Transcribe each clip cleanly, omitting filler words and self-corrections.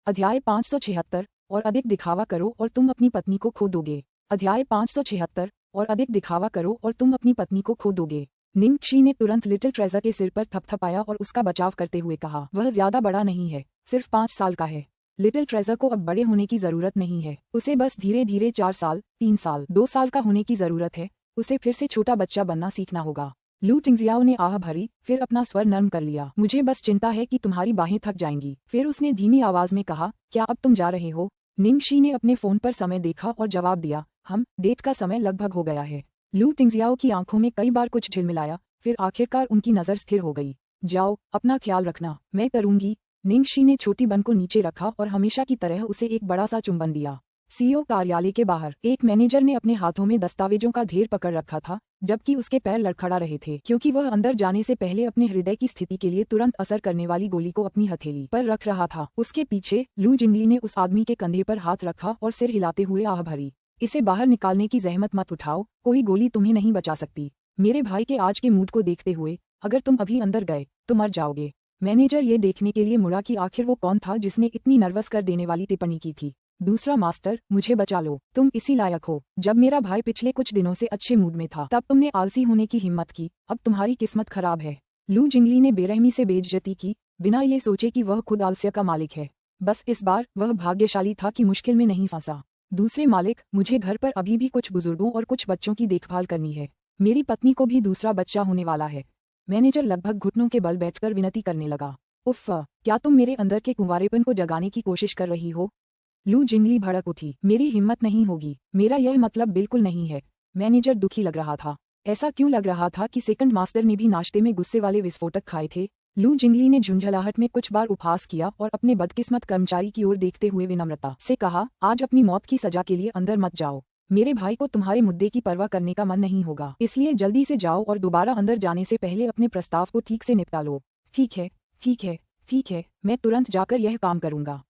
अध्याय 576 और अधिक दिखावा करो और तुम अपनी पत्नी को खो दोगे। अध्याय 576 और अधिक दिखावा करो और तुम अपनी पत्नी को खो दोगे। निंगक्षी ने तुरंत लिटिल ट्रेजर के सिर पर थपथपाया और उसका बचाव करते हुए कहा, वह ज्यादा बड़ा नहीं है, सिर्फ 5 साल का है। लिटिल ट्रेजर को अब बड़े होने की जरूरत नहीं है, उसे बस धीरे धीरे 4 साल, 3 साल, 2 साल का होने की जरूरत है। उसे फिर से छोटा बच्चा बनना सीखना होगा। लू टिंगजियाओ ने आह भरी, फिर अपना स्वर नर्म कर लिया। मुझे बस चिंता है कि तुम्हारी बाहें थक जाएंगी। फिर उसने धीमी आवाज में कहा, क्या अब तुम जा रहे हो? निंगक्षी ने अपने फोन पर समय देखा और जवाब दिया, हम डेट का समय लगभग हो गया है। लू टिंगजियाओ की आंखों में कई बार कुछ झिलमिलाया, फिर आखिरकार उनकी नजर स्थिर हो गई। जाओ, अपना ख्याल रखना, मैं करूंगी। निंगक्षी ने छोटी बन को नीचे रखा और हमेशा की तरह उसे एक बड़ा सा चुंबन दिया। सीईओ कार्यालय के बाहर एक मैनेजर ने अपने हाथों में दस्तावेजों का ढेर पकड़ रखा था, जबकि उसके पैर लड़खड़ा रहे थे, क्योंकि वह अंदर जाने से पहले अपने हृदय की स्थिति के लिए तुरंत असर करने वाली गोली को अपनी हथेली पर रख रहा था। उसके पीछे लू जिंगली ने उस आदमी के कंधे पर हाथ रखा और सिर हिलाते हुए आह भरी, इसे बाहर निकालने की जहमत मत उठाओ, कोई गोली तुम्हें नहीं बचा सकती। मेरे भाई के आज के मूड को देखते हुए, अगर तुम अभी अंदर गए तो मर जाओगे। मैनेजर ये देखने के लिए मुड़ा कि आखिर वो कौन था जिसने इतनी नर्वस कर देने वाली टिप्पणी की थी। दूसरा मास्टर, मुझे बचा लो, तुम इसी लायक हो। जब मेरा भाई पिछले कुछ दिनों से अच्छे मूड में था तब तुमने आलसी होने की हिम्मत की, अब तुम्हारी किस्मत खराब है। लू जिंगली ने बेरहमी से बेइज्जती की, बिना ये सोचे कि वह खुद आलस्य का मालिक है। बस इस बार वह भाग्यशाली था कि मुश्किल में नहीं फंसा। दूसरे मालिक, मुझे घर पर अभी भी कुछ बुजुर्गों और कुछ बच्चों की देखभाल करनी है। मेरी पत्नी को भी दूसरा बच्चा होने वाला है। मैनेजर लगभग घुटनों के बल बैठकर विनती करने लगा। उफ़, क्या तुम मेरे अंदर के कुंवारेपन को जगाने की कोशिश कर रही हो? लू जिंगली भड़क उठी, मेरी हिम्मत नहीं होगी, मेरा यह मतलब बिल्कुल नहीं है। मैनेजर दुखी लग रहा था। ऐसा क्यों लग रहा था कि सेकंड मास्टर ने भी नाश्ते में गुस्से वाले विस्फोटक खाए थे? लू जिंगली ने झुंझलाहट में कुछ बार उपहास किया और अपने बदकिस्मत कर्मचारी की ओर देखते हुए विनम्रता से कहा, आज अपनी मौत की सजा के लिए अंदर मत जाओ। मेरे भाई को तुम्हारे मुद्दे की परवाह करने का मन नहीं होगा, इसलिए जल्दी से जाओ और दोबारा अंदर जाने से पहले अपने प्रस्ताव को ठीक से निपटा लो। ठीक है, ठीक है, ठीक है, मैं तुरंत जाकर यह काम करूंगा।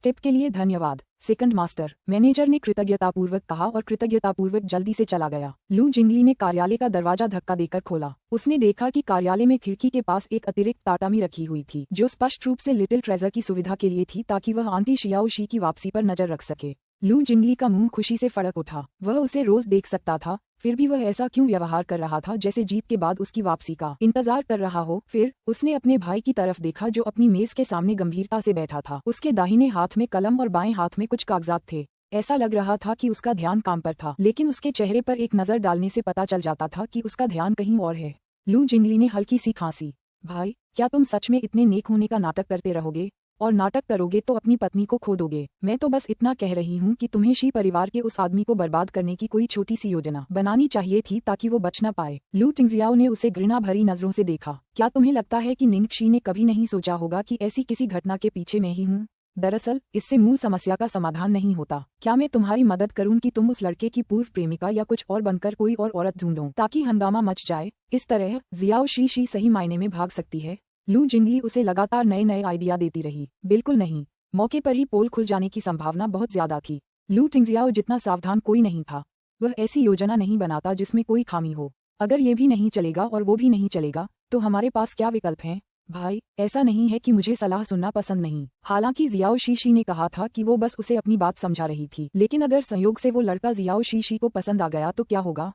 टिप के लिए धन्यवाद सेकंड मास्टर, मैनेजर ने कृतज्ञतापूर्वक कहा और कृतज्ञतापूर्वक जल्दी से चला गया। लू जिंगली ने कार्यालय का दरवाजा धक्का देकर खोला। उसने देखा कि कार्यालय में खिड़की के पास एक अतिरिक्त ताटामी रखी हुई थी, जो स्पष्ट रूप से लिटिल ट्रेजर की सुविधा के लिए थी, ताकि वह आंटी शियाओ शी की वापसी पर नजर रख सके। लू जिंगली का मुंह खुशी से फड़क उठा। वह उसे रोज देख सकता था, फिर भी वह ऐसा क्यों व्यवहार कर रहा था जैसे जीत के बाद उसकी वापसी का इंतजार कर रहा हो। फिर उसने अपने भाई की तरफ देखा जो अपनी मेज के सामने गंभीरता से बैठा था। उसके दाहिने हाथ में कलम और बाएं हाथ में कुछ कागजात थे। ऐसा लग रहा था कि उसका ध्यान काम पर था, लेकिन उसके चेहरे पर एक नजर डालने से पता चल जाता था कि उसका ध्यान कहीं और है। लू जिंगली ने हल्की सी खांसी। भाई, क्या तुम सच में इतने नेक होने का नाटक करते रहोगे? और नाटक करोगे तो अपनी पत्नी को खो दोगे। मैं तो बस इतना कह रही हूँ कि तुम्हें शी परिवार के उस आदमी को बर्बाद करने की कोई छोटी सी योजना बनानी चाहिए थी ताकि वो बच न पाए। लू टिंगजियाओ ने उसे घृणा भरी नजरों से देखा। क्या तुम्हें लगता है कि निंगक्षी ने कभी नहीं सोचा होगा कि ऐसी किसी घटना के पीछे मैं ही हूँ? दरअसल इससे मूल समस्या का समाधान नहीं होता। क्या मैं तुम्हारी मदद करूं कि तुम उस लड़के की पूर्व प्रेमिका या कुछ और बनकर कोई और औरत ढूंढो ताकि हंगामा मच जाए? इस तरह जियाओ शी सही मायने में भाग सकती है। लू जिंगली उसे लगातार नए नए आइडिया देती रही। बिल्कुल नहीं, मौके पर ही पोल खुल जाने की संभावना बहुत ज्यादा थी। लू टिंगजियाओ जितना सावधान कोई नहीं था। वह ऐसी योजना नहीं बनाता जिसमें कोई खामी हो। अगर ये भी नहीं चलेगा और वो भी नहीं चलेगा तो हमारे पास क्या विकल्प हैं? भाई, ऐसा नहीं है कि मुझे सलाह सुनना पसंद नहीं। हालांकि जियाओ शी ने कहा था कि वो बस उसे अपनी बात समझा रही थी, लेकिन अगर संयोग से वो लड़का जियाओ शी को पसंद आ गया तो क्या होगा?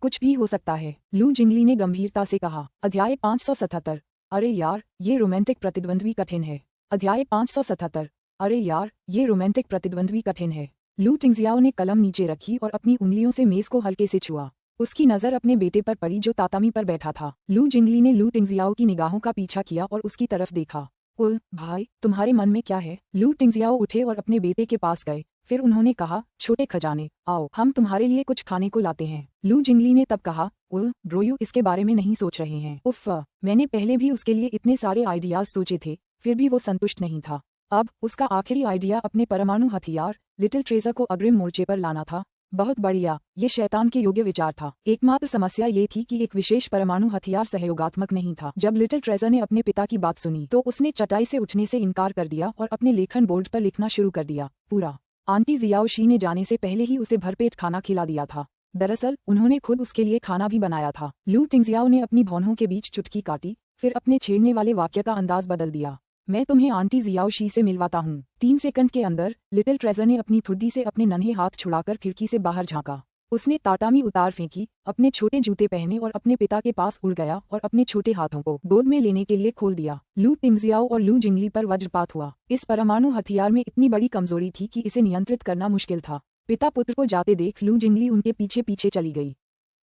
कुछ भी हो सकता है, लू जिंगली ने गंभीरता से कहा। अध्याय 577। अरे यार, ये रोमांटिक प्रतिद्वंद्वी कठिन है। अध्याय 577। अरे यार, ये रोमांटिक प्रतिद्वंद्वी कठिन है। लू टिंगजियाओ ने कलम नीचे रखी और अपनी उंगलियों से मेज को हल्के से छुआ। उसकी नजर अपने बेटे पर पड़ी जो तातामी पर बैठा था। लू जिंगली ने लू टिंगजियाओ की निगाहों का पीछा किया और उसकी तरफ देखा। ओह भाई, तुम्हारे मन में क्या है? लू टिंगजियाओ उठे और अपने बेटे के पास गए। फिर उन्होंने कहा, छोटे खजाने, आओ हम तुम्हारे लिए कुछ खाने को लाते हैं। लू जिंगली ने तब कहा, ओह ब्रोयू इसके बारे में नहीं सोच रहे हैं। उफ़, मैंने पहले भी उसके लिए इतने सारे आइडियाज सोचे थे, फिर भी वो संतुष्ट नहीं था। अब उसका आखिरी आइडिया अपने परमाणु हथियार लिटिल ट्रेजर को अग्रिम मोर्चे पर लाना था। बहुत बढ़िया, ये शैतान के योग्य विचार था। एकमात्र समस्या ये थी कि एक विशेष परमाणु हथियार सहयोगात्मक नहीं था। जब लिटिल ट्रेजर ने अपने पिता की बात सुनी तो उसने चटाई से उठने से इनकार कर दिया और अपने लेखन बोर्ड पर लिखना शुरू कर दिया। पूरा आंटी जियाओ शी ने जाने से पहले ही उसे भरपेट खाना खिला दिया था। दरअसल उन्होंने खुद उसके लिए खाना भी बनाया था। लू टिंगजियाओ ने अपनी भौंहों के बीच चुटकी काटी, फिर अपने छेड़ने वाले वाक्य का अंदाज बदल दिया। मैं तुम्हें आंटी जियाओ शी से मिलवाता हूँ। 3 सेकंड के अंदर लिटिल ट्रेजर ने अपनी ठुड्डी से अपने नन्हे हाथ छुड़ाकर खिड़की से बाहर झांका। उसने ताटामी उतार फेंकी, अपने छोटे जूते पहने और अपने पिता के पास उड़ गया और अपने छोटे हाथों को गोद में लेने के लिए खोल दिया। लू टिंगजियाओ और लू जिंगली पर वज्रपात हुआ। इस परमाणु हथियार में इतनी बड़ी कमजोरी थी कि इसे नियंत्रित करना मुश्किल था। पिता पुत्र को जाते देख लू जिंगली उनके पीछे पीछे चली गई।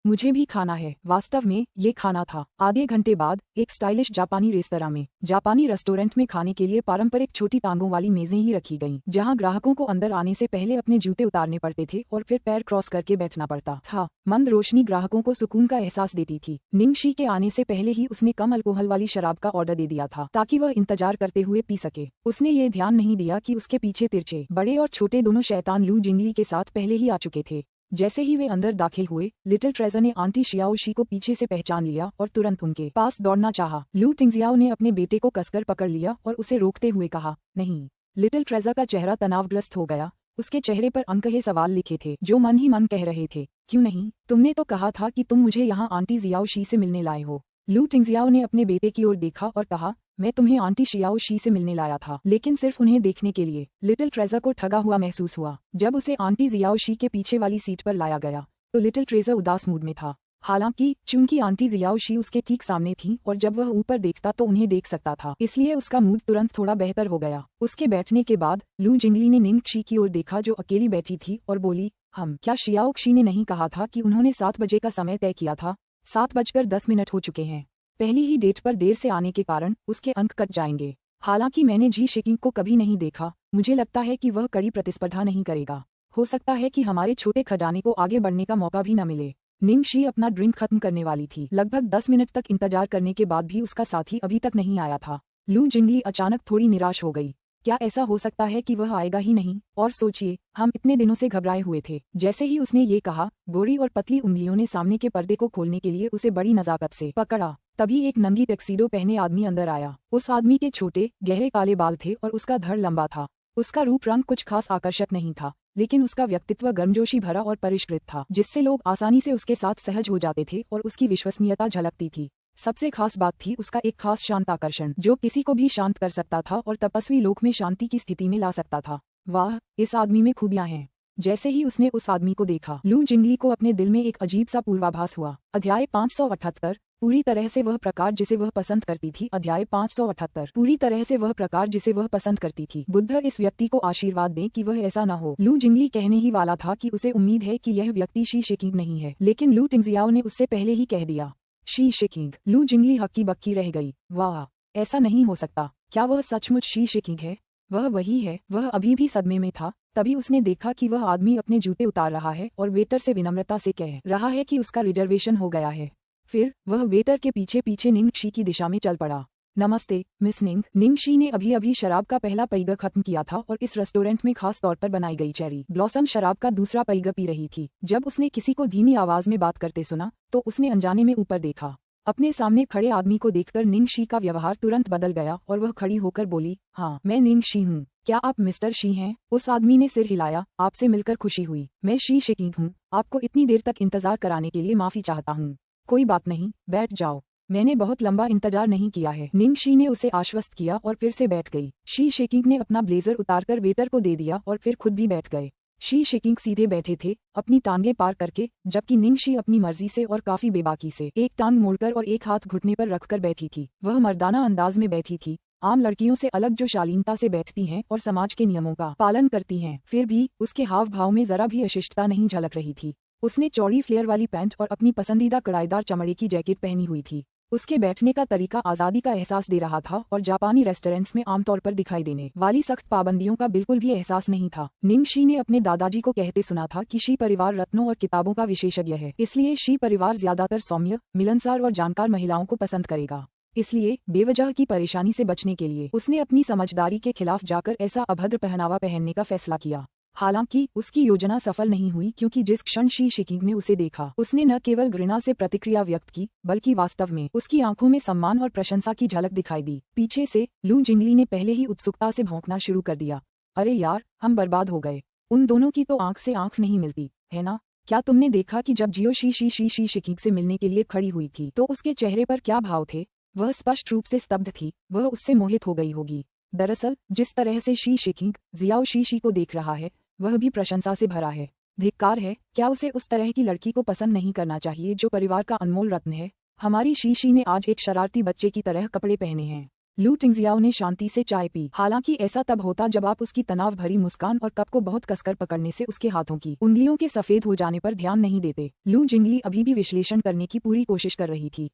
मुझे भी खाना है। वास्तव में ये खाना था। आधे घंटे बाद एक स्टाइलिश जापानी रेस्तरां में जापानी रेस्टोरेंट में खाने के लिए पारंपरिक छोटी टांगों वाली मेजें ही रखी गईं, जहां ग्राहकों को अंदर आने से पहले अपने जूते उतारने पड़ते थे और फिर पैर क्रॉस करके बैठना पड़ता था। मंद रोशनी ग्राहकों को सुकून का एहसास देती थी। निंगशी के आने से पहले ही उसने कम अल्कोहल वाली शराब का ऑर्डर दे दिया था ताकि वह इंतजार करते हुए पी सके। उसने ये ध्यान नहीं दिया कि उसके पीछे तिरछे बड़े और छोटे दोनों शैतान लू जिंगली के साथ पहले ही आ चुके थे। जैसे ही वे अंदर दाखिल हुए, लिटिल ट्रेजर ने आंटी शियाओ शी को पीछे से पहचान लिया और तुरंत उनके पास दौड़ना चाहा। लू टिंगजियाओ ने अपने बेटे को कसकर पकड़ लिया और उसे रोकते हुए कहा, नहीं। लिटिल ट्रेजर का चेहरा तनावग्रस्त हो गया। उसके चेहरे पर अनकहे सवाल लिखे थे जो मन ही मन कह रहे थे, क्यों नहीं? तुमने तो कहा था कि तुम मुझे यहाँ आंटी जियाओ शी से मिलने लाए हो। लू टिंगजियाओ ने अपने बेटे की ओर देखा और कहा, मैं तुम्हें आंटी शियाओ शी से मिलने लाया था, लेकिन सिर्फ उन्हें देखने के लिए। लिटिल ट्रेजर को ठगा हुआ महसूस हुआ। जब उसे आंटी जियाओ शी के पीछे वाली सीट पर लाया गया तो लिटिल ट्रेजर उदास मूड में था। हालांकि चूंकि आंटी जियाओ शी उसके ठीक सामने थी और जब वह ऊपर देखता तो उन्हें देख सकता था, इसलिए उसका मूड तुरंत थोड़ा बेहतर हो गया। उसके बैठने के बाद लू जिंगली ने निंगक्षी की ओर देखा जो अकेली बैठी थी और बोली, क्या शियाओक्षी ने नहीं कहा था कि उन्होंने 7 बजे का समय तय किया था? 7:10 हो चुके हैं। पहली ही डेट पर देर से आने के कारण उसके अंक कट जाएंगे। हालांकि मैंने जी शेकिंग को कभी नहीं देखा, मुझे लगता है कि वह कड़ी प्रतिस्पर्धा नहीं करेगा। हो सकता है कि हमारे छोटे खजाने को आगे बढ़ने का मौका भी न मिले। निंगशी अपना ड्रिंक खत्म करने वाली थी। लगभग 10 मिनट तक इंतजार करने के बाद भी उसका साथी अभी तक नहीं आया था। लू जिंगली अचानक थोड़ी निराश हो गई। क्या ऐसा हो सकता है कि वह आएगा ही नहीं? और सोचिए, हम इतने दिनों से घबराए हुए थे। जैसे ही उसने ये कहा, गोरी और पतली उंगलियों ने सामने के पर्दे को खोलने के लिए उसे बड़ी नजाकत से पकड़ा। तभी एक नंगी टैक्सीडो पहने आदमी अंदर आया। उस आदमी के छोटे गहरे काले बाल थे और उसका धड़ लंबा था। उसका रूप रंग कुछ खास आकर्षक नहीं था, लेकिन उसका व्यक्तित्व गर्मजोशी भरा और परिष्कृत था, जिससे लोग आसानी से उसके साथ सहज हो जाते थे और उसकी विश्वसनीयता झलकती थी। सबसे खास बात थी उसका एक खास शांत आकर्षण जो किसी को भी शांत कर सकता था और तपस्वी लोक में शांति की स्थिति में ला सकता था। वाह, इस आदमी में खूबियां हैं। जैसे ही उसने उस आदमी को देखा, लू जिंगली को अपने दिल में एक अजीब सा पूर्वाभास हुआ। अध्याय 578, पूरी तरह से वह प्रकार जिसे वह पसंद करती थी। अध्याय 578, पूरी तरह से वह प्रकार जिसे वह पसंद करती थी। बुद्ध इस व्यक्ति को आशीर्वाद दें कि वह ऐसा न हो। लू जिंगली कहने ही वाला था कि उसे उम्मीद है कि यह व्यक्ति शी शेकिंग नहीं है, लेकिन लू टिंगजियाओ ने उससे पहले ही कह दिया, शी शेकिंग। लू जिंगली हक्की बक्की रह गई। वाह, ऐसा नहीं हो सकता। क्या वह सचमुच शी शेकिंग है? वह वही है। वह अभी भी सदमे में था। तभी उसने देखा कि वह आदमी अपने जूते उतार रहा है और वेटर से विनम्रता से कह रहा है कि उसका रिजर्वेशन हो गया है। फिर वह वेटर के पीछे पीछे निंगक्षी की दिशा में चल पड़ा। नमस्ते मिस निंग। निंगक्षी ने अभी अभी शराब का पहला पैग खत्म किया था और इस रेस्टोरेंट में खास तौर पर बनाई गई चेरी ब्लॉसम शराब का दूसरा पैग पी रही थी। जब उसने किसी को धीमी आवाज में बात करते सुना तो उसने अनजाने में ऊपर देखा। अपने सामने खड़े आदमी को देखकर निंगक्षी का व्यवहार तुरंत बदल गया और वह खड़ी होकर बोली, हाँ, मैं निंगक्षी हूँ। क्या आप मिस्टर शी हैं? उस आदमी ने सिर हिलाया। आपसे मिलकर खुशी हुई। मैं शी शेकिंग हूँ। आपको इतनी देर तक इंतजार कराने के लिए माफी चाहता हूँ। कोई बात नहीं, बैठ जाओ। मैंने बहुत लंबा इंतजार नहीं किया है। निंगक्षी ने उसे आश्वस्त किया और फिर से बैठ गई। शी शेकिंग ने अपना ब्लेजर उतारकर वेटर को दे दिया और फिर खुद भी बैठ गए। शी शेकिंग सीधे बैठे थे, अपनी टांगे पार करके, जबकि निंगक्षी अपनी मर्जी से और काफी बेबाकी से एक टांग मोड़कर और एक हाथ घुटने पर रखकर बैठी थी। वह मर्दाना अंदाज में बैठी थी, आम लड़कियों से अलग जो शालीनता से बैठती हैं और समाज के नियमों का पालन करती हैं। फिर भी उसके हाव भाव में जरा भी अशिष्टता नहीं झलक रही थी। उसने चौड़ी फ्लेयर वाली पैंट और अपनी पसंदीदा कड़ाईदार चमड़े की जैकेट पहनी हुई थी। उसके बैठने का तरीका आज़ादी का एहसास दे रहा था और जापानी रेस्टोरेंट्स में आमतौर पर दिखाई देने वाली सख्त पाबंदियों का बिल्कुल भी एहसास नहीं था। निंगक्षी ने अपने दादाजी को कहते सुना था कि शी परिवार रत्नों और किताबों का विशेषज्ञ है, इसलिए शी परिवार ज्यादातर सौम्य, मिलनसार और जानकार महिलाओं को पसंद करेगा। इसलिए बेवजह की परेशानी से बचने के लिए उसने अपनी समझदारी के खिलाफ जाकर ऐसा अभद्र पहनावा पहनने का फैसला किया। हालांकि उसकी योजना सफल नहीं हुई, क्योंकि जिस क्षण शी शेकिंग ने उसे देखा, उसने न केवल घृणा से प्रतिक्रिया व्यक्त की, बल्कि वास्तव में उसकी आंखों में सम्मान और प्रशंसा की झलक दिखाई दी। पीछे से लू जिंगली ने पहले ही उत्सुकता से भौंकना शुरू कर दिया। अरे यार, हम बर्बाद हो गए। उन दोनों की तो आंख से आंख नहीं मिलती, है ना? क्या तुमने देखा कि जब जियो शी शेकिंग से मिलने के लिए खड़ी हुई थी तो उसके चेहरे पर क्या भाव थे? वह स्पष्ट रूप से स्तब्ध थी। वह उससे मोहित हो गई होगी। दरअसल जिस तरह से शी शिकिंग जियाओ शी को देख रहा है वह भी प्रशंसा से भरा है। धिक्कार है, क्या उसे उस तरह की लड़की को पसंद नहीं करना चाहिए जो परिवार का अनमोल रत्न है। हमारी शी ने आज एक शरारती बच्चे की तरह कपड़े पहने हैं। लू टिंगजियाओ ने शांति से चाय पी। हालांकि ऐसा तब होता जब आप उसकी तनाव भरी मुस्कान और कप को बहुत कसकर पकड़ने से उसके हाथों की उंगलियों के सफेद हो जाने पर ध्यान नहीं देते। लू जिंगली अभी भी विश्लेषण करने की पूरी कोशिश कर रही थी।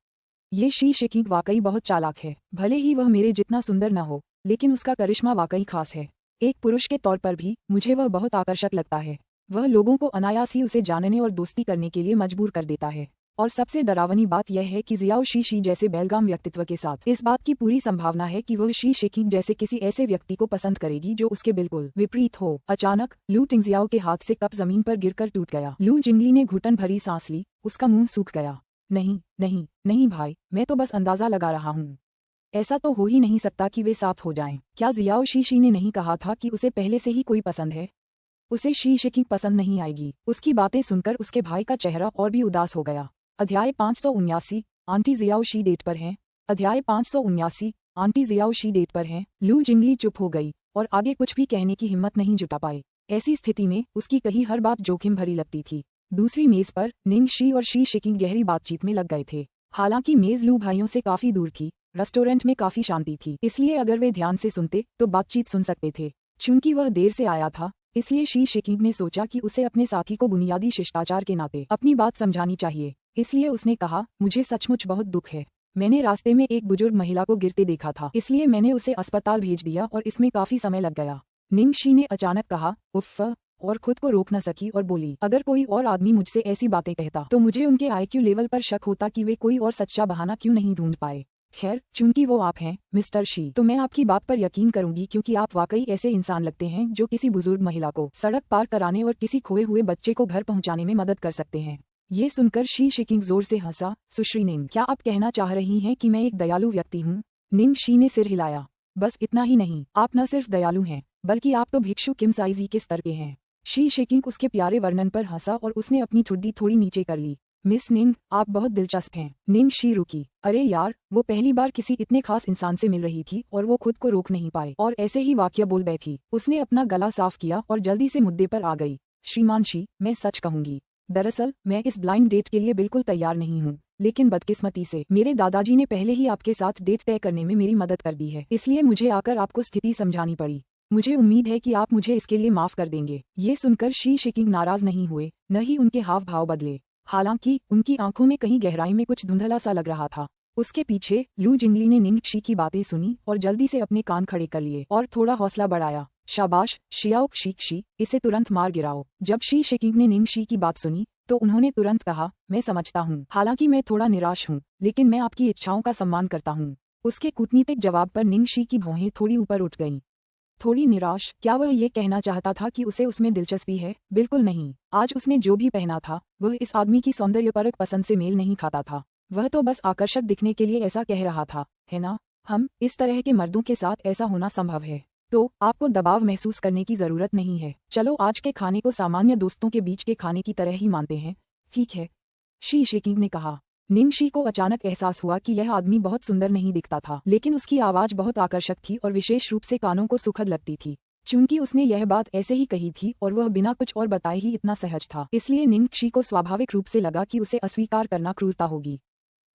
ये शी शिकिंग वाकई बहुत चालाक है। भले ही वह मेरे जितना सुंदर न हो, लेकिन उसका करिश्मा वाकई खास है। एक पुरुष के तौर पर भी मुझे वह बहुत आकर्षक लगता है। वह लोगों को अनायास ही उसे जानने और दोस्ती करने के लिए मजबूर कर देता है। और सबसे डरावनी बात यह है कि जियाओ शी जैसे बेलगाम व्यक्तित्व के साथ इस बात की पूरी संभावना है कि वह शी शिकिंग जैसे किसी ऐसे व्यक्ति को पसंद करेगी जो उसके बिल्कुल विपरीत हो। अचानक लू टिंगजियाओ के हाथ से कप जमीन पर गिरकर टूट गया। लू जिंगली ने घुटन भरी सांस ली, उसका मुंह सूख गया। नहीं नहीं नहीं भाई, मैं तो बस अंदाजा लगा रहा हूँ। ऐसा तो हो ही नहीं सकता कि वे साथ हो जाएं। क्या जियाओ शी ने नहीं कहा था कि उसे पहले से ही कोई पसंद है? उसे शी शिकिंग पसंद नहीं आएगी। उसकी बातें सुनकर उसके भाई का चेहरा और भी उदास हो गया। अध्याय 579 आंटी जियाओ शी डेट पर हैं। अध्याय 579 आंटी जियाओ शी डेट पर हैं। लू जिंगली चुप हो गई और आगे कुछ भी कहने की हिम्मत नहीं जुटा पाई। ऐसी स्थिति में उसकी कही हर बात जोखिम भरी लगती थी। दूसरी मेज पर निंग शी और शी शिकिंग गहरी बातचीत में लग गए थे। हालांकि मेज लू भाइयों से काफी दूर थी, रेस्टोरेंट में काफी शांति थी, इसलिए अगर वे ध्यान से सुनते तो बातचीत सुन सकते थे। चूंकि वह देर से आया था, इसलिए शी शिकिंग ने सोचा कि उसे अपने साथी को बुनियादी शिष्टाचार के नाते अपनी बात समझानी चाहिए। इसलिए उसने कहा, मुझे सचमुच बहुत दुख है। मैंने रास्ते में एक बुजुर्ग महिला को गिरते देखा था, इसलिए मैंने उसे अस्पताल भेज दिया और इसमें काफी समय लग गया। निंग शी ने अचानक कहा, उफ़, और खुद को रोक न सकी और बोली, अगर कोई और आदमी मुझसे ऐसी बातें कहता तो मुझे उनके IQ लेवल पर शक होता कि वे कोई और सच्चा बहाना क्यों नहीं ढूंढ पाए। खैर, चूंकि वो आप हैं मिस्टर शी, तो मैं आपकी बात पर यकीन करूंगी क्योंकि आप वाकई ऐसे इंसान लगते हैं जो किसी बुजुर्ग महिला को सड़क पार कराने और किसी खोए हुए बच्चे को घर पहुंचाने में मदद कर सकते हैं। ये सुनकर शी शिकिंग जोर से हंसा। सुश्री निंग, क्या आप कहना चाह रही हैं कि मैं एक दयालु व्यक्ति हूँ? निंग शी ने सिर हिलाया। बस इतना ही नहीं, आप न सिर्फ दयालु हैं बल्कि आप तो भिक्षु किम साइजी के स्तर के हैं। शी शिकिंग उसके प्यारे वर्णन पर हंसा और उसने अपनी ठुड्डी थोड़ी नीचे कर ली। मिस निंग, आप बहुत दिलचस्प हैं। निंग शी रुकी। अरे यार, वो पहली बार किसी इतने खास इंसान से मिल रही थी और वो खुद को रोक नहीं पाए और ऐसे ही वाक्य बोल बैठी। उसने अपना गला साफ किया और जल्दी से मुद्दे पर आ गई। श्रीमान शी, मैं सच कहूंगी, दरअसल मैं इस ब्लाइंड डेट के लिए बिल्कुल तैयार नहीं हूँ, लेकिन बदकिस्मती से मेरे दादाजी ने पहले ही आपके साथ डेट तय करने में मेरी मदद कर दी है, इसलिए मुझे आकर आपको स्थिति समझानी पड़ी। मुझे उम्मीद है कि आप मुझे इसके लिए माफ कर देंगे। ये सुनकर शी शिकिंग नाराज नहीं हुए, न ही उनके हाव भाव बदले। हालांकि उनकी आंखों में कहीं गहराई में कुछ धुंधला सा लग रहा था। उसके पीछे लू जिंगली ने निंग शी की बातें सुनी और जल्दी से अपने कान खड़े कर लिए और थोड़ा हौसला बढ़ाया। शाबाश शियाओ शी, इसे तुरंत मार गिराओ। जब शी शिकिंग ने निंग शी की बात सुनी तो उन्होंने तुरंत कहा, मैं समझता हूँ, हालांकि मैं थोड़ा निराश हूँ, लेकिन मैं आपकी इच्छाओं का सम्मान करता हूँ। उसके कूटनीतिक जवाब पर निंग शी की भौहें थोड़ी ऊपर उठ गईं। थोड़ी निराश? क्या वह ये कहना चाहता था कि उसे उसमें दिलचस्पी है? बिल्कुल नहीं। आज उसने जो भी पहना था वह इस आदमी की सौंदर्यपरक पसंद से मेल नहीं खाता था। वह तो बस आकर्षक दिखने के लिए ऐसा कह रहा था, है ना? हम इस तरह के मर्दों के साथ ऐसा होना संभव है, तो आपको दबाव महसूस करने की जरूरत नहीं है। चलो आज के खाने को सामान्य दोस्तों के बीच के खाने की तरह ही मानते हैं, ठीक है? शी शिकिंग ने कहा। निंग शी को अचानक एहसास हुआ कि यह आदमी बहुत सुंदर नहीं दिखता था, लेकिन उसकी आवाज बहुत आकर्षक थी और विशेष रूप से कानों को सुखद लगती थी। चूंकि उसने यह बात ऐसे ही कही थी और वह बिना कुछ और बताए ही इतना सहज था, इसलिए निंग शी को स्वाभाविक रूप से लगा कि उसे अस्वीकार करना क्रूरता होगी।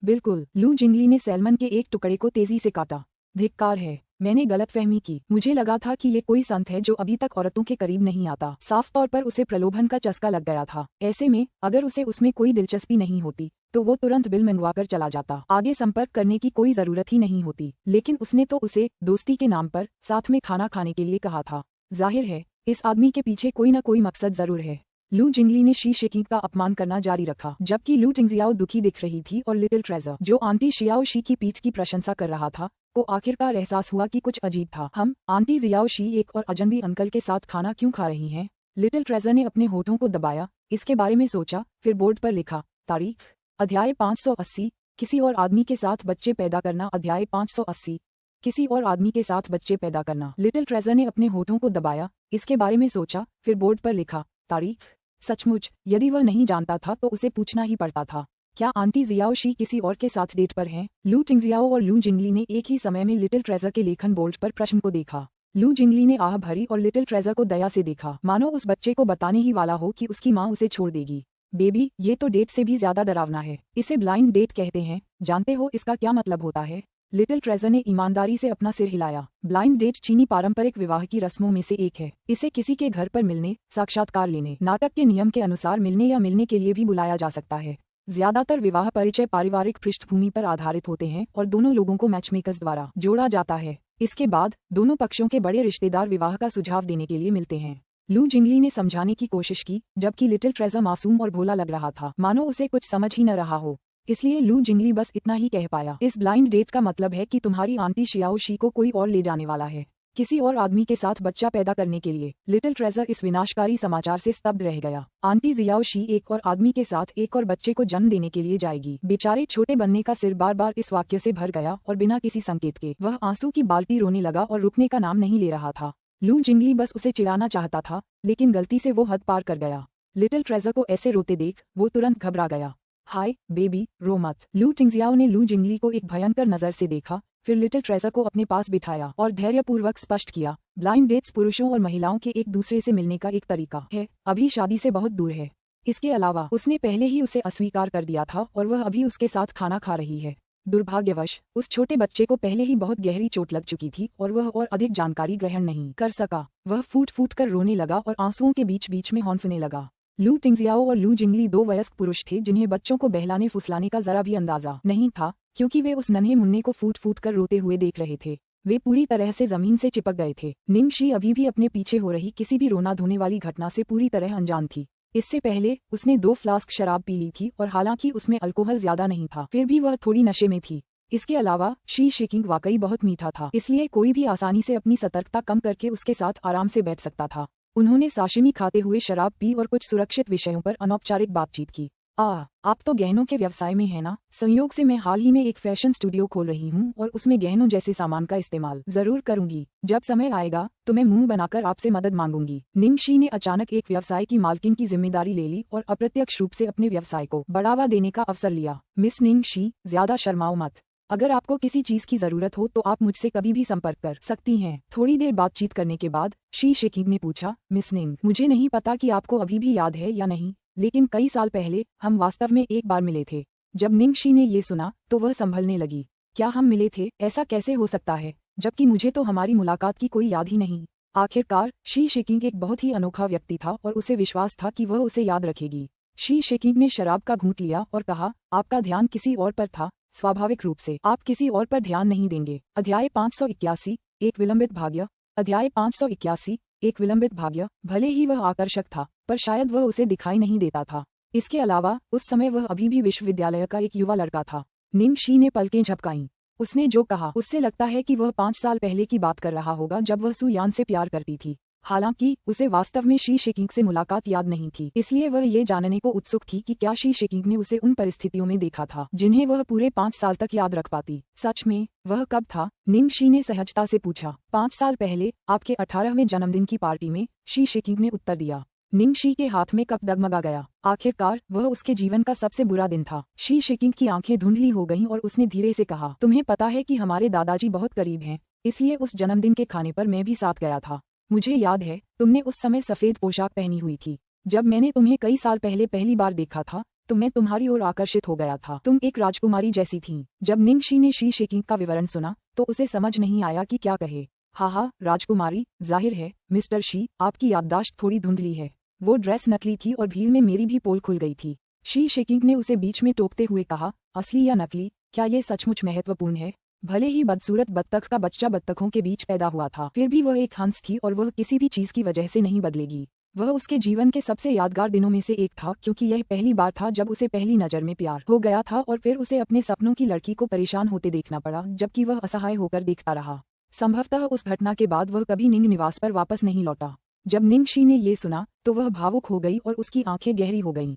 बिल्कुल। लू जिंगली ने सैल्मन के एक टुकड़े को तेजी से काटा। धिक्कार है, मैंने गलतफहमी की। मुझे लगा था कि ये कोई संत है जो अभी तक औरतों के करीब नहीं आता। साफ तौर पर उसे प्रलोभन का चस्का लग गया था। ऐसे में अगर उसे उसमें कोई दिलचस्पी नहीं होती तो वो तुरंत बिल मंगवाकर चला जाता। आगे संपर्क करने की कोई जरूरत ही नहीं होती। लेकिन उसने तो उसे दोस्ती के नाम पर साथ में खाना खाने के लिए कहा था। जाहिर है इस आदमी के पीछे कोई न कोई मकसद जरूर है। लू जिंगली ने शी शिकिंग का अपमान करना जारी रखा, जबकि लू टिंगजियाओ दुखी दिख रही थी और लिटिल ट्रेजर, जो आंटी शियाओ शी की पीठ की प्रशंसा कर रहा था, को आखिरकार एहसास हुआ कि कुछ अजीब था। हम आंटी जियाओ शी एक और अजनबी अंकल के साथ खाना क्यों खा रही हैं? लिटिल ट्रेजर ने अपने होठों को दबाया, इसके बारे में सोचा, फिर बोर्ड पर लिखा, तारीख। अध्याय 580 किसी और आदमी के साथ बच्चे पैदा करना। अध्याय 580 किसी और आदमी के साथ बच्चे पैदा करना। लिटिल ट्रेजर ने अपने होठों को दबाया, इसके बारे में सोचा, फिर बोर्ड पर लिखा, तारीख। सचमुच, यदि वह नहीं जानता था तो उसे पूछना ही पड़ता था। क्या आंटी जियाओ शी किसी और के साथ डेट पर हैं? लू टिंगजियाओ और लू जिंगली ने एक ही समय में लिटिल ट्रेजर के लेखन बोर्ड पर प्रश्न को देखा। लू जिंगली ने आह भरी और लिटिल ट्रेजर को दया से देखा, मानो उस बच्चे को बताने ही वाला हो कि उसकी माँ उसे छोड़ देगी। बेबी, ये तो डेट से भी ज्यादा डरावना है। इसे ब्लाइंड डेट कहते हैं। जानते हो इसका क्या मतलब होता है? लिटिल ट्रेजर ने ईमानदारी से अपना सिर हिलाया। ब्लाइंड डेट चीनी पारंपरिक विवाह की रस्मों में से एक है। इसे किसी के घर पर मिलने, साक्षात्कार लेने, नाटक के नियम के अनुसार मिलने या मिलने के लिए भी बुलाया जा सकता है। ज्यादातर विवाह परिचय पारिवारिक पृष्ठभूमि पर आधारित होते हैं और दोनों लोगों को मैचमेकर्स द्वारा जोड़ा जाता है। इसके बाद दोनों पक्षों के बड़े रिश्तेदार विवाह का सुझाव देने के लिए मिलते हैं। लू जिंगली ने समझाने की कोशिश की, जबकि लिटिल ट्रेजर मासूम और भोला लग रहा था, मानो उसे कुछ समझ ही न रहा हो। इसलिए लू जिंगली बस इतना ही कह पाया, इस ब्लाइंड डेट का मतलब है कि तुम्हारी आंटी शियाओ शी को कोई और ले जाने वाला है, किसी और आदमी के साथ बच्चा पैदा करने के लिए। लिटिल ट्रेजर इस विनाशकारी समाचार से स्तब्ध रह गया। आंटी जियाओ शी एक और आदमी के साथ एक और बच्चे को जन्म देने के लिए जाएगी। बेचारे छोटे बनने का सिर बार बार इस वाक्य से भर गया और बिना किसी संकेत के वह आंसू की बाल्टी रोने लगा और रुकने का नाम नहीं ले रहा था। लू जिंगली बस उसे चिढ़ाना चाहता था, लेकिन गलती से वो हद पार कर गया। लिटिल ट्रेजर को ऐसे रोते देख वो तुरंत घबरा गया। हाय बेबी, रो मत। लू टिंगजियाओ ने लू जिंगली को एक भयंकर नजर से देखा, फिर लिटिल ट्रेजर को अपने पास बिठाया और धैर्यपूर्वक स्पष्ट किया, ब्लाइंड डेट्स पुरुषों और महिलाओं के एक दूसरे से मिलने का एक तरीका है, अभी शादी से बहुत दूर है। इसके अलावा उसने पहले ही उसे अस्वीकार कर दिया था और वह अभी उसके साथ खाना खा रही है। दुर्भाग्यवश उस छोटे बच्चे को पहले ही बहुत गहरी चोट लग चुकी थी और वह और अधिक जानकारी ग्रहण नहीं कर सका। वह फूट फूट कर रोने लगा और आंसुओं के बीच बीच में हौंफने लगा। लू टिंगजियाओ और लू जिंगली दो वयस्क पुरुष थे जिन्हें बच्चों को बहलाने फुसलाने का जरा भी अंदाजा नहीं था, क्योंकि वे उस नन्हे मुन्ने को फूट फूट कर रोते हुए देख रहे थे। वे पूरी तरह से जमीन से चिपक गए थे। निंग शी अभी भी अपने पीछे हो रही किसी भी रोना धोने वाली घटना से पूरी तरह अनजान थी। इससे पहले उसने 2 फ्लास्क शराब पी ली थी और हालांकि उसमें अल्कोहल ज्यादा नहीं था, फिर भी वह थोड़ी नशे में थी। इसके अलावा शी शेकिंग वाकई बहुत मीठा था, इसलिए कोई भी आसानी से अपनी सतर्कता कम करके उसके साथ आराम से बैठ सकता था। उन्होंने साशिमी खाते हुए शराब पी और कुछ सुरक्षित विषयों पर अनौपचारिक बातचीत की। आप तो गहनों के व्यवसाय में है ना? संयोग से मैं हाल ही में एक फैशन स्टूडियो खोल रही हूँ और उसमें गहनों जैसे सामान का इस्तेमाल जरूर करूंगी। जब समय आएगा तो मैं मुंह बनाकर आपसे मदद मांगूंगी। निंग शी ने अचानक एक व्यवसाय की मालकिन की जिम्मेदारी ले ली और अप्रत्यक्ष रूप से अपने व्यवसाय को बढ़ावा देने का अवसर लिया। मिस निंग शी, ज्यादा शर्माओ मत। अगर आपको किसी चीज की जरूरत हो तो आप मुझसे कभी भी संपर्क कर सकती हैं। थोड़ी देर बातचीत करने के बाद शी शेकिंग ने पूछा, मिस निंग, मुझे नहीं पता कि आपको अभी भी याद है या नहीं, लेकिन कई साल पहले हम वास्तव में एक बार मिले थे। जब निंग शी ने ये सुना तो वह संभलने लगी। क्या हम मिले थे? ऐसा कैसे हो सकता है, जबकि मुझे तो हमारी मुलाकात की कोई याद ही नहीं। आखिरकार शी शेकिंग एक बहुत ही अनोखा व्यक्ति था और उसे विश्वास था कि वह उसे याद रखेगी। शी शेकिंग ने शराब का घूंट लिया और कहा, आपका ध्यान किसी और पर था। स्वाभाविक रूप से आप किसी और पर ध्यान नहीं देंगे। अध्याय 581, एक विलंबित भाग्य। अध्याय 581, एक विलंबित भाग्य। भले ही वह आकर्षक था, पर शायद वह उसे दिखाई नहीं देता था। इसके अलावा उस समय वह अभी भी विश्वविद्यालय का एक युवा लड़का था। निंग शी ने पलकें झपकाईं। उसने जो कहा उससे लगता है कि वह 5 साल पहले की बात कर रहा होगा, जब वह सु यान से प्यार करती थी। हालांकि उसे वास्तव में शी शेकिंग से मुलाकात याद नहीं थी, इसलिए वह ये जानने को उत्सुक थी कि क्या शी शेकिंग ने उसे उन परिस्थितियों में देखा था जिन्हें वह पूरे 5 साल तक याद रख पाती। सच में वह कब था? निंग शी ने सहजता से पूछा। 5 साल पहले, आपके 18वें जन्मदिन की पार्टी में, शी शेकिंग ने उत्तर दिया। निंग शी के हाथ में कप डगमगा गया। आखिरकार वह उसके जीवन का सबसे बुरा दिन था। शी शेकिंग की आंखें धुंधली हो गईं और उसने धीरे से कहा, तुम्हें पता है कि हमारे दादाजी बहुत करीब हैं, इसलिए उस जन्मदिन के खाने पर मैं भी साथ गया था। मुझे याद है, तुमने उस समय सफेद पोशाक पहनी हुई थी। जब मैंने तुम्हें कई साल पहले पहली बार देखा था तो मैं तुम्हारी ओर आकर्षित हो गया था। तुम एक राजकुमारी जैसी थीं। जब निंग शी ने शी शेकिंग का विवरण सुना तो उसे समझ नहीं आया कि क्या कहे। हाँ, राजकुमारी, जाहिर है मिस्टर शी, आपकी याददाश्त थोड़ी धुंधली है। वो ड्रेस नकली थी और भीड़ में मेरी भी पोल खुल गई थी। शी शेकिंग ने उसे बीच में टोकते हुए कहा, असली या नकली, क्या ये सचमुच महत्वपूर्ण है? भले ही बदसूरत बत्तख का बच्चा बत्तखों के बीच पैदा हुआ था, फिर भी वह एक हंस थी और वह किसी भी चीज की वजह से नहीं बदलेगी। वह उसके जीवन के सबसे यादगार दिनों में से एक था, क्योंकि यह पहली बार था जब उसे पहली नजर में प्यार हो गया था और फिर उसे अपने सपनों की लड़की को परेशान होते देखना पड़ा, जबकि वह असहाय होकर देखता रहा। संभवतः उस घटना के बाद वह कभी निंग निवास पर वापस नहीं लौटा। जब निंग शी ने ये सुना तो वह भावुक हो गई और उसकी आंखें गहरी हो गईं।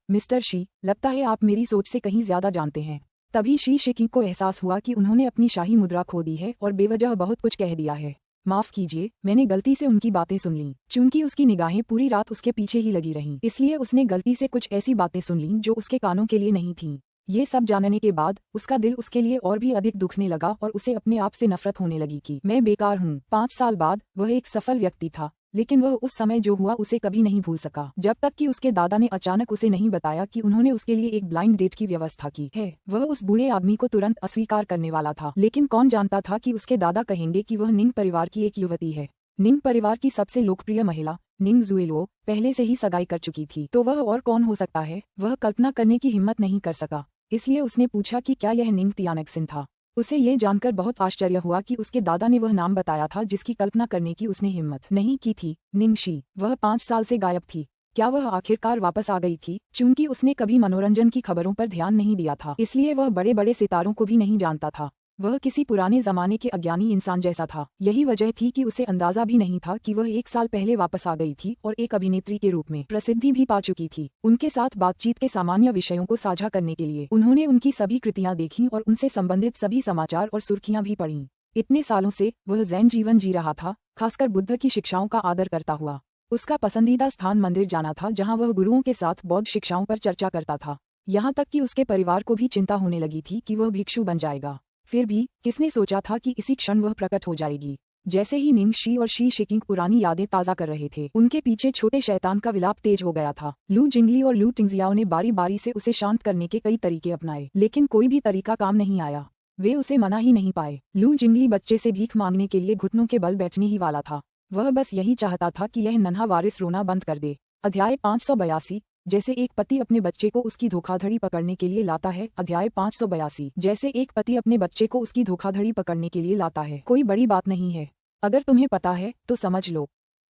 मिस्टर शी, लगता है आप मेरी सोच से कहीं ज्यादा जानते हैं। तभी शी शेकिंग को एहसास हुआ कि उन्होंने अपनी शाही मुद्रा खो दी है और बेवजह बहुत कुछ कह दिया है। माफ कीजिए, मैंने गलती से उनकी बातें सुन लीं। चूंकि उसकी निगाहें पूरी रात उसके पीछे ही लगी रहीं, इसलिए उसने गलती से कुछ ऐसी बातें सुन लीं जो उसके कानों के लिए नहीं थीं। ये सब जानने के बाद उसका दिल उसके लिए और भी अधिक दुखने लगा और उसे अपने आप से नफरत होने लगी कि मैं बेकार हूँ। 5 साल बाद वह एक सफल व्यक्ति था, लेकिन वह उस समय जो हुआ उसे कभी नहीं भूल सका, जब तक कि उसके दादा ने अचानक उसे नहीं बताया कि उन्होंने उसके लिए एक ब्लाइंड डेट की व्यवस्था की है। वह उस बूढ़े आदमी को तुरंत अस्वीकार करने वाला था, लेकिन कौन जानता था कि उसके दादा कहेंगे कि वह निंग परिवार की एक युवती है। निंग परिवार की सबसे लोकप्रिय महिला निंग जुएलो पहले से ही सगाई कर चुकी थी, तो वह और कौन हो सकता है। वह कल्पना करने की हिम्मत नहीं कर सका, इसलिए उसने पूछा कि क्या यह निंग तियानक्सिन था। उसे ये जानकर बहुत आश्चर्य हुआ कि उसके दादा ने वह नाम बताया था जिसकी कल्पना करने की उसने हिम्मत नहीं की थी, निंगशी। वह 5 साल से गायब थी। क्या वह आखिरकार वापस आ गई थी? चूंकि उसने कभी मनोरंजन की खबरों पर ध्यान नहीं दिया था, इसलिए वह बड़े बड़े सितारों को भी नहीं जानता था। वह किसी पुराने जमाने के अज्ञानी इंसान जैसा था। यही वजह थी कि उसे अंदाजा भी नहीं था कि वह 1 साल पहले वापस आ गई थी और एक अभिनेत्री के रूप में प्रसिद्धि भी पा चुकी थी। उनके साथ बातचीत के सामान्य विषयों को साझा करने के लिए उन्होंने उनकी सभी कृतियां देखीं और उनसे संबंधित सभी समाचार और सुर्खियां भी पढ़ीं। इतने सालों से वह ज़ैन जीवन जी रहा था, खासकर बुद्ध की शिक्षाओं का आदर करता हुआ। उसका पसंदीदा स्थान मंदिर जाना था, जहाँ वह गुरुओं के साथ बौद्ध शिक्षाओं पर चर्चा करता था। यहाँ तक कि उसके परिवार को भी चिंता होने लगी थी कि वह भिक्षु बन जाएगा। फिर भी किसने सोचा था कि इसी क्षण वह प्रकट हो जाएगी। जैसे ही निंगशी और शी शिकिंग पुरानी यादें ताज़ा कर रहे थे, उनके पीछे छोटे शैतान का विलाप तेज हो गया था। लू जिंगली और लू टिंगजियाओ ने बारी बारी से उसे शांत करने के कई तरीके अपनाए, लेकिन कोई भी तरीका काम नहीं आया। वे उसे मना ही नहीं पाए। लू जिंगली बच्चे से भीख मांगने के लिए घुटनों के बल बैठने ही वाला था। वह बस यही चाहता था कि यह नन्हा वारिस रोना बंद कर दे। अध्याय 582। जैसे एक पति अपने बच्चे को उसकी धोखाधड़ी पकड़ने के लिए लाता है। अध्याय 582। जैसे एक पति अपने बच्चे को उसकी धोखाधड़ी पकड़ने के लिए लाता है। कोई बड़ी बात नहीं है, अगर तुम्हें पता है तो समझ लो।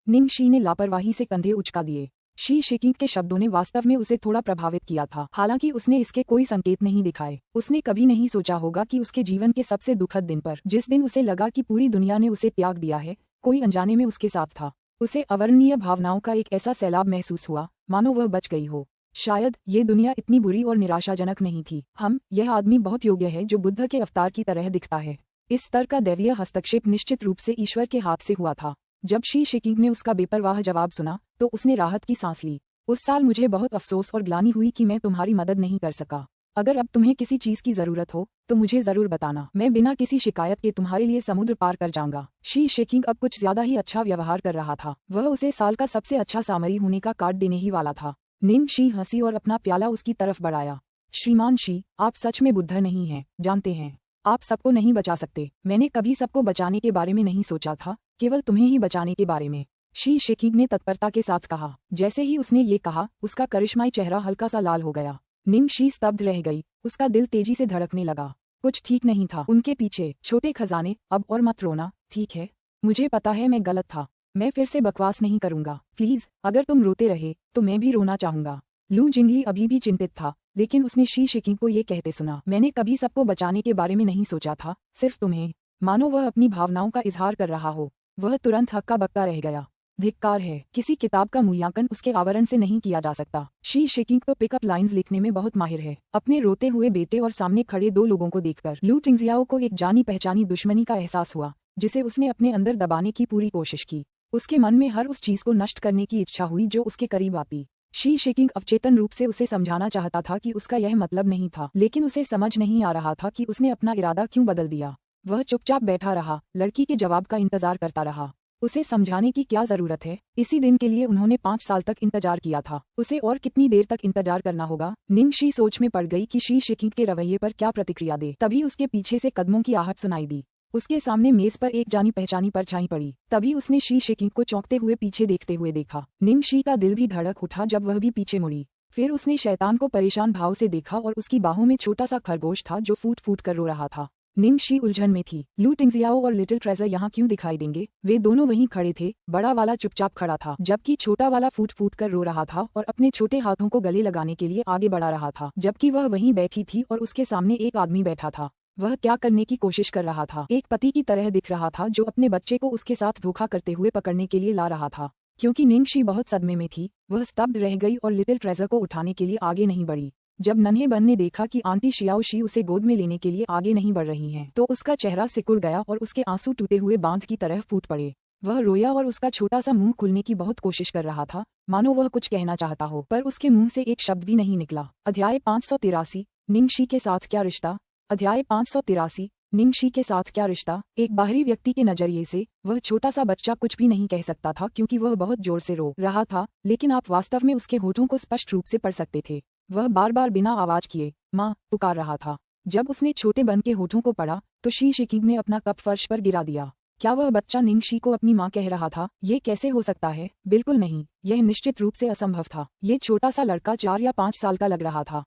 निंगशी ने लापरवाही से कंधे उचका दिए। शी शिकिंग के शब्दों ने वास्तव में उसे थोड़ा प्रभावित किया था, हालांकि उसने इसके कोई संकेत नहीं दिखाए। उसने कभी नहीं सोचा होगा कि उसके जीवन के सबसे दुखद दिन पर, जिस दिन उसे लगा कि पूरी दुनिया ने उसे त्याग दिया है, कोई अनजाने में उसके साथ था। उसे अवर्णनीय भावनाओं का एक ऐसा सैलाब महसूस हुआ मानो वह बच गई हो। शायद ये दुनिया इतनी बुरी और निराशाजनक नहीं थी। यह आदमी बहुत योग्य है जो बुद्ध के अवतार की तरह दिखता है। इस स्तर का दैवीय हस्तक्षेप निश्चित रूप से ईश्वर के हाथ से हुआ था। जब शी शिकिंग ने उसका बेपरवाह जवाब सुना तो उसने राहत की सांस ली। उस साल मुझे बहुत अफसोस और ग्लानि हुई कि मैं तुम्हारी मदद नहीं कर सका। अगर अब तुम्हें किसी चीज की जरूरत हो तो मुझे जरूर बताना। मैं बिना किसी शिकायत के तुम्हारे लिए समुद्र पार कर जाऊंगा। शी शिकिंग अब कुछ ज्यादा ही अच्छा व्यवहार कर रहा था। वह उसे साल का सबसे अच्छा सामरी होने का कार्ड देने ही वाला था। निंगशी हंसी और अपना प्याला उसकी तरफ बढ़ाया। श्रीमान शी, आप सच में बुद्ध नहीं हैं, जानते हैं। आप सबको नहीं बचा सकते। मैंने कभी सबको बचाने के बारे में नहीं सोचा था, केवल तुम्हें ही बचाने के बारे में। शी शिकिंग ने तत्परता के साथ कहा। जैसे ही उसने ये कहा, उसका करिश्माई चेहरा हल्का सा लाल हो गया। निंगशी स्तब्ध रह गई। उसका दिल तेजी से धड़कने लगा। कुछ ठीक नहीं था। उनके पीछे छोटे खजाने। अब और मत रोना, ठीक है? मुझे पता है मैं गलत था। मैं फिर से बकवास नहीं करूंगा, प्लीज। अगर तुम रोते रहे तो मैं भी रोना चाहूंगा। लू जिंगली अभी भी चिंतित था, लेकिन उसने शी शिकिंग को ये कहते सुना। मैंने कभी सबको बचाने के बारे में नहीं सोचा था, सिर्फ तुम्हें। मानो वह अपनी भावनाओं का इजहार कर रहा हो। वह तुरंत हक्का बक्का रह गया। धिक्कार है, किसी किताब का मूल्यांकन उसके आवरण से नहीं किया जा सकता। शी शिकिंग तो पिकअप लाइंस लिखने में बहुत माहिर है। अपने रोते हुए बेटे और सामने खड़े 2 लोगों को देखकर लू टिंगजियाओ को एक जानी पहचानी दुश्मनी का एहसास हुआ, जिसे उसने अपने अंदर दबाने की पूरी कोशिश की। उसके मन में हर उस चीज को नष्ट करने की इच्छा हुई जो उसके करीब आती। शी शिकिंग अवचेतन रूप से उसे समझाना चाहता था कि उसका यह मतलब नहीं था, लेकिन उसे समझ नहीं आ रहा था कि उसने अपना इरादा क्यों बदल दिया। वह चुपचाप बैठा रहा, लड़की के जवाब का इंतजार करता रहा। उसे समझाने की क्या जरूरत है? इसी दिन के लिए उन्होंने 5 साल तक इंतजार किया था। उसे और कितनी देर तक इंतजार करना होगा? निंगशी सोच में पड़ गई कि शी शिकिंग के रवैये पर क्या प्रतिक्रिया दे। तभी उसके पीछे से कदमों की आहट सुनाई दी। उसके सामने मेज पर एक जानी पहचानी परछाई पड़ी। तभी उसने शी शिकिंग को चौंकते हुए पीछे देखते हुए देखा। निंगशी का दिल भी धड़क उठा जब वह भी पीछे मुड़ी। फिर उसने शैतान को परेशान भाव से देखा और उसकी बाहों में छोटा सा खरगोश था जो फूट फूट कर रो रहा था। निंगशी उलझन में थी। लू टिंगजियाओ और लिटिल ट्रेजर यहाँ क्यों दिखाई देंगे? वे दोनों वहीं खड़े थे। बड़ा वाला चुपचाप खड़ा था, जबकि छोटा वाला फूट फूट कर रो रहा था और अपने छोटे हाथों को गले लगाने के लिए आगे बढ़ा रहा था, जबकि वह वहीं बैठी थी और उसके सामने एक आदमी बैठा था। वह क्या करने की कोशिश कर रहा था? एक पति की तरह दिख रहा था जो अपने बच्चे को उसके साथ धोखा करते हुए पकड़ने के लिए ला रहा था। क्योंकि निंगशी बहुत सदमे में थी, वह स्तब्ध रह गई और लिटिल ट्रेजर को उठाने के लिए आगे नहीं बढ़ी। जब नन्हे बन ने देखा कि आंटी शियाओ शी उसे गोद में लेने के लिए आगे नहीं बढ़ रही हैं, तो उसका चेहरा सिकुड़ गया और उसके आंसू टूटे हुए बांध की तरह फूट पड़े। वह रोया और उसका छोटा सा मुंह खुलने की बहुत कोशिश कर रहा था, मानो वह कुछ कहना चाहता हो, पर उसके मुंह से एक शब्द भी नहीं निकला। अध्याय 583 निंगशी के साथ क्या रिश्ता। अध्याय 583 निंगशी के साथ क्या रिश्ता। एक बाहरी व्यक्ति के नजरिए से वह छोटा सा बच्चा कुछ भी नहीं कह सकता था क्योंकि वह बहुत जोर से रो रहा था, लेकिन आप वास्तव में उसके होठों को स्पष्ट रूप से पढ़ सकते थे। वह बार बार बिना आवाज किए माँ पुकार रहा था। जब उसने छोटे बन के होठों को पढ़ा तो शी शिकिंग ने अपना कप फर्श पर गिरा दिया। क्या वह बच्चा निंगशी को अपनी माँ कह रहा था? ये कैसे हो सकता है? बिल्कुल नहीं, यह निश्चित रूप से असंभव था। ये छोटा सा लड़का 4 या 5 साल का लग रहा था।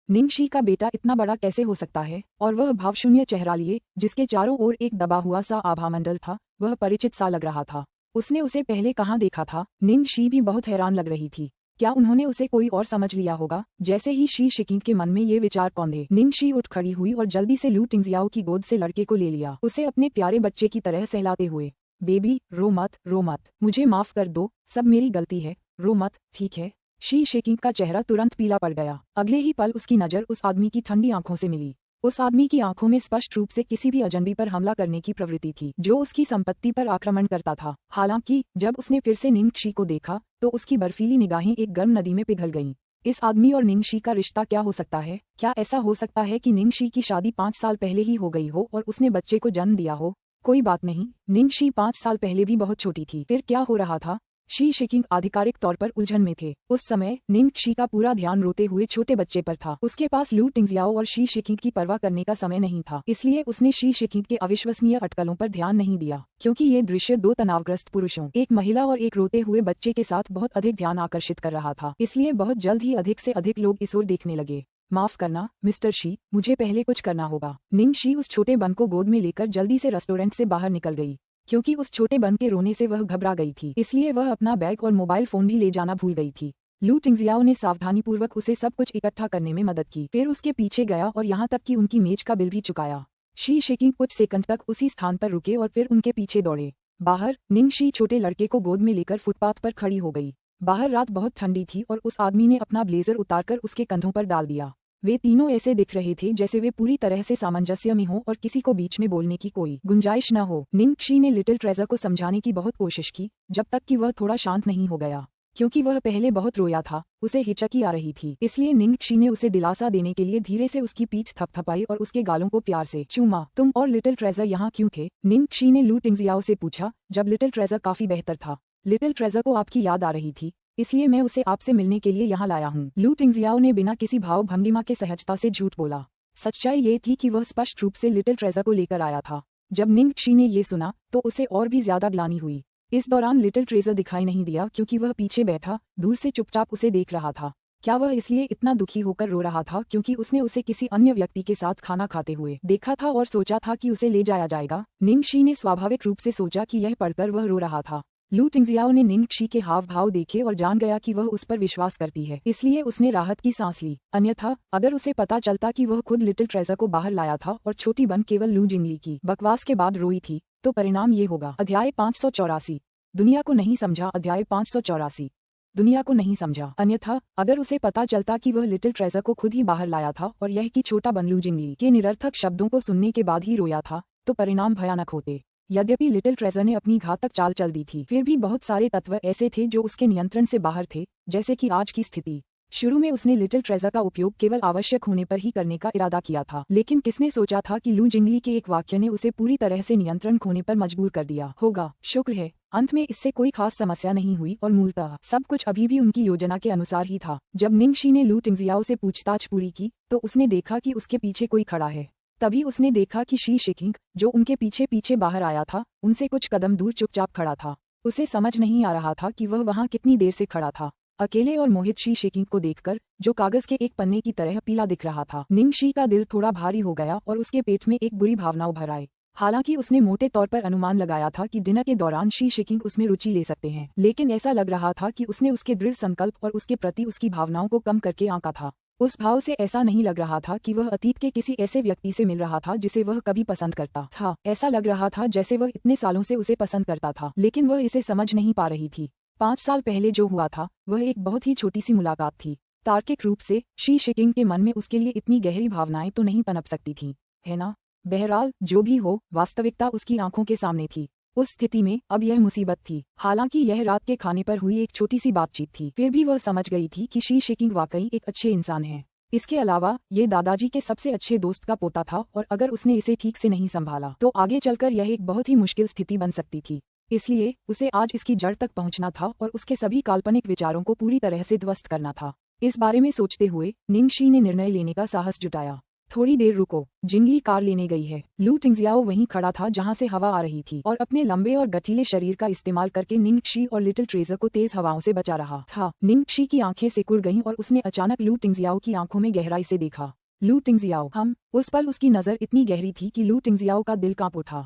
निंगशी का बेटा इतना बड़ा कैसे हो सकता है? और वह भावशून्य चेहरा लिए, जिसके चारों ओर एक दबा हुआ सा आभामंडल था, वह परिचित सा लग रहा था। उसने उसे पहले कहाँ देखा था? निंगशी भी बहुत हैरान लग रही थी। क्या उन्होंने उसे कोई और समझ लिया होगा? जैसे ही शी शिकिंग के मन में ये विचार कौंधे, निंगशी उठ खड़ी हुई और जल्दी से लू टिंगजियाओ की गोद से लड़के को ले लिया, उसे अपने प्यारे बच्चे की तरह सहलाते हुए। बेबी रो मत, मुझे माफ कर दो, सब मेरी गलती है, रो मत, ठीक है। शी शिकिंग का चेहरा तुरंत पीला पड़ गया। अगले ही पल उसकी नजर उस आदमी की ठंडी आंखों से मिली। उस आदमी की आंखों में स्पष्ट रूप से किसी भी अजनबी पर हमला करने की प्रवृत्ति थी, जो उसकी संपत्ति पर आक्रमण करता था। हालांकि जब उसने फिर से निंगशी को देखा तो उसकी बर्फीली निगाहें एक गर्म नदी में पिघल गईं। इस आदमी और निंगशी का रिश्ता क्या हो सकता है? क्या ऐसा हो सकता है कि निंगशी की शादी 5 साल पहले ही हो गई हो और उसने बच्चे को जन्म दिया हो? कोई बात नहीं, निंगशी 5 साल पहले भी बहुत छोटी थी। फिर क्या हो रहा था? शी शिकिंग आधिकारिक तौर पर उलझन में थे। उस समय निंगशी का पूरा ध्यान रोते हुए छोटे बच्चे पर था। उसके पास लू टिंगजियाओ और शी शिकिंग की परवाह करने का समय नहीं था, इसलिए उसने शी शिकिंग के अविश्वसनीय अटकलों पर ध्यान नहीं दिया, क्योंकि ये दृश्य 2 तनावग्रस्त पुरुषों, एक महिला और एक रोते हुए बच्चे के साथ बहुत अधिक ध्यान आकर्षित कर रहा था। इसलिए बहुत जल्द ही अधिक से अधिक लोग इस ओर देखने लगे। माफ करना मिस्टर शी, मुझे पहले कुछ करना होगा। निंगशी उस छोटे बन को गोद में लेकर जल्दी से रेस्टोरेंट से बाहर निकल गई। क्योंकि उस छोटे बन के रोने से वह घबरा गई थी, इसलिए वह अपना बैग और मोबाइल फोन भी ले जाना भूल गई थी। लू टिंगजियाओ ने सावधानीपूर्वक उसे सब कुछ इकट्ठा करने में मदद की, फिर उसके पीछे गया और यहाँ तक कि उनकी मेज का बिल भी चुकाया। शी शिकिंग कुछ सेकंड तक उसी स्थान पर रुके और फिर उनके पीछे दौड़े। बाहर निंगशी छोटे लड़के को गोद में लेकर फुटपाथ पर खड़ी हो गई। बाहर रात बहुत ठंडी थी और उस आदमी ने अपना ब्लेजर उतारकर उसके कंधों पर डाल दिया। वे तीनों ऐसे दिख रहे थे जैसे वे पूरी तरह से सामंजस्य में हो और किसी को बीच में बोलने की कोई गुंजाइश न हो। निंगशी ने लिटिल ट्रेजर को समझाने की बहुत कोशिश की, जब तक कि वह थोड़ा शांत नहीं हो गया। क्योंकि वह पहले बहुत रोया था, उसे हिचकी आ रही थी, इसलिए निंगशी ने उसे दिलासा देने के लिए धीरे से उसकी पीठ थपथपाई और उसके गालों को प्यार से चूमा। तुम और लिटिल ट्रेजर यहाँ क्यों थे? निंगशी ने लू टिंगजियाओ से पूछा, जब लिटिल ट्रेजर काफी बेहतर था। लिटिल ट्रेजर को आपकी याद आ रही थी, इसलिए मैं उसे आपसे मिलने के लिए यहाँ लाया हूँ। लू टिंगजियाओ ने बिना किसी भाव भंगिमा के सहजता से झूठ बोला। सच्चाई ये थी कि वह स्पष्ट रूप से लिटिल ट्रेजर को लेकर आया था। जब निंगशी ने ये सुना तो उसे और भी ज्यादा ग्लानि हुई। इस दौरान लिटिल ट्रेजर दिखाई नहीं दिया क्योंकि वह पीछे बैठा दूर से चुपचाप उसे देख रहा था। क्या वह इसलिए इतना दुखी होकर रो रहा था क्योंकि उसने उसे किसी अन्य व्यक्ति के साथ खाना खाते हुए देखा था और सोचा था कि उसे ले जाया जाएगा? निंगशी ने स्वाभाविक रूप से सोचा कि यह पढ़कर वह रो रहा था। लू टिंगजियाओ ने निंगशी के हाव भाव देखे और जान गया कि वह उस पर विश्वास करती है, इसलिए उसने राहत की सांस ली। अन्यथा अगर उसे पता चलता कि वह खुद लिटिल ट्रेजर को बाहर लाया था और छोटी बन केवल लू जिंगली की बकवास के बाद रोई थी, तो परिणाम ये होगा। अध्याय 584 दुनिया को नहीं समझा। अध्याय 584 दुनिया को नहीं समझा। अन्यथा अगर उसे पता चलता कि वह लिटिल ट्रेजर को खुद ही बाहर लाया था और यह कि छोटा बन लू जिंगली के निरर्थक शब्दों को सुनने के बाद ही रोया था, तो परिणाम भयानक होते। यद्यपि लिटिल ट्रेजर ने अपनी घातक चाल चल दी थी, फिर भी बहुत सारे तत्व ऐसे थे जो उसके नियंत्रण से बाहर थे, जैसे कि आज की स्थिति। शुरू में उसने लिटिल ट्रेजर का उपयोग केवल आवश्यक होने पर ही करने का इरादा किया था, लेकिन किसने सोचा था कि लू जिंगली के एक वाक्य ने उसे पूरी तरह से नियंत्रण खोने पर मजबूर कर दिया होगा। शुक्र है अंत में इससे कोई खास समस्या नहीं हुई और मूलतः सब कुछ अभी भी उनकी योजना के अनुसार ही था। जब निंगशी ने लू टिंगजियाओ से पूछताछ पूरी की तो उसने देखा कि उसके पीछे कोई खड़ा है। तभी उसने देखा कि शी शिकिंग, जो उनके पीछे पीछे बाहर आया था, उनसे कुछ कदम दूर चुपचाप खड़ा था। उसे समझ नहीं आ रहा था कि वह वहां कितनी देर से खड़ा था। अकेले और मोहित शी शिकिंग को देखकर, जो कागज के एक पन्ने की तरह पीला दिख रहा था, निंगशी का दिल थोड़ा भारी हो गया और उसके पेट में एक बुरी भावना उभर आई। हालांकि उसने मोटे तौर पर अनुमान लगाया था कि डिनर के दौरान शी शिकिंग उसमें रुचि ले सकते हैं, लेकिन ऐसा लग रहा था कि उसने उसके दृढ़ संकल्प और उसके प्रति उसकी भावनाओं को कम करके आंका था। उस भाव से ऐसा नहीं लग रहा था कि वह अतीत के किसी ऐसे व्यक्ति से मिल रहा था जिसे वह कभी पसंद करता था। ऐसा लग रहा था जैसे वह इतने सालों से उसे पसंद करता था, लेकिन वह इसे समझ नहीं पा रही थी। 5 साल पहले जो हुआ था वह एक बहुत ही छोटी सी मुलाकात थी। तार्किक रूप से शी शिकिंग के मन में उसके लिए इतनी गहरी भावनाएं तो नहीं पनप सकती थीं, है ना? बहरहाल जो भी हो, वास्तविकता उसकी आंखों के सामने थी। उस स्थिति में अब यह मुसीबत थी। हालांकि यह रात के खाने पर हुई एक छोटी सी बातचीत थी, फिर भी वह समझ गई थी कि शी शिकिंग वाकई एक अच्छे इंसान है। इसके अलावा ये दादाजी के सबसे अच्छे दोस्त का पोता था और अगर उसने इसे ठीक से नहीं संभाला तो आगे चलकर यह एक बहुत ही मुश्किल स्थिति बन सकती थी। इसलिए उसे आज इसकी जड़ तक पहुंचना था और उसके सभी काल्पनिक विचारों को पूरी तरह से ध्वस्त करना था। इस बारे में सोचते हुए निंगशी ने निर्णय लेने का साहस जुटाया। थोड़ी देर रुको, जिंगली कार लेने गई है। लू टिंगजियाओ वहीं खड़ा था जहां से हवा आ रही थी और अपने लंबे और गठीले शरीर का इस्तेमाल करके निंगशी और लिटिल ट्रेजर को तेज हवाओं से बचा रहा था। निंगशी की आंखें सिकुड़ गईं और उसने अचानक लू टिंगजियाओ की आंखों में गहराई से देखा। लू टिंगजियाओ, हम। उस पल उसकी नजर इतनी गहरी थी कि लू टिंगजियाओ का दिल कांप उठा।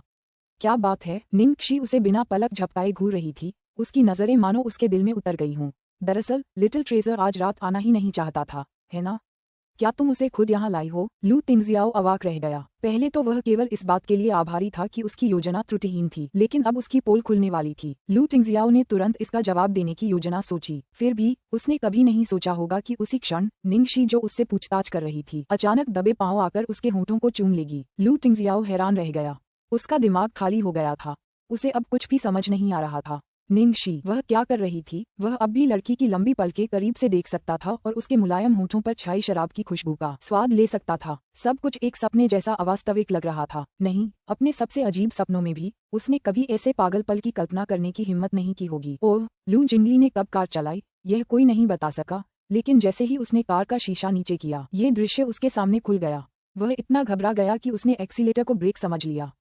क्या बात है? निंगशी उसे बिना पलक झपकाए घूर रही थी। उसकी नजरें मानो उसके दिल में उतर गई हों। दरअसल लिटिल ट्रेजर आज रात आना ही नहीं चाहता था, है ना? क्या तुम उसे खुद यहाँ लाई हो? लू टिंगजियाओ अवाक रह गया। पहले तो वह केवल इस बात के लिए आभारी था कि उसकी योजना त्रुटिहीन थी, लेकिन अब उसकी पोल खुलने वाली थी। लू टिंगजियाओ ने तुरंत इसका जवाब देने की योजना सोची। फिर भी उसने कभी नहीं सोचा होगा कि उसी क्षण निंगशी जो उससे पूछताछ कर रही थी अचानक दबे पांव आकर उसके होठों को चूम लेगी। लू टिंगजियाओ हैरान रह गया। उसका दिमाग खाली हो गया था। उसे अब कुछ भी समझ नहीं आ रहा था। निंगशी वह क्या कर रही थी? वह अब भी लड़की की लंबी पलकें करीब से देख सकता था और उसके मुलायम होठों पर छाई शराब की खुशबू का स्वाद ले सकता था। सब कुछ एक सपने जैसा अवास्तविक लग रहा था। नहीं, अपने सबसे अजीब सपनों में भी उसने कभी ऐसे पागलपन की कल्पना करने की हिम्मत नहीं की होगी। ओह, लू जिंगली ने कब कार चलाई यह कोई नहीं बता सका, लेकिन जैसे ही उसने कार का शीशा नीचे किया ये दृश्य उसके सामने खुल गया। वह इतना घबरा गया कि उसने एक्सीलेटर को ब्रेक समझ लिया।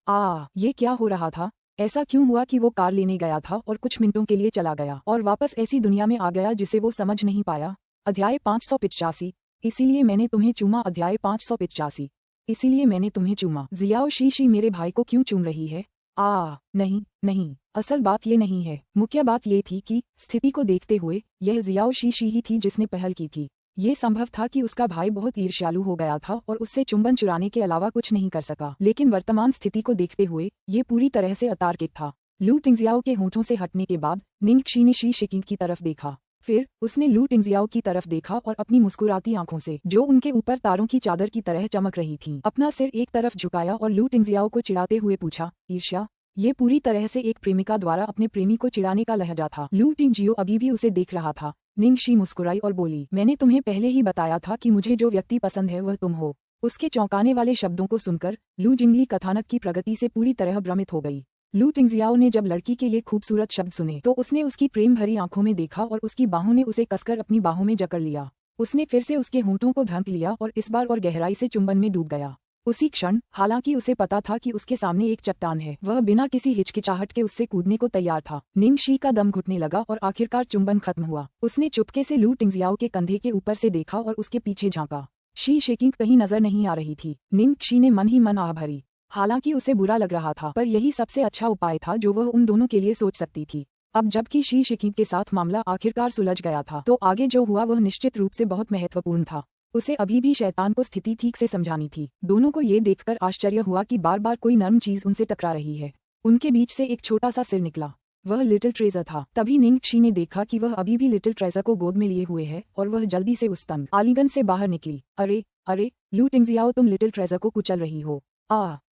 ये क्या हो रहा था? ऐसा क्यों हुआ कि वो कार लेने गया था और कुछ मिनटों के लिए चला गया और वापस ऐसी दुनिया में आ गया जिसे वो समझ नहीं पाया? अध्याय 585। इसीलिए मैंने तुम्हें चूमा। अध्याय 585। इसीलिए मैंने तुम्हें चूमा। जियाओ शी मेरे भाई को क्यों चूम रही है? नहीं नहीं, असल बात ये नहीं है। मुख्य बात ये थी कि स्थिति को देखते हुए यह जियाओ शी ही थी जिसने पहल की थी। ये संभव था कि उसका भाई बहुत ईर्ष्यालु हो गया था और उससे चुंबन चुराने के अलावा कुछ नहीं कर सका, लेकिन वर्तमान स्थिति को देखते हुए ये पूरी तरह से अतार्किक था। लू टिंगजियाओ के होठों से हटने के बाद निंगशी ने शी शिकिंग की तरफ देखा। फिर उसने लू टिंगजियाओ की तरफ देखा और अपनी मुस्कुराती आंखों से जो उनके ऊपर तारों की चादर की तरह चमक रही थीं, अपना सिर एक तरफ झुकाया और लू टिंगजियाओ को चिढ़ाते हुए पूछा, ईर्ष्या? ये पूरी तरह से एक प्रेमिका द्वारा अपने प्रेमी को चिढ़ाने का लहजा था। लू टिंगजियो अभी भी उसे देख रहा था। निंगशी मुस्कुराई और बोली, मैंने तुम्हें पहले ही बताया था कि मुझे जो व्यक्ति पसंद है वह तुम हो। उसके चौंकाने वाले शब्दों को सुनकर लू जिंगली कथानक की प्रगति से पूरी तरह भ्रमित हो गई। लू टिंगजियाओ ने जब लड़की के ये खूबसूरत शब्द सुने तो उसने उसकी प्रेम भरी आंखों में देखा और उसकी बाहों ने उसे कसकर अपनी बाहों में जकड़ लिया। उसने फिर से उसके होंठों को ढक लिया और इस बार और गहराई से चुंबन में डूब गया। उसी क्षण, हालांकि उसे पता था कि उसके सामने एक चट्टान है, वह बिना किसी हिचकिचाहट के उससे कूदने को तैयार था। निंगशी का दम घुटने लगा और आखिरकार चुंबन खत्म हुआ। उसने चुपके से लू टिंगजियाओ के कंधे के ऊपर से देखा और उसके पीछे झांका। शी शेकिंग कहीं नजर नहीं आ रही थी। निंगशी ने मन ही मन आह भरी। हालांकि उसे बुरा लग रहा था, पर यही सबसे अच्छा उपाय था जो वह उन दोनों के लिए सोच सकती थी। अब जबकि शी शिकिंग के साथ मामला आखिरकार सुलझ गया था, तो आगे जो हुआ वह निश्चित रूप से बहुत महत्वपूर्ण था। उसे अभी भी शैतान को स्थिति ठीक से समझानी थी। दोनों को ये देखकर आश्चर्य हुआ कि बार बार कोई नर्म चीज उनसे टकरा रही है। उनके बीच से एक छोटा सा सिर निकला। वह लिटिल ट्रेजर था। तभी निंगशी ने देखा कि वह अभी भी लिटिल ट्रेजर को गोद में लिए हुए है और वह जल्दी से उस तंग आलिंगन से बाहर निकली। अरे लू टिंगजियाओ, तुम लिटिल ट्रेजर को कुचल रही हो।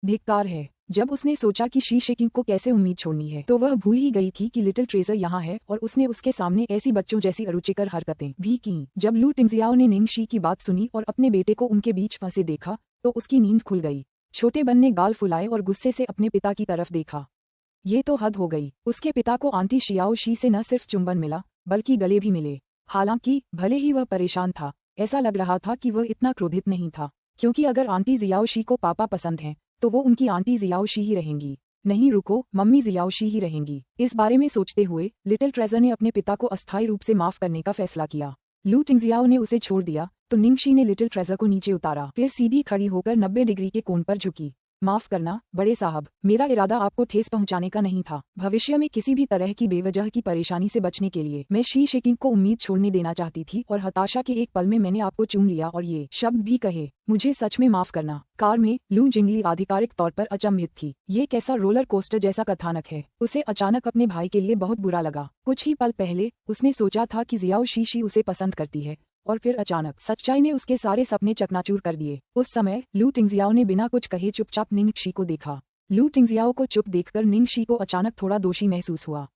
धिक्कार है। जब उसने सोचा कि शी शेकिंग को कैसे उम्मीद छोड़नी है तो वह भूल ही गई थी कि लिटिल ट्रेजर यहाँ है और उसने उसके सामने ऐसी बच्चों जैसी अरुचिकर हरकतें भी की। जब लू टिंगजियाओ ने निंगशी की बात सुनी और अपने बेटे को उनके बीच फंसे देखा तो उसकी नींद खुल गई। छोटे बन ने गाल फुलाए और गुस्से से अपने पिता की तरफ देखा। ये तो हद हो गई। उसके पिता को आंटी शियाओ शी से न सिर्फ चुंबन मिला बल्कि गले भी मिले। हालांकि भले ही वह परेशान था, ऐसा लग रहा था कि वह इतना क्रोधित नहीं था, क्योंकि अगर आंटी जियाओ शी को पापा पसंद हैं तो वो उनकी आंटी जियाओ शी ही रहेंगी। नहीं रुको, मम्मी जियाओ शी ही रहेंगी। इस बारे में सोचते हुए लिटिल ट्रेजर ने अपने पिता को अस्थायी रूप से माफ करने का फैसला किया। लू टिंगजियाओ ने उसे छोड़ दिया तो निंगशी ने लिटिल ट्रेजर को नीचे उतारा, फिर सीधी खड़ी होकर 90 डिग्री के कोण पर झुकी। माफ करना बड़े साहब, मेरा इरादा आपको ठेस पहुंचाने का नहीं था। भविष्य में किसी भी तरह की बेवजह की परेशानी से बचने के लिए मैं शी शेकिंग को उम्मीद छोड़ने देना चाहती थी और हताशा के एक पल में मैंने आपको चूम लिया और ये शब्द भी कहे। मुझे सच में माफ करना। कार में लू जिंगली आधिकारिक तौर पर अचंभित थी। ये कैसा रोलर कोस्टर जैसा कथानक है। उसे अचानक अपने भाई के लिए बहुत बुरा लगा। कुछ ही पल पहले उसने सोचा था कि जियाओ शी उसे पसंद करती है और फिर अचानक सच्चाई ने उसके सारे सपने चकनाचूर कर दिए। उस समय लू टिंगजियाओ ने बिना कुछ कहे चुपचाप निंगक्षी को देखा। लू टिंगजियाओ को चुप देखकर निंगक्षी को अचानक थोड़ा दोषी महसूस हुआ।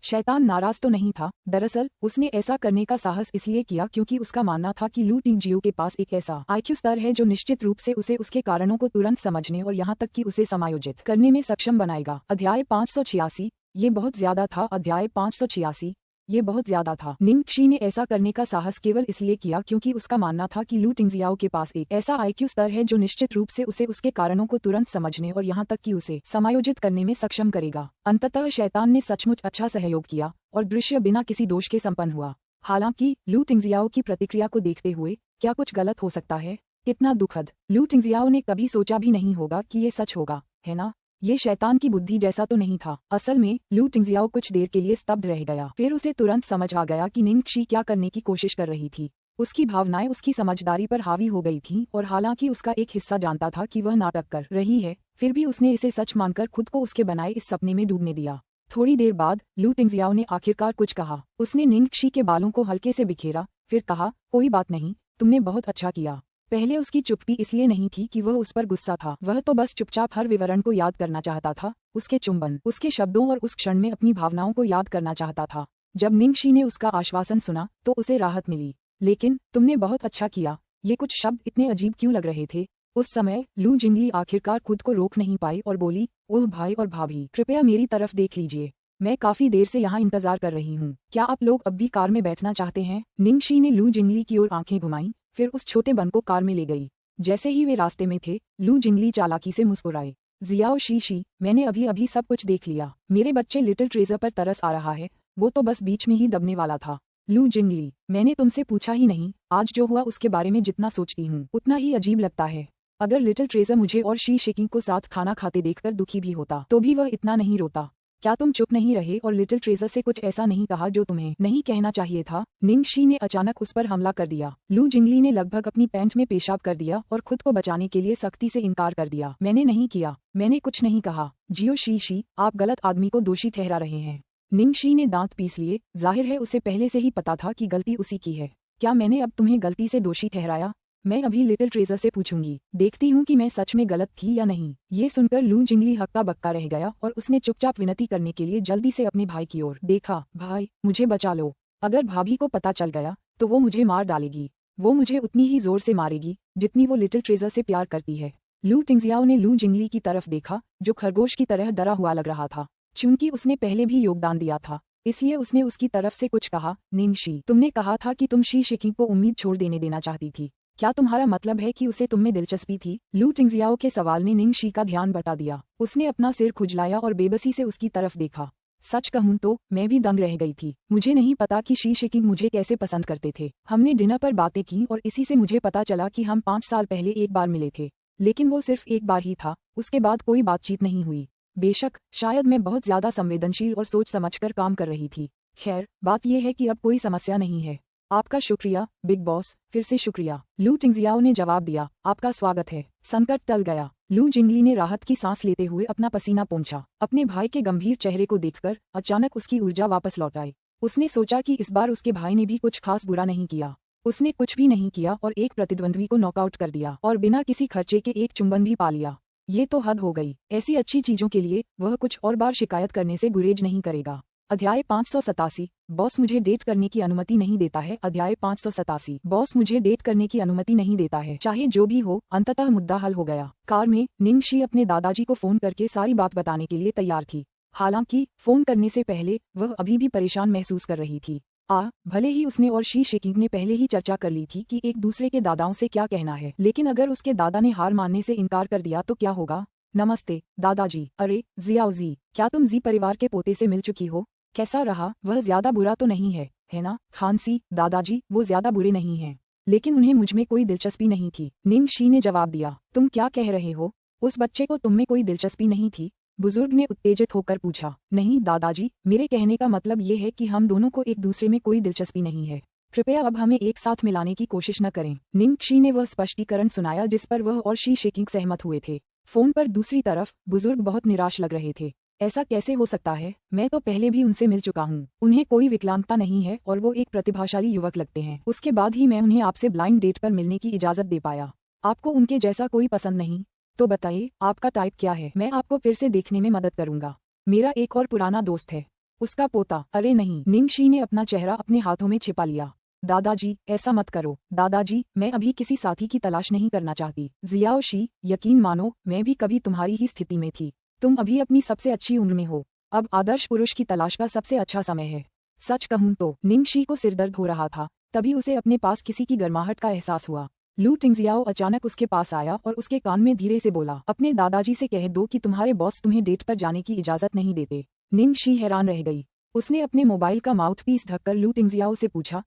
शैतान नाराज तो नहीं था, दरअसल उसने ऐसा करने का साहस इसलिए किया क्योंकि उसका मानना था कि लू टिंगजियो के पास एक ऐसा आईक्यू स्तर है जो निश्चित रूप से उसे उसके कारणों को तुरंत समझने और यहाँ तक कि उसे समायोजित करने में सक्षम बनाएगा। अध्याय 586। ये बहुत ज्यादा था। अध्याय 586। ये बहुत ज्यादा था। निंगक्षी ने ऐसा करने का साहस केवल इसलिए किया क्योंकि उसका मानना था कि लू टिंगजियाओ के पास एक ऐसा आईक्यू स्तर है जो निश्चित रूप से उसे उसके कारणों को तुरंत समझने और यहाँ तक कि उसे समायोजित करने में सक्षम करेगा। अंततः शैतान ने सचमुच अच्छा सहयोग किया और दृश्य बिना किसी दोष के संपन्न हुआ। हालांकि लू टिंगजियाओ की प्रतिक्रिया को देखते हुए क्या कुछ गलत हो सकता है? कितना दुखद। लू टिंगजियाओ ने कभी सोचा भी नहीं होगा कि ये सच होगा, है ना? ये शैतान की बुद्धि जैसा तो नहीं था। असल में लू टिंगजियाओ कुछ देर के लिए स्तब्ध रह गया। फिर उसे तुरंत समझ आ गया कि निंगक्षी क्या करने की कोशिश कर रही थी। उसकी भावनाएं उसकी समझदारी पर हावी हो गई थीं और हालांकि उसका एक हिस्सा जानता था कि वह नाटक कर रही है, फिर भी उसने इसे सच मानकर खुद को उसके बनाए इस सपने में डूबने दिया। थोड़ी देर बाद लू टिंगजियाओ ने आखिरकार कुछ कहा। उसने निंगक्षी के बालों को हल्के से बिखेरा, फिर कहा, कोई बात नहीं, तुमने बहुत अच्छा किया। पहले उसकी चुप्पी इसलिए नहीं थी कि वह उस पर गुस्सा था, वह तो बस चुपचाप हर विवरण को याद करना चाहता था, उसके चुंबन, उसके शब्दों और उस क्षण में अपनी भावनाओं को याद करना चाहता था। जब निंगक्षी ने उसका आश्वासन सुना तो उसे राहत मिली। लेकिन तुमने बहुत अच्छा किया, ये कुछ शब्द इतने अजीब क्यों लग रहे थे? उस समय लू जिंगली आखिरकार खुद को रोक नहीं पाई और बोली, ओह भाई और भाभी, कृपया मेरी तरफ देख लीजिए, मैं काफी देर से यहाँ इंतजार कर रही हूँ। क्या आप लोग अब भी कार में बैठना चाहते हैं? निंगक्षी ने लू जिंगली की ओर आंखें घुमाई, फिर उस छोटे बन को कार में ले गई। जैसे ही वे रास्ते में थे, लू जिंगली चालाकी से मुस्कुराए। जियाओ शीशी, मैंने अभी अभी सब कुछ देख लिया। मेरे बच्चे लिटिल ट्रेजर पर तरस आ रहा है, वो तो बस बीच में ही दबने वाला था। लू जिंगली, मैंने तुमसे पूछा ही नहीं, आज जो हुआ उसके बारे में जितना सोचती हूँ उतना ही अजीब लगता है। अगर लिटिल ट्रेजर मुझे और शी शेकिंग को साथ खाना खाते देखकर दुखी भी होता तो भी वह इतना नहीं रोता। क्या तुम चुप नहीं रहे और लिटिल ट्रेजर से कुछ ऐसा नहीं कहा जो तुम्हें नहीं कहना चाहिए था? निंगक्षी ने अचानक उस पर हमला कर दिया। लू जिंगली ने लगभग अपनी पैंट में पेशाब कर दिया और खुद को बचाने के लिए सख्ती से इनकार कर दिया। मैंने नहीं किया, मैंने कुछ नहीं कहा। जियो शी, आप गलत आदमी को दोषी ठहरा रहे हैं। निंगक्षी ने दांत पीस लिए, जाहिर है उसे पहले से ही पता था कि गलती उसी की है। क्या मैंने अब तुम्हें गलती से दोषी ठहराया? मैं अभी लिटिल ट्रेजर से पूछूंगी, देखती हूँ कि मैं सच में गलत थी या नहीं। ये सुनकर लू जिंगली हक्का बक्का रह गया और उसने चुपचाप विनती करने के लिए जल्दी से अपने भाई की ओर देखा। भाई, मुझे बचा लो। अगर भाभी को पता चल गया तो वो मुझे मार डालेगी। वो मुझे उतनी ही जोर से मारेगी जितनी वो लिटिल ट्रेजर से प्यार करती है। लू टिंगजियाओ ने लू जिंगली की तरफ देखा, जो खरगोश की तरह डरा हुआ लग रहा था। चूंकि उसने पहले भी योगदान दिया था, इसलिए उसने उसकी तरफ से कुछ कहा। निंगक्षी, तुमने कहा था कि तुम शी शेकिंग को उम्मीद छोड़ देना चाहती थी। क्या तुम्हारा मतलब है कि उसे तुममें दिलचस्पी थी? लू टिंगजियाओ के सवाल ने निंगक्षी का ध्यान बटा दिया। उसने अपना सिर खुजलाया और बेबसी से उसकी तरफ देखा। सच कहूं तो मैं भी दंग रह गई थी। मुझे नहीं पता कि शी शेकिंग मुझे कैसे पसंद करते थे। हमने डिनर पर बातें की और इसी से मुझे पता चला कि हम 5 साल पहले एक बार मिले थे, लेकिन वो सिर्फ एक बार ही था। उसके बाद कोई बातचीत नहीं हुई। बेशक शायद मैं बहुत ज्यादा संवेदनशील और सोच समझकर काम कर रही थी। खैर, बात यह है कि अब कोई समस्या नहीं है। आपका शुक्रिया बिग बॉस, फिर से शुक्रिया। लू टिंगजियाओ ने जवाब दिया, आपका स्वागत है। संकट टल गया। लू जिंगली ने राहत की सांस लेते हुए अपना पसीना पोंछा। अपने भाई के गंभीर चेहरे को देखकर अचानक उसकी ऊर्जा वापस लौट आई। उसने सोचा कि इस बार उसके भाई ने भी कुछ खास बुरा नहीं किया। उसने कुछ भी नहीं किया और एक प्रतिद्वंद्वी को नॉकआउट कर दिया और बिना किसी खर्चे के एक चुंबन भी पा लिया। ये तो हद हो गई। ऐसी अच्छी चीजों के लिए वह कुछ और बार शिकायत करने से गुरेज नहीं करेगा। अध्याय 587। बॉस मुझे डेट करने की अनुमति नहीं देता है। अध्याय 587। बॉस मुझे डेट करने की अनुमति नहीं देता है। चाहे जो भी हो, अंततः मुद्दा हल हो गया। कार में निंगक्षी अपने दादाजी को फोन करके सारी बात बताने के लिए तैयार थी। हालांकि फोन करने से पहले वह अभी भी परेशान महसूस कर रही थी। भले ही उसने और शी शेकिंग ने पहले ही चर्चा कर ली थी कि एक दूसरे के दादाओं से क्या कहना है, लेकिन अगर उसके दादा ने हार मानने से इनकार कर दिया तो क्या होगा? नमस्ते दादाजी। अरे जियाओ जी, क्या तुम जी परिवार के पोते से मिल चुकी हो? कैसा रहा? वह ज्यादा बुरा तो नहीं है ना? खांसी दादाजी, वो ज्यादा बुरे नहीं हैं, लेकिन उन्हें मुझमें कोई दिलचस्पी नहीं थी। निंगक्षी ने जवाब दिया। तुम क्या कह रहे हो? उस बच्चे को तुममें कोई दिलचस्पी नहीं थी? बुजुर्ग ने उत्तेजित होकर पूछा। नहीं दादाजी, मेरे कहने का मतलब ये है कि हम दोनों को एक दूसरे में कोई दिलचस्पी नहीं है। कृपया अब हमें एक साथ मिलाने की कोशिश न करें। निंगक्षी ने वह स्पष्टीकरण सुनाया जिस पर वह और शी शेकिंग सहमत हुए थे। फोन पर दूसरी तरफ बुजुर्ग बहुत निराश लग रहे थे। ऐसा कैसे हो सकता है, मैं तो पहले भी उनसे मिल चुका हूँ। उन्हें कोई विकलांगता नहीं है और वो एक प्रतिभाशाली युवक लगते हैं। उसके बाद ही मैं उन्हें आपसे ब्लाइंड डेट पर मिलने की इजाज़त दे पाया। आपको उनके जैसा कोई पसंद नहीं? तो बताइए आपका टाइप क्या है, मैं आपको फिर से देखने में मदद करूंगा। मेरा एक और पुराना दोस्त है, उसका पोता। अरे नहीं, निंगशी ने अपना चेहरा अपने हाथों में छिपा लिया। दादाजी ऐसा मत करो। दादाजी मैं अभी किसी साथी की तलाश नहीं करना चाहती। जियाओ शी, यकीन मानो मैं भी कभी तुम्हारी ही स्थिति में थी। तुम अभी अपनी सबसे अच्छी उम्र में हो। अब आदर्श पुरुष की तलाश का सबसे अच्छा समय है। सच कहूं तो निंगशी को सिरदर्द हो रहा था, तभी उसे अपने पास किसी की गर्माहट का एहसास हुआ। लू टिंगजियाओ अचानक उसके पास आया और उसके कान में धीरे से बोला, अपने दादाजी से कह दो कि तुम्हारे बॉस तुम्हें डेट पर जाने की इजाजत नहीं देते। निंगशी हैरान रह गई। उसने अपने मोबाइल का माउथपीस ढककर लू टिंगजियाओ से पूछा,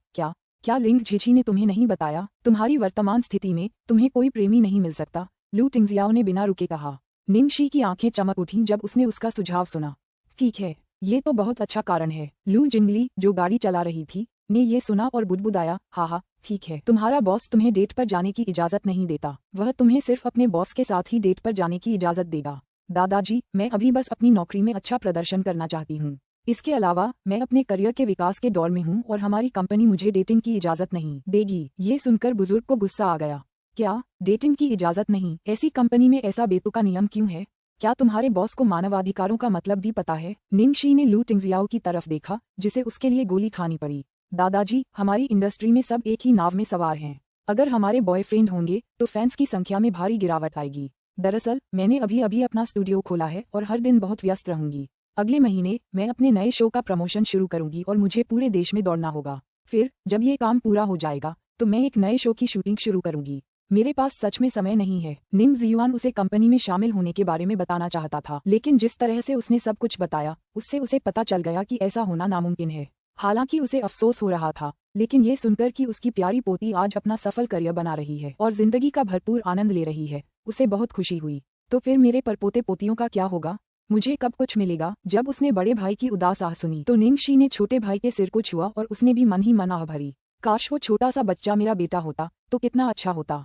क्या लिंग झिझी ने तुम्हें नहीं बताया? तुम्हारी वर्तमान स्थिति में तुम्हें कोई प्रेमी नहीं मिल सकता? लू टिंगजियाओ ने बिना रुके कहा। निंगशी की आंखें चमक उठीं जब उसने उसका सुझाव सुना। ठीक है, ये तो बहुत अच्छा कारण है। लू जिंगली, जो गाड़ी चला रही थी, ने ये सुना और बुदबुदाया, हाँ, ठीक है, तुम्हारा बॉस तुम्हें डेट पर जाने की इजाजत नहीं देता। वह तुम्हें सिर्फ अपने बॉस के साथ ही डेट पर जाने की इजाजत देगा। दादाजी मैं अभी बस अपनी नौकरी में अच्छा प्रदर्शन करना चाहती हूँ। इसके अलावा मैं अपने करियर के विकास के दौर में हूँ और हमारी कंपनी मुझे डेटिंग की इजाजत नहीं देगी। ये सुनकर बुजुर्ग को गुस्सा आ गया। क्या डेटिंग की इजाजत नहीं? ऐसी कंपनी में ऐसा बेतुका नियम क्यों है? क्या तुम्हारे बॉस को मानवाधिकारों का मतलब भी पता है? निंगशी ने लू टिंगजियाओ की तरफ देखा, जिसे उसके लिए गोली खानी पड़ी। दादाजी हमारी इंडस्ट्री में सब एक ही नाव में सवार हैं। अगर हमारे बॉयफ्रेंड होंगे तो फैंस की संख्या में भारी गिरावट आएगी। दरअसल मैंने अभी अभी अपना स्टूडियो खोला है और हर दिन बहुत व्यस्त रहूंगी। अगले महीने मैं अपने नए शो का प्रमोशन शुरू करूंगी और मुझे पूरे देश में दौड़ना होगा। फिर जब ये काम पूरा हो जाएगा तो मैं एक नए शो की शूटिंग शुरू करूंगी। मेरे पास सच में समय नहीं है। निंग जियुआन उसे कंपनी में शामिल होने के बारे में बताना चाहता था, लेकिन जिस तरह से उसने सब कुछ बताया उससे उसे पता चल गया कि ऐसा होना नामुमकिन है। हालांकि उसे अफसोस हो रहा था, लेकिन ये सुनकर कि उसकी प्यारी पोती आज अपना सफल करियर बना रही है और जिंदगी का भरपूर आनंद ले रही है, उसे बहुत खुशी हुई। तो फिर मेरे परपोते पोतियों का क्या होगा? मुझे कब कुछ मिलेगा? जब उसने बड़े भाई की उदास आह सुनी तो निंगशी ने छोटे भाई के सिर को छुआ और उसने भी मन ही मन आह भरी। काश वो छोटा सा बच्चा मेरा बेटा होता तो कितना अच्छा होता।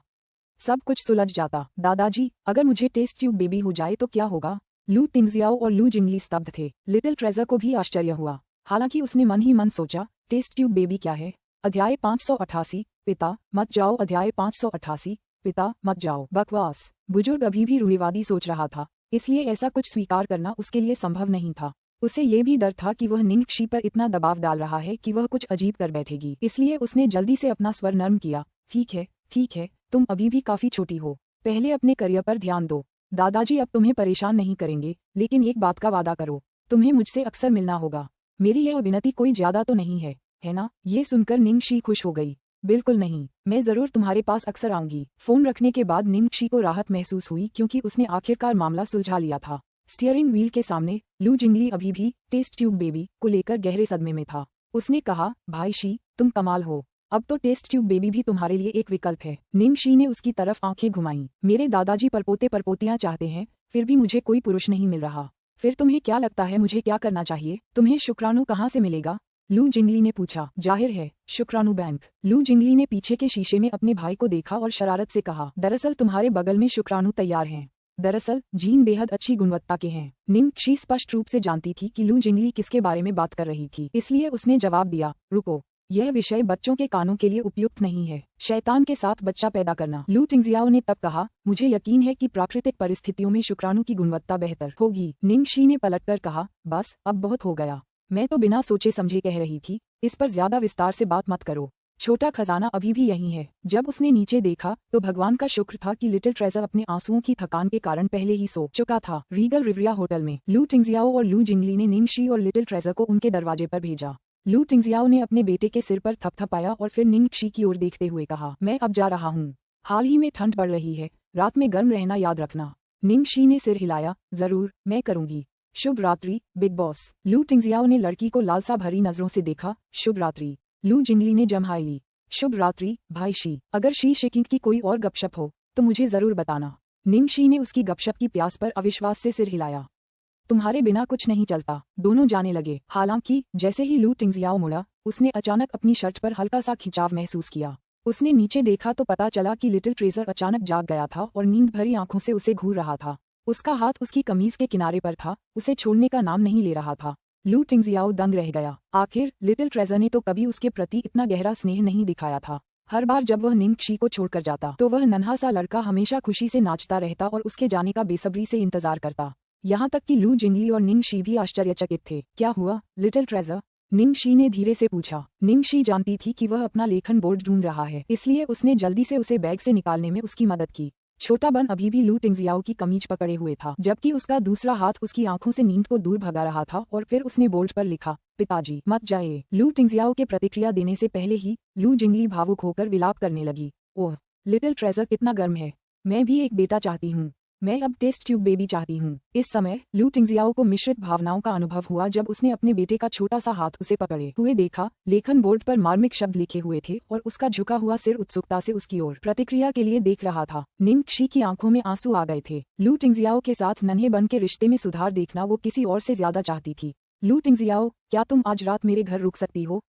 सब कुछ सुलझ जाता। दादाजी अगर मुझे टेस्ट ट्यूब बेबी हो जाए तो क्या होगा? लू टिंगजियाओ और लू जिंगली स्तब्ध थे। लिटिल ट्रेजर को भी आश्चर्य हुआ। हालांकि उसने मन ही मन सोचा, टेस्ट ट्यूब बेबी क्या है? अध्याय 588, पिता मत जाओ। अध्याय 588, पिता मत जाओ। बकवास। बुजुर्ग अभी भी रूढ़िवादी सोच रहा था, इसलिए ऐसा कुछ स्वीकार करना उसके लिए संभव नहीं था। उसे ये भी डर था कि वह निंगशी पर इतना दबाव डाल रहा है कि वह कुछ अजीब कर बैठेगी, इसलिए उसने जल्दी से अपना स्वर नर्म किया। ठीक है, तुम अभी भी काफी छोटी हो, पहले अपने करियर पर ध्यान दो। दादाजी अब तुम्हें परेशान नहीं करेंगे, लेकिन एक बात का वादा करो, तुम्हें मुझसे अक्सर मिलना होगा। मेरी यह विनती कोई ज्यादा तो नहीं है ना? ये सुनकर निंगशी खुश हो गई। बिल्कुल नहीं, मैं जरूर तुम्हारे पास अक्सर आऊंगी। फोन रखने के बाद निंगशी को राहत महसूस हुई क्योंकि उसने आखिरकार मामला सुलझा लिया था। स्टीयरिंग व्हील के सामने लू जिंगली अभी भी टेस्ट ट्यूब बेबी को लेकर गहरे सदमे में था। उसने कहा, भाई शी तुम कमाल हो, अब तो टेस्ट ट्यूब बेबी भी तुम्हारे लिए एक विकल्प है। निंगशी ने उसकी तरफ आंखें घुमाईं। मेरे दादाजी परपोते परपोतियां चाहते हैं, फिर भी मुझे कोई पुरुष नहीं मिल रहा। फिर तुम्हें क्या लगता है मुझे क्या करना चाहिए? तुम्हें शुक्राणु कहाँ से मिलेगा? लू जिंगली ने पूछा। जाहिर है, शुक्राणु बैंक। लू जिंगली ने पीछे के शीशे में अपने भाई को देखा और शरारत से कहा, दरअसल तुम्हारे बगल में शुक्राणु तैयार हैं। दरअसल जीन बेहद अच्छी गुणवत्ता के हैं। निंगशी स्पष्ट रूप से जानती थी कि लू जिंगली किसके बारे में बात कर रही थी, इसलिए उसने जवाब दिया, रुको, यह विषय बच्चों के कानों के लिए उपयुक्त नहीं है। शैतान के साथ बच्चा पैदा करना। लू टिंगजियाओ ने तब कहा, मुझे यकीन है कि प्राकृतिक परिस्थितियों में शुक्राणु की गुणवत्ता बेहतर होगी। निंगशी ने पलटकर कहा, बस अब बहुत हो गया, मैं तो बिना सोचे समझे कह रही थी, इस पर ज्यादा विस्तार से बात मत करो। छोटा खजाना अभी भी यहीं है। जब उसने नीचे देखा तो भगवान का शुक्र था कि लिटिल ट्रेजर अपने आंसुओं की थकान के कारण पहले ही सो चुका था। रीगल रिवरिया होटल में लू टिंगजियाओ और लू जिंगली ने निंगशी और लिटिल ट्रेजर को उनके दरवाजे पर भेजा। लू टिंगजियाओ ने अपने बेटे के सिर पर थपथपाया और फिर निंगशी की ओर देखते हुए कहा, मैं अब जा रहा हूँ। हाल ही में ठंड बढ़ रही है, रात में गर्म रहना याद रखना। निंगशी ने सिर हिलाया, जरूर, मैं करूंगी। शुभ रात्रि बिग बॉस। लू टिंगजियाओ ने लड़की को लालसा भरी नजरों से देखा। शुभ रात्रि। लू जिंगली ने जम्हाई ली। शुभ रात्रि भाई शी। अगर शी शेकिंग की कोई और गपशप हो तो मुझे जरूर बताना। निंगशी ने उसकी गपशप की प्यास पर अविश्वास से सिर हिलाया। तुम्हारे बिना कुछ नहीं चलता। दोनों जाने लगे। हालांकि जैसे ही लू टिंगजियाओ मुड़ा, उसने अचानक अपनी शर्ट पर हल्का सा खिंचाव महसूस किया। उसने नीचे देखा तो पता चला कि लिटिल ट्रेजर अचानक जाग गया था और नींद भरी आंखों से उसे घूर रहा था। उसका हाथ उसकी कमीज के किनारे पर था, उसे छोड़ने का नाम नहीं ले रहा था। लू टिंगजियाओ दंग रह गया। आखिर लिटिल ट्रेजर ने तो कभी उसके प्रति इतना गहरा स्नेह नहीं दिखाया था। हर बार जब वह निंगक्षी को छोड़कर जाता तो वह नन्हा सा लड़का हमेशा खुशी से नाचता रहता और उसके जाने का बेसब्री से इंतजार करता। यहाँ तक कि लू जिंगली और निंगक्षी भी आश्चर्यचकित थे। क्या हुआ लिटिल ट्रेजर? निंगक्षी ने धीरे से पूछा। निंगक्षी जानती थी कि वह अपना लेखन बोर्ड ढूंढ रहा है, इसलिए उसने जल्दी से उसे बैग से निकालने में उसकी मदद की। छोटा बन अभी भी लू टिंगजियाओ की कमीज पकड़े हुए था, जबकि उसका दूसरा हाथ उसकी आंखों से नींद को दूर भगा रहा था और फिर उसने बोर्ड पर लिखा, पिताजी मत जाइए। लू टिंगजियाओ के प्रतिक्रिया देने से पहले ही लू जिंगली भावुक होकर विलाप करने लगी। ओह लिटिल ट्रेजर कितना गर्म है, मैं भी एक बेटा चाहती हूँ, मैं अब टेस्ट ट्यूब बेबी चाहती हूँ। इस समय लू टिंगजियाओ को मिश्रित भावनाओं का अनुभव हुआ जब उसने अपने बेटे का छोटा सा हाथ उसे पकड़े हुए देखा। लेखन बोर्ड पर मार्मिक शब्द लिखे हुए थे और उसका झुका हुआ सिर उत्सुकता से उसकी ओर प्रतिक्रिया के लिए देख रहा था। निंगक्षी की आंखों में आंसू आ गए थे। लू टिंगजियाओ के साथ नन्हे बन के रिश्ते में सुधार देखना वो किसी और से ज्यादा चाहती थी। लू टिंगजियाओ, क्या तुम आज रात मेरे घर रुक सकती हो?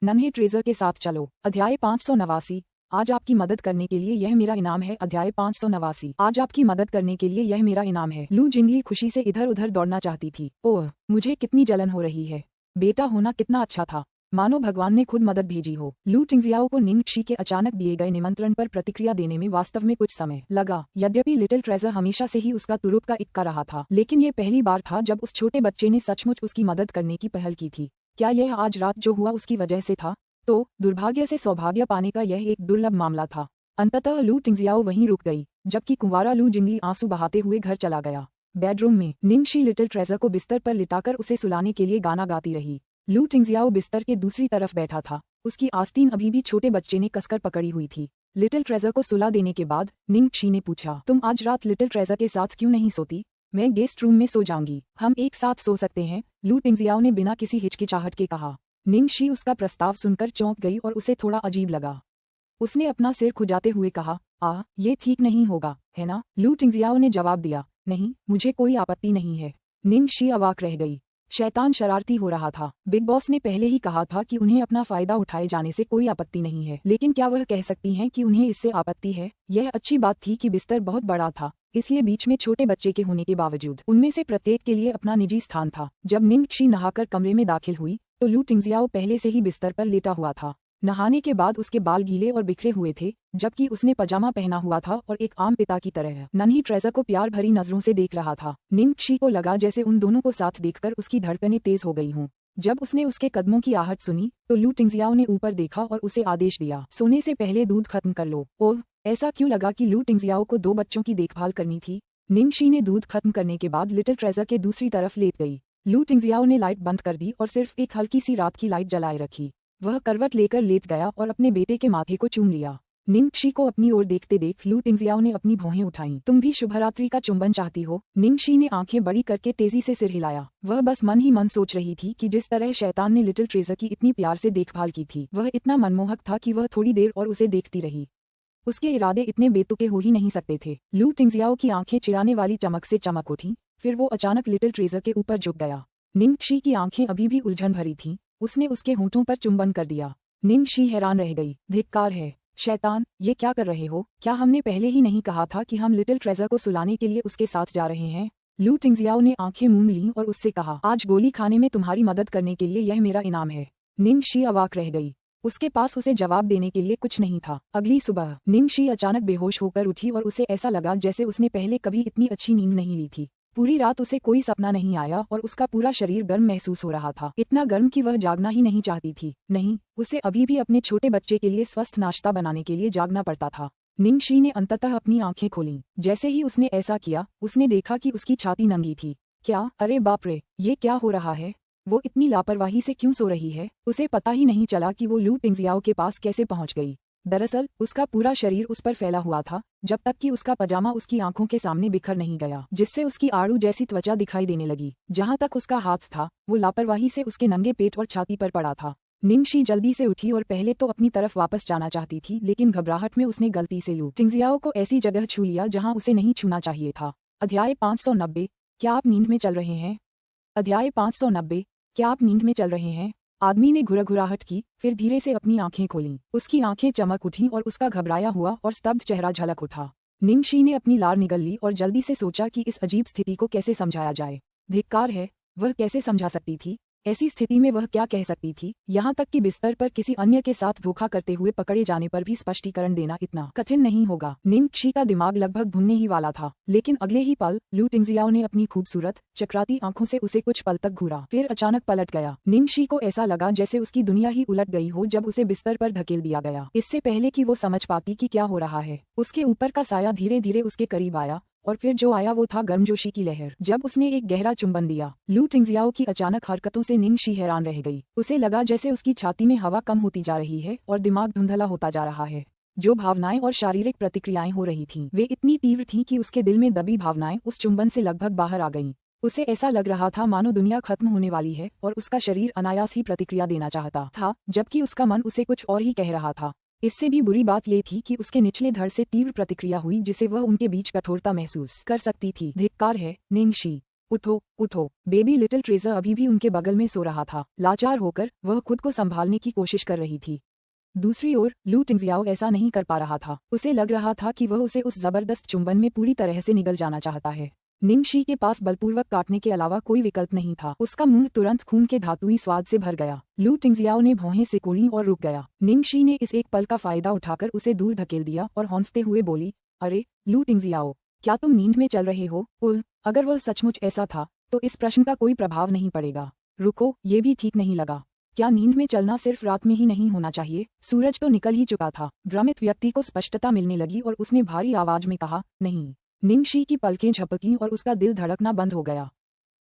नन्हे ट्रेजर के साथ चलो। अध्याय 589। आज आपकी मदद करने के लिए यह मेरा इनाम है। अध्याय 589। आज आपकी मदद करने के लिए यह मेरा इनाम है। लू जिंगली खुशी से इधर उधर दौड़ना चाहती थी। ओह मुझे कितनी जलन हो रही है, बेटा होना कितना अच्छा था, मानो भगवान ने खुद मदद भेजी हो। लू टिंगजियाओ को निंगक्षी के अचानक दिए गए निमंत्रण पर प्रतिक्रिया देने में वास्तव में कुछ समय लगा। यद्यपि लिटिल ट्रेजर हमेशा से ही उसका तुरुप का इक्का रहा था, लेकिन ये पहली बार था जब उस छोटे बच्चे ने सचमुच उसकी मदद करने की पहल की थी। क्या यह आज रात जो हुआ उसकी वजह से था? तो दुर्भाग्य से सौभाग्य पाने का यह एक दुर्लभ मामला था। अंततः लू टिंगजियाओ वहीं रुक गई, जबकि कुंवारा लू जिंगली आंसू बहाते हुए घर चला गया। बेडरूम में निंगक्षी लिटिल ट्रेजर को बिस्तर पर लिटाकर उसे सुलाने के लिए गाना गाती रही। लू टिंगजियाओ बिस्तर के दूसरी तरफ बैठा था, उसकी आस्तीन अभी भी छोटे बच्चे ने कसकर पकड़ी हुई थी। लिटिल ट्रेजर को सुला देने के बाद निंगक्षी ने पूछा, तुम आज रात लिटिल ट्रेजर के साथ क्यों नहीं सोती? मैं गेस्ट रूम में सो जाऊंगी, हम एक साथ सो सकते हैं, लू टिंगजियाओ ने बिना किसी हिचकिचाहट के कहा। निंगक्षी उसका प्रस्ताव सुनकर चौंक गई और उसे थोड़ा अजीब लगा। उसने अपना सिर खुजाते हुए कहा, ये ठीक नहीं होगा, है ना? लू टिंगजियाओ ने जवाब दिया, नहीं, मुझे कोई आपत्ति नहीं है। निंगक्षी अवाक रह गई। शैतान शरारती हो रहा था। बिग बॉस ने पहले ही कहा था कि उन्हें अपना फायदा उठाए जाने से कोई आपत्ति नहीं है, लेकिन क्या वह कह सकती हैं कि उन्हें इससे आपत्ति है? यह अच्छी बात थी कि बिस्तर बहुत बड़ा था, इसलिए बीच में छोटे बच्चे के होने के बावजूद उनमें से प्रत्येक के लिए अपना निजी स्थान था। जब निंगक्षी नहाकर कमरे में दाखिल हुई तो लू टिंगजियाओ पहले से ही बिस्तर पर लेटा हुआ था। नहाने के बाद उसके बाल गीले और बिखरे हुए थे, जबकि उसने पजामा पहना हुआ था और एक आम पिता की तरह नन्ही ट्रेजर को प्यार भरी नजरों से देख रहा था। निंगक्षी को लगा जैसे उन दोनों को साथ देखकर उसकी धड़कनें तेज हो गई हों। जब उसने उसके कदमों की आहट सुनी तो लू टिंगजियाओ ने ऊपर देखा और उसे आदेश दिया, सोने से पहले दूध खत्म कर लो। ओह, ऐसा क्यों लगा कि लू टिंगजियाओ को 2 बच्चों की देखभाल करनी थी? निंगक्षी ने दूध खत्म करने के बाद लिटिल ट्रेजर के दूसरी तरफ लेट गई। लू टिंगजियाओ ने लाइट बंद कर दी और सिर्फ एक हल्की सी रात की लाइट जलाए रखी। वह करवट लेकर लेट गया और अपने बेटे के माथे को चूम लिया। निंगक्षी को अपनी ओर देखते देख लू टिंगजियाओ ने अपनी भौहें उठाईं। तुम भी शुभरात्रि का चुंबन चाहती हो? निंगक्षी ने आंखें बड़ी करके तेजी से सिर हिलाया। वह बस मन ही मन सोच रही थी कि जिस तरह शैतान ने लिटिल ट्रेजर की इतनी प्यार से देखभाल की थी, वह इतना मनमोहक था कि वह थोड़ी देर और उसे देखती रही। उसके इरादे इतने बेतुके हो ही नहीं सकते थे। लू टिंगजियाओ की आंखें चिढ़ाने वाली चमक से चमक उठीं, फिर वो अचानक लिटिल ट्रेजर के ऊपर झुक गया। निंगक्षी की आंखें अभी भी उलझन भरी थीं, उसने उसके होंठों पर चुंबन कर दिया। निंगक्षी हैरान रह गई। धिक्कार है, शैतान, ये क्या कर रहे हो? क्या हमने पहले ही नहीं कहा था कि हम लिटिल ट्रेजर को सुलाने के लिए उसके साथ जा रहे हैं? लू टिंगजियाओ ने आंखें मूंद लीं और उससे कहा, आज गोली खाने में तुम्हारी मदद करने के लिए यह मेरा इनाम है। निंगक्षी अवाक रह गई। उसके पास उसे जवाब देने के लिए कुछ नहीं था। अगली सुबह निंगक्षी अचानक बेहोश होकर उठी और उसे ऐसा लगा जैसे उसने पहले कभी इतनी अच्छी नींद नहीं ली थी। पूरी रात उसे कोई सपना नहीं आया और उसका पूरा शरीर गर्म महसूस हो रहा था, इतना गर्म कि वह जागना ही नहीं चाहती थी। नहीं, उसे अभी भी अपने छोटे बच्चे के लिए स्वस्थ नाश्ता बनाने के लिए जागना पड़ता था। निंगक्षी ने अंततः अपनी आंखें खोलीं। जैसे ही उसने ऐसा किया, उसने देखा कि उसकी छाती नंगी थी। क्या, अरे बाप रे, ये क्या हो रहा है? वो इतनी लापरवाही से क्यों सो रही है? उसे पता ही नहीं चला कि वो लू टिंगजियाओ के पास कैसे पहुंच गई। दरअसल उसका पूरा शरीर उस पर फैला हुआ था, जब तक कि उसका पजामा उसकी आंखों के सामने बिखर नहीं गया, जिससे उसकी आड़ू जैसी त्वचा दिखाई देने लगी। जहां तक उसका हाथ था, वो लापरवाही से उसके नंगे पेट और छाती पर पड़ा था। निंगक्षी जल्दी से उठी और पहले तो अपनी तरफ वापस जाना चाहती थी, लेकिन घबराहट में उसने गलती से लू टिंगजियाओ को ऐसी जगह छू लिया जहां उसे नहीं छूना चाहिए था। अध्याय 590। क्या आप नींद में चल रहे हैं? अध्याय 590। क्या आप नींद में चल रहे हैं? आदमी ने घुरघुराहट की, फिर धीरे से अपनी आंखें खोलीं। उसकी आंखें चमक उठीं और उसका घबराया हुआ और स्तब्ध चेहरा झलक उठा। निंगशी ने अपनी लार निगल ली और जल्दी से सोचा कि इस अजीब स्थिति को कैसे समझाया जाए। धिक्कार है, वह कैसे समझा सकती थी? ऐसी स्थिति में वह क्या कह सकती थी? यहाँ तक कि बिस्तर पर किसी अन्य के साथ धोखा करते हुए पकड़े जाने पर भी स्पष्टीकरण देना इतना कठिन नहीं होगा। निंगशी का दिमाग लगभग भुनने ही वाला था, लेकिन अगले ही पल लू टिंगजियाओ ने अपनी खूबसूरत चकराती आंखों से उसे कुछ पल तक घूरा, फिर अचानक पलट गया। निंगशी को ऐसा लगा जैसे उसकी दुनिया ही उलट गई हो जब उसे बिस्तर पर धकेल दिया गया। इससे पहले कि वो समझ पाती कि क्या हो रहा है, उसके ऊपर का साया धीरे धीरे उसके करीब आया और फिर जो आया वो था गर्मजोशी की लहर। जब उसने एक गहरा चुंबन दिया, लू टिंगजियाओ की अचानक हरकतों से निंगशी हैरान रह गई। उसे लगा जैसे उसकी छाती में हवा कम होती जा रही है और दिमाग धुंधला होता जा रहा है। जो भावनाएं और शारीरिक प्रतिक्रियाएं हो रही थीं, वे इतनी तीव्र थीं कि उसके दिल में दबी भावनाएं उस चुंबन से लगभग बाहर आ गईं। उसे ऐसा लग रहा था मानो दुनिया खत्म होने वाली है और उसका शरीर अनायास ही प्रतिक्रिया देना चाहता था, जबकि उसका मन उसे कुछ और ही कह रहा था। इससे भी बुरी बात ये थी कि उसके निचले धड़ से तीव्र प्रतिक्रिया हुई जिसे वह उनके बीच कठोरता महसूस कर सकती थी। धिक्कार है, निंगशी, उठो उठो। बेबी लिटिल ट्रेजर अभी भी उनके बगल में सो रहा था। लाचार होकर वह खुद को संभालने की कोशिश कर रही थी। दूसरी ओर लू टिंगजियाओ ऐसा नहीं कर पा रहा था। उसे लग रहा था कि वह उसे उस जबरदस्त चुंबन में पूरी तरह से निगल जाना चाहता है। निंगशी के पास बलपूर्वक काटने के अलावा कोई विकल्प नहीं था। उसका मुंह तुरंत खून के धातुई स्वाद से भर गया। लू टिंगजियाओ ने भौहें सिकोड़ी और रुक गया। निंगशी ने इस एक पल का फायदा उठाकर उसे दूर धकेल दिया और हौंफते हुए बोली, अरे लू टिंगजियाओ, क्या तुम नींद में चल रहे हो? अगर वह सचमुच ऐसा था तो इस प्रश्न का कोई प्रभाव नहीं पड़ेगा। रुको, ये भी ठीक नहीं लगा। क्या नींद में चलना सिर्फ रात में ही नहीं होना चाहिए? सूरज तो निकल ही चुका था। भ्रमित व्यक्ति को स्पष्टता मिलने लगी और उसने भारी आवाज में कहा, नहीं। निंगशी की पलकें झपकीं और उसका दिल धड़कना बंद हो गया।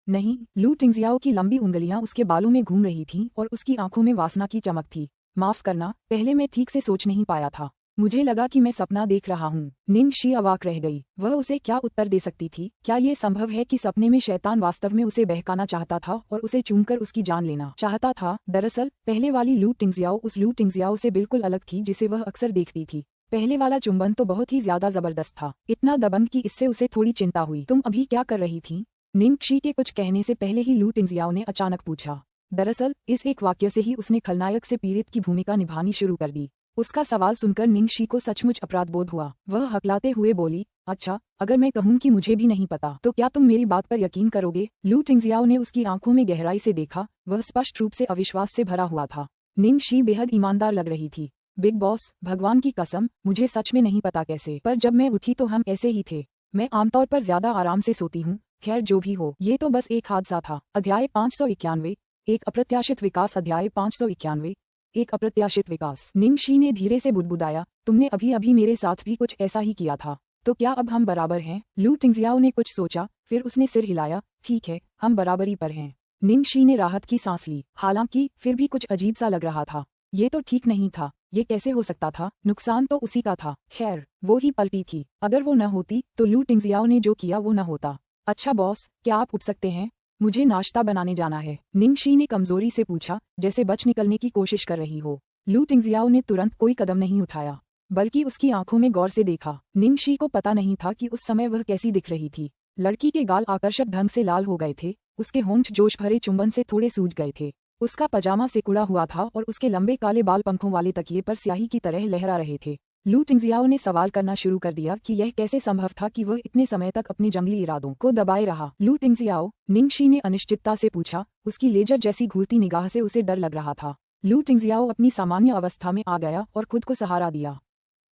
नहीं। लू टिंगजियाओ की लंबी उंगलियां उसके बालों में घूम रही थीं और उसकी आंखों में वासना की चमक थी। माफ करना, पहले मैं ठीक से सोच नहीं पाया था। मुझे लगा कि मैं सपना देख रहा हूँ। निंगशी अवाक रह गई। वह उसे क्या उत्तर दे सकती थी? क्या ये संभव है कि सपने में शैतान वास्तव में उसे बहकाना चाहता था और उसे चूमकर उसकी जान लेना चाहता था? दरअसल पहले वाली लू टिंगजियाओ उस लू टिंगजियाओ से बिल्कुल अलग थी जिसे वह अक्सर देखती थी। पहले वाला चुंबन तो बहुत ही ज्यादा जबरदस्त था, इतना दबंग कि इससे उसे थोड़ी चिंता हुई। तुम अभी क्या कर रही थी? निंगशी के कुछ कहने से पहले ही लू टिंगजियाओ ने अचानक पूछा। दरअसल इस एक वाक्य से ही उसने खलनायक से पीड़ित की भूमिका निभानी शुरू कर दी। उसका सवाल सुनकर निंगशी को सचमुच अपराधबोध हुआ। वह हकलाते हुए बोली, अच्छा, अगर मैं कहूँ कि मुझे भी नहीं पता तो क्या तुम मेरी बात पर यकीन करोगे? लू टिंगजियाओ ने उसकी आंखों में गहराई से देखा। वह स्पष्ट रूप से अविश्वास से भरा हुआ था। निंगशी बेहद ईमानदार लग रही थी। बिग बॉस, भगवान की कसम, मुझे सच में नहीं पता कैसे, पर जब मैं उठी तो हम ऐसे ही थे। मैं आमतौर पर ज्यादा आराम से सोती हूँ। खैर जो भी हो, ये तो बस एक हादसा था। अध्याय 591, एक अप्रत्याशित विकास। अध्याय 591, एक अप्रत्याशित विकास। निंगशी ने धीरे से बुदबुदाया, तुमने अभी अभी मेरे साथ भी कुछ ऐसा ही किया था, तो क्या अब हम बराबर हैं? लू टिंगजियाओ ने कुछ सोचा, फिर उसने सिर हिलाया, ठीक है, हम बराबरी पर हैं। निंगशी ने राहत की सांस ली, हालांकि फिर भी कुछ अजीब सा लग रहा था। ये तो ठीक नहीं था। ये कैसे हो सकता था? नुकसान तो उसी का था। खैर, वो ही पलटी थी। अगर वो न होती तो लू टिंगजियाओ ने जो किया वो न होता। अच्छा बॉस, क्या आप उठ सकते हैं? मुझे नाश्ता बनाने जाना है। निंगशी ने कमजोरी से पूछा, जैसे बच निकलने की कोशिश कर रही हो। लू टिंगजियाओ ने तुरंत कोई कदम नहीं उठाया, बल्कि उसकी आंखों में गौर से देखा। निंगशी को पता नहीं था कि उस समय वह कैसी दिख रही थी। लड़की के गाल आकर्षक ढंग से लाल हो गए थे, उसके होंठ जोश भरे चुंबन से थोड़े सूज गए थे। उसका पजामा सिकुड़ा हुआ था और उसके लंबे काले बाल पंखों वाले तकिए पर स्याही की तरह लहरा रहे थे। लू टिंगजियाओ ने सवाल करना शुरू कर दिया कि यह कैसे संभव था कि वह इतने समय तक अपने जंगली इरादों को दबाए रहा। लू टिंगजियाओ, निंगशी ने अनिश्चितता से पूछा। उसकी लेजर जैसी घूरती निगाह से उसे डर लग रहा था। लू टिंगजियाओ अपनी सामान्य अवस्था में आ गया और खुद को सहारा दिया।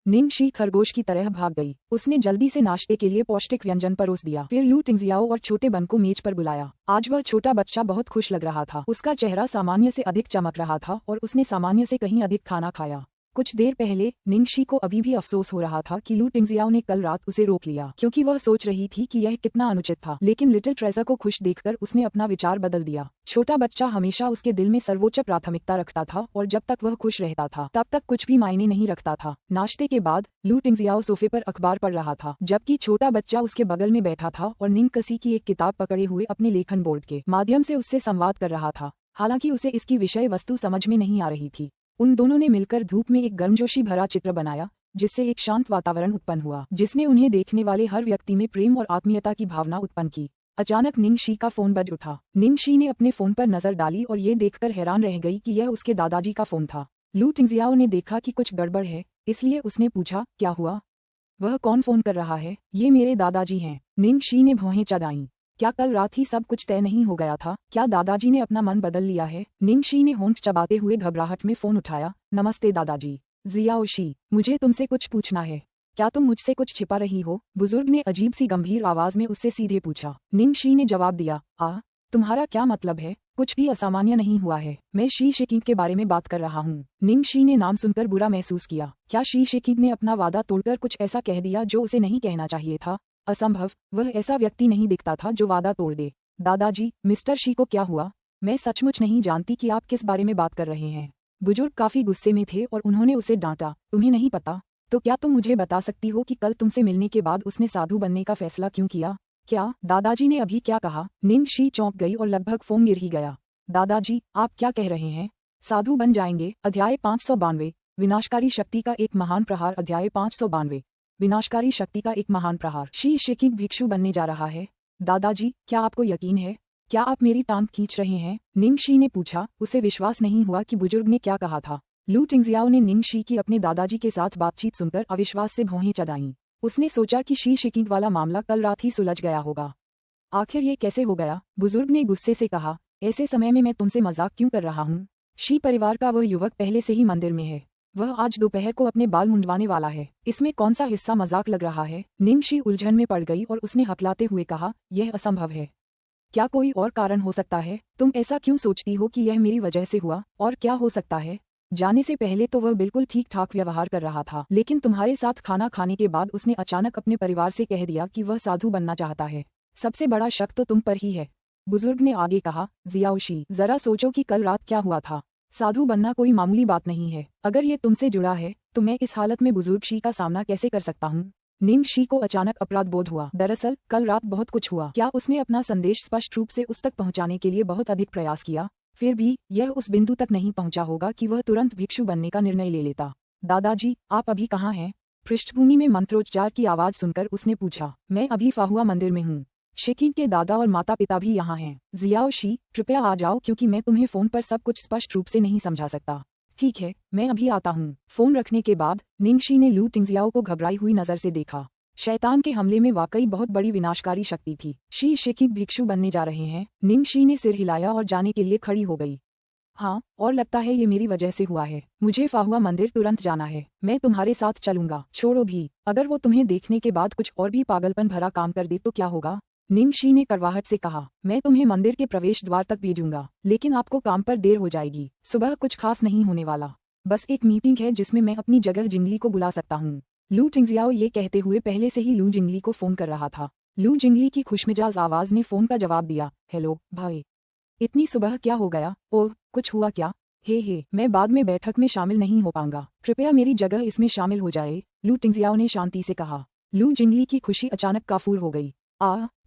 निंगशी खरगोश की तरह भाग गई। उसने जल्दी से नाश्ते के लिए पौष्टिक व्यंजन परोस दिया। फिर लू टिंगजियाओ और छोटे बन को मेज पर बुलाया। आज वह छोटा बच्चा बहुत खुश लग रहा था। उसका चेहरा सामान्य से अधिक चमक रहा था और उसने सामान्य से कहीं अधिक खाना खाया। कुछ देर पहले निंगशी को अभी भी अफसोस हो रहा था कि लू टिंगजियाओ ने कल रात उसे रोक लिया, क्योंकि वह सोच रही थी कि यह कितना अनुचित था। लेकिन लिटिल ट्रेजर को खुश देखकर उसने अपना विचार बदल दिया। छोटा बच्चा हमेशा उसके दिल में सर्वोच्च प्राथमिकता रखता था और जब तक वह खुश रहता था तब तक कुछ भी मायने नहीं रखता था। नाश्ते के बाद लू टिंगजियाओ सोफे पर अखबार पढ़ रहा था, जबकि छोटा बच्चा उसके बगल में बैठा था और निंगकसी की एक किताब पकड़े हुए अपने लेखन बोर्ड के माध्यम से उससे संवाद कर रहा था। हालांकि उसे इसकी विषय वस्तु समझ में नहीं आ रही थी। उन दोनों ने मिलकर धूप में एक गर्मजोशी भरा चित्र बनाया, जिससे एक शांत वातावरण उत्पन्न हुआ, जिसने उन्हें देखने वाले हर व्यक्ति में प्रेम और आत्मीयता की भावना उत्पन्न की। अचानक निंगशी का फोन बज उठा। निंगशी ने अपने फोन पर नजर डाली और ये देखकर हैरान रह गई कि यह उसके दादाजी का फोन था। लू टिंगजियाओ ने देखा कि कुछ गड़बड़ है, इसलिए उसने पूछा, क्या हुआ? वह कौन फोन कर रहा है? ये मेरे दादाजी हैं। निंगशी ने भौहें चढ़ाईं। क्या कल रात ही सब कुछ तय नहीं हो गया था? क्या दादाजी ने अपना मन बदल लिया है? निंगशी ने होंठ चबाते हुए घबराहट में फोन उठाया। नमस्ते दादाजी। जियाओशी, मुझे तुमसे कुछ पूछना है। क्या तुम मुझसे कुछ छिपा रही हो? बुजुर्ग ने अजीब सी गंभीर आवाज में उससे सीधे पूछा। निंगशी ने जवाब दिया, तुम्हारा क्या मतलब है? कुछ भी असामान्य नहीं हुआ है। मैं शी शेकिंग के बारे में बात कर रहा हूँ। निंगशी ने नाम सुनकर बुरा महसूस किया। क्या शी शेकिंग ने अपना वादा तोड़कर कुछ ऐसा कह दिया जो उसे नहीं कहना चाहिए था? असंभव, वह ऐसा व्यक्ति नहीं दिखता था जो वादा तोड़ दे। दादाजी, मिस्टर शी को क्या हुआ? मैं सचमुच नहीं जानती कि आप किस बारे में बात कर रहे हैं। बुजुर्ग काफी गुस्से में थे और उन्होंने उसे डांटा। तुम्हें नहीं पता? तो क्या तुम मुझे बता सकती हो कि कल तुमसे मिलने के बाद उसने साधु बनने का फैसला क्यों किया? क्या? दादाजी ने अभी क्या कहा? निंगशी चौंक गई और लगभग फोन गिर ही गया। दादाजी, आप क्या कह रहे हैं? साधु बन जाएंगे? अध्याय 592, विनाशकारी शक्ति का एक महान प्रहार। अध्याय 592, विनाशकारी शक्ति का एक महान प्रहार। शी शेकिंग भिक्षु बनने जा रहा है? दादाजी, क्या आपको यकीन है? क्या आप मेरी टांग खींच रहे हैं? निंगशी ने पूछा। उसे विश्वास नहीं हुआ कि बुजुर्ग ने क्या कहा था। लू टिंगजियाओ ने निंगशी की अपने दादाजी के साथ बातचीत सुनकर अविश्वास से भौहें चढ़ाईं। उसने सोचा कि शी शेकिंग वाला मामला कल रात ही सुलझ गया होगा। आखिर ये कैसे हो गया? बुजुर्ग ने गुस्से से कहा। ऐसे समय में मैं तुमसे मजाक क्यों कर रहा हूँ? शी परिवार का वह युवक पहले से ही मंदिर में है। वह आज दोपहर को अपने बाल मुंडवाने वाला है। इसमें कौन सा हिस्सा मजाक लग रहा है? निंगशी उलझन में पड़ गई और उसने हकलाते हुए कहा, यह असंभव है। क्या कोई और कारण हो सकता है? तुम ऐसा क्यों सोचती हो कि यह मेरी वजह से हुआ? और क्या हो सकता है? जाने से पहले तो वह बिल्कुल ठीक ठाक व्यवहार कर रहा था, लेकिन तुम्हारे साथ खाना खाने के बाद उसने अचानक अपने परिवार से कह दिया कि वह साधु बनना चाहता है। सबसे बड़ा शक तो तुम पर ही है। बुजुर्ग ने आगे कहा, जियाओशी, जरा सोचो कि कल रात क्या हुआ था। साधु बनना कोई मामूली बात नहीं है। अगर ये तुमसे जुड़ा है तो मैं इस हालत में बुजुर्ग शी का सामना कैसे कर सकता हूँ? निंगशी को अचानक अपराध बोध हुआ। दरअसल कल रात बहुत कुछ हुआ। क्या उसने अपना संदेश स्पष्ट रूप से उस तक पहुँचाने के लिए बहुत अधिक प्रयास किया? फिर भी यह उस बिंदु तक नहीं पहुंचा होगा कि वह तुरंत भिक्षु बनने का निर्णय ले लेता। दादाजी, आप अभी कहाँ हैं? पृष्ठभूमि में मंत्रोच्चार की आवाज सुनकर उसने पूछा। मैं अभी फाहुआ मंदिर में हूँ। शेकिंग के दादा और माता पिता भी यहाँ हैं। जियाओशी, कृपया आ जाओ क्योंकि मैं तुम्हें फोन पर सब कुछ स्पष्ट रूप से नहीं समझा सकता। ठीक है, मैं अभी आता हूँ। फोन रखने के बाद निंगशी ने लू टिंगजियाओ को घबराई हुई नजर से देखा। शैतान के हमले में वाकई बहुत बड़ी विनाशकारी शक्ति थी। शी शेकिंग भिक्षु बनने जा रहे हैं? निंगशी ने सिर हिलाया और जाने के लिए खड़ी हो गई। हाँ, और लगता है ये मेरी वजह से हुआ है। मुझे फाहुआ मंदिर तुरंत जाना है। मैं तुम्हारे साथ चलूंगा। छोड़ो भी, अगर वो तुम्हें देखने के बाद कुछ और भी पागलपन भरा काम कर दे तो क्या होगा? निंगशी ने कड़वाहट से कहा। मैं तुम्हें मंदिर के प्रवेश द्वार तक भेजूंगा, लेकिन आपको काम पर देर हो जाएगी। सुबह कुछ खास नहीं होने वाला। बस एक मीटिंग है जिसमें मैं अपनी जगह जिंगली को बुला सकता हूँ। लू टिंगजियाओ ये कहते हुए पहले से ही लू जिंगली को फोन कर रहा था। लू जिंगली की खुशमिजाज आवाज ने फोन का जवाब दिया। हेलो भाई, इतनी सुबह क्या हो गया? ओह, कुछ हुआ क्या? हे, मैं बाद में बैठक में शामिल नहीं हो पाऊंगा। कृपया मेरी जगह इसमें शामिल हो जाए, लू टिंगजियाओ ने शांति से कहा। लू जिंगली की खुशी अचानक काफूर हो गई।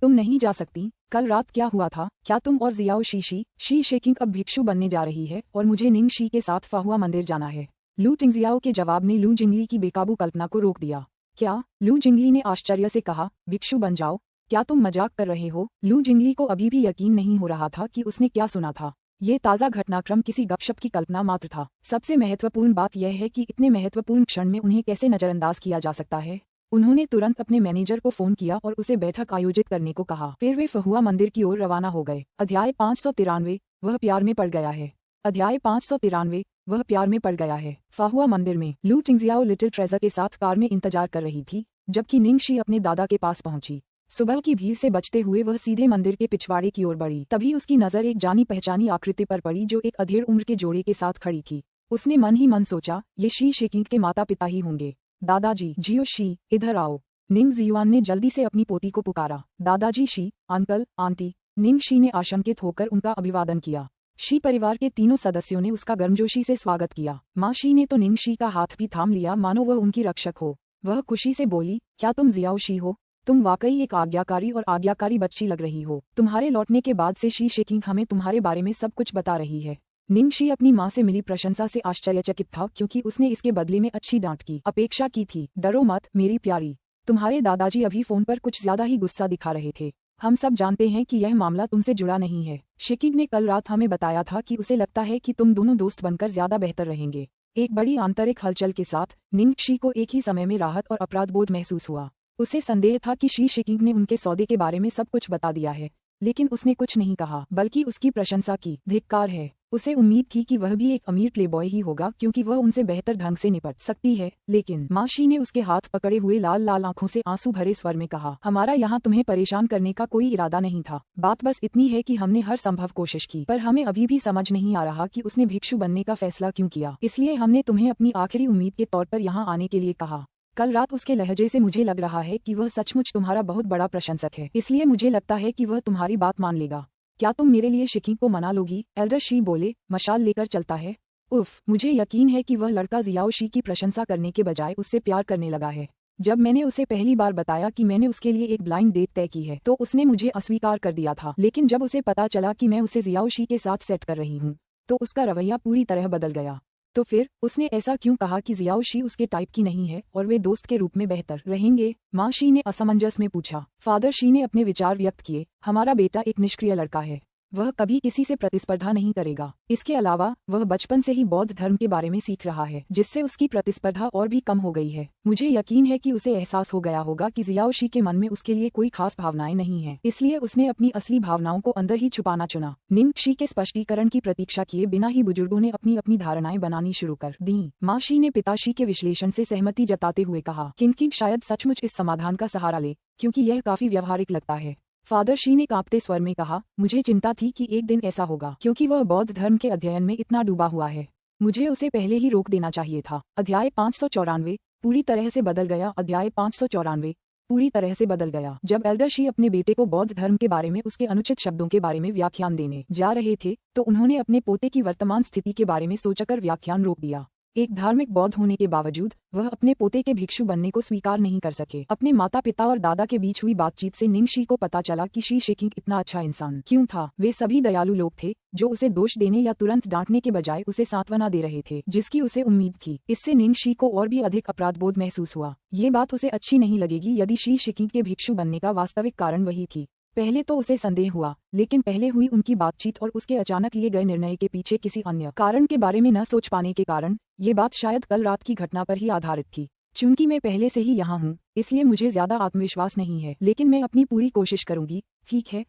तुम नहीं जा सकती। कल रात क्या हुआ था? क्या तुम और जियाओ शी शेकिंग अब भिक्षु बनने जा रही है और मुझे निंगशी के साथ फाहुआ मंदिर जाना है? लू टिंगजियाओ के जवाब ने लू जिंगली की बेकाबू कल्पना को रोक दिया। क्या? लू जिंगली ने आश्चर्य से कहा। भिक्षु बन जाओ? क्या तुम मजाक कर रहे हो? लू जिंगली को अभी भी यकीन नहीं हो रहा था कि उसने क्या सुना था। ये ताज़ा घटनाक्रम किसी गपशप की कल्पना मात्र था। सबसे महत्वपूर्ण बात यह है कि इतने महत्वपूर्ण क्षण में उन्हें कैसे नजरअंदाज किया जा सकता है। उन्होंने तुरंत अपने मैनेजर को फोन किया और उसे बैठक आयोजित करने को कहा। फिर वे फहुआ मंदिर की ओर रवाना हो गए। अध्याय 593, वह प्यार में पड़ गया है। अध्याय 593, वह प्यार में पड़ गया है। फाहुआ मंदिर में लू टिंगजियाओ लिटिल ट्रेजर के साथ कार में इंतजार कर रही थी, जबकि निंगशी अपने दादा के पास पहुंची। सुबह की भीड़ से बचते हुए वह सीधे मंदिर के पिछवाड़े की ओर बढ़ी। तभी उसकी नजर एक जानी पहचानी आकृति पर पड़ी जो एक अधेड़ उम्र के जोड़े के साथ खड़ी थी। उसने मन ही मन सोचा, ये शी शेकिंग के माता पिता ही होंगे। दादाजी, जियो शी, इधर आओ। निंग जियुआन ने जल्दी से अपनी पोती को पुकारा। दादाजी शी, अंकल, आंटी। निंगशी ने आशंकित होकर उनका अभिवादन किया। शी परिवार के तीनों सदस्यों ने उसका गर्मजोशी से स्वागत किया। माँ शी ने तो निंगशी का हाथ भी थाम लिया मानो वह उनकी रक्षक हो। वह खुशी से बोली, क्या तुम जियाओ शी हो? तुम वाकई एक आज्ञाकारी बच्ची लग रही हो। तुम्हारे लौटने के बाद से शी शेकिंग हमें तुम्हारे बारे में सब कुछ बता रही है। निंगशी अपनी माँ से मिली प्रशंसा से आश्चर्यचकित था क्योंकि उसने इसके बदले में अच्छी डांट की अपेक्षा की थी। डरो मत मेरी प्यारी, तुम्हारे दादाजी अभी फोन पर कुछ ज्यादा ही गुस्सा दिखा रहे थे। हम सब जानते हैं कि यह मामला तुमसे जुड़ा नहीं है। शेकिंग ने कल रात हमें बताया था कि उसे लगता है कि तुम दोनों दोस्त बनकर ज्यादा बेहतर रहेंगे। एक बड़ी आंतरिक हलचल के साथ निंग शी को एक ही समय में राहत और अपराध बोध महसूस हुआ। उसे संदेह था कि शी शिकिंग ने उनके सौदे के बारे में सब कुछ बता दिया है, लेकिन उसने कुछ नहीं कहा बल्कि उसकी प्रशंसा की। धिक्कार है। उसे उम्मीद थी कि वह भी एक अमीर प्लेबॉय ही होगा क्योंकि वह उनसे बेहतर ढंग से निपट सकती है, लेकिन माँ शी ने उसके हाथ पकड़े हुए लाल लाल आंखों से आंसू भरे स्वर में कहा, हमारा यहाँ तुम्हें परेशान करने का कोई इरादा नहीं था। बात बस इतनी है कि हमने हर संभव कोशिश की, पर हमें अभी भी समझ नहीं आ रहा कि उसने भिक्षु बनने का फैसला क्यों किया। इसलिए हमने तुम्हें अपनी आखिरी उम्मीद के तौर पर यहाँ आने के लिए कहा। कल रात उसके लहजे से मुझे लग रहा है कि वह सचमुच तुम्हारा बहुत बड़ा प्रशंसक है, इसलिए मुझे लगता है कि वह तुम्हारी बात मान लेगा। क्या तुम मेरे लिए शिकिंग को मना लोगी? एल्डर शी बोले, मशाल लेकर चलता है। उफ, मुझे यकीन है कि वह लड़का जियाओ शी की प्रशंसा करने के बजाय उससे प्यार करने लगा है। जब मैंने उसे पहली बार बताया कि मैंने उसके लिए एक ब्लाइंड डेट तय की है तो उसने मुझे अस्वीकार कर दिया था, लेकिन जब उसे पता चला कि मैं उसे जियाओ शी के साथ सेट कर रही हूँ तो उसका रवैया पूरी तरह बदल गया। तो फिर उसने ऐसा क्यों कहा कि जियाओ शी उसके टाइप की नहीं है और वे दोस्त के रूप में बेहतर रहेंगे? माँ शी ने असमंजस में पूछा। फादर शी ने अपने विचार व्यक्त किए, हमारा बेटा एक निष्क्रिय लड़का है। वह कभी किसी से प्रतिस्पर्धा नहीं करेगा। इसके अलावा वह बचपन से ही बौद्ध धर्म के बारे में सीख रहा है, जिससे उसकी प्रतिस्पर्धा और भी कम हो गई है। मुझे यकीन है कि उसे एहसास हो गया होगा कि जियाओ शी के मन में उसके लिए कोई खास भावनाएं नहीं है, इसलिए उसने अपनी असली भावनाओं को अंदर ही छुपाना चुना। निंग शी के स्पष्टीकरण की प्रतीक्षा किए बिना ही बुजुर्गों ने अपनी अपनी धारणाएं बनानी शुरू कर दी। माँ शी ने पिता शी के विश्लेषण से सहमति जताते हुए कहा, किंग शायद सचमुच इस समाधान का सहारा ले, क्योंकि यह काफी व्यवहारिक लगता है। फादर शी ने कांपते स्वर में कहा, मुझे चिंता थी कि एक दिन ऐसा होगा, क्योंकि वह बौद्ध धर्म के अध्ययन में इतना डूबा हुआ है। मुझे उसे पहले ही रोक देना चाहिए था। अध्याय 594 पूरी तरह से बदल गया। अध्याय 594 पूरी तरह से बदल गया। जब एल्डर शी अपने बेटे को बौद्ध धर्म के बारे में उसके अनुचित शब्दों के बारे में व्याख्यान देने जा रहे थे तो उन्होंने अपने पोते की वर्तमान स्थिति के बारे में सोचकर व्याख्यान रोक दिया। एक धार्मिक बौद्ध होने के बावजूद वह अपने पोते के भिक्षु बनने को स्वीकार नहीं कर सके। अपने माता पिता और दादा के बीच हुई बातचीत से निंग शी को पता चला कि शी शिकिंग इतना अच्छा इंसान क्यों था। वे सभी दयालु लोग थे जो उसे दोष देने या तुरंत डांटने के बजाय उसे सांत्वना दे रहे थे, जिसकी उसे उम्मीद थी। इससे निंग शी को और भी अधिक अपराधबोध महसूस हुआ। ये बात उसे अच्छी नहीं लगेगी यदि शी शिकिंग के भिक्षु बनने का वास्तविक कारण वही थी। पहले तो उसे संदेह हुआ, लेकिन पहले हुई उनकी बातचीत और उसके अचानक लिए गए निर्णय के पीछे किसी अन्य कारण के बारे में न सोच पाने के कारण ये बात शायद कल रात की घटना पर ही आधारित थी। चूंकि मैं पहले से ही यहाँ हूँ इसलिए मुझे ज्यादा आत्मविश्वास नहीं है, लेकिन मैं अपनी पूरी कोशिश करूंगी, ठीक है?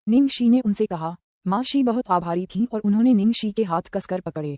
निंग शी ने उनसे कहा। माँ शी बहुत आभारी थीं और उन्होंने निंग शी के हाथ कसकर पकड़े।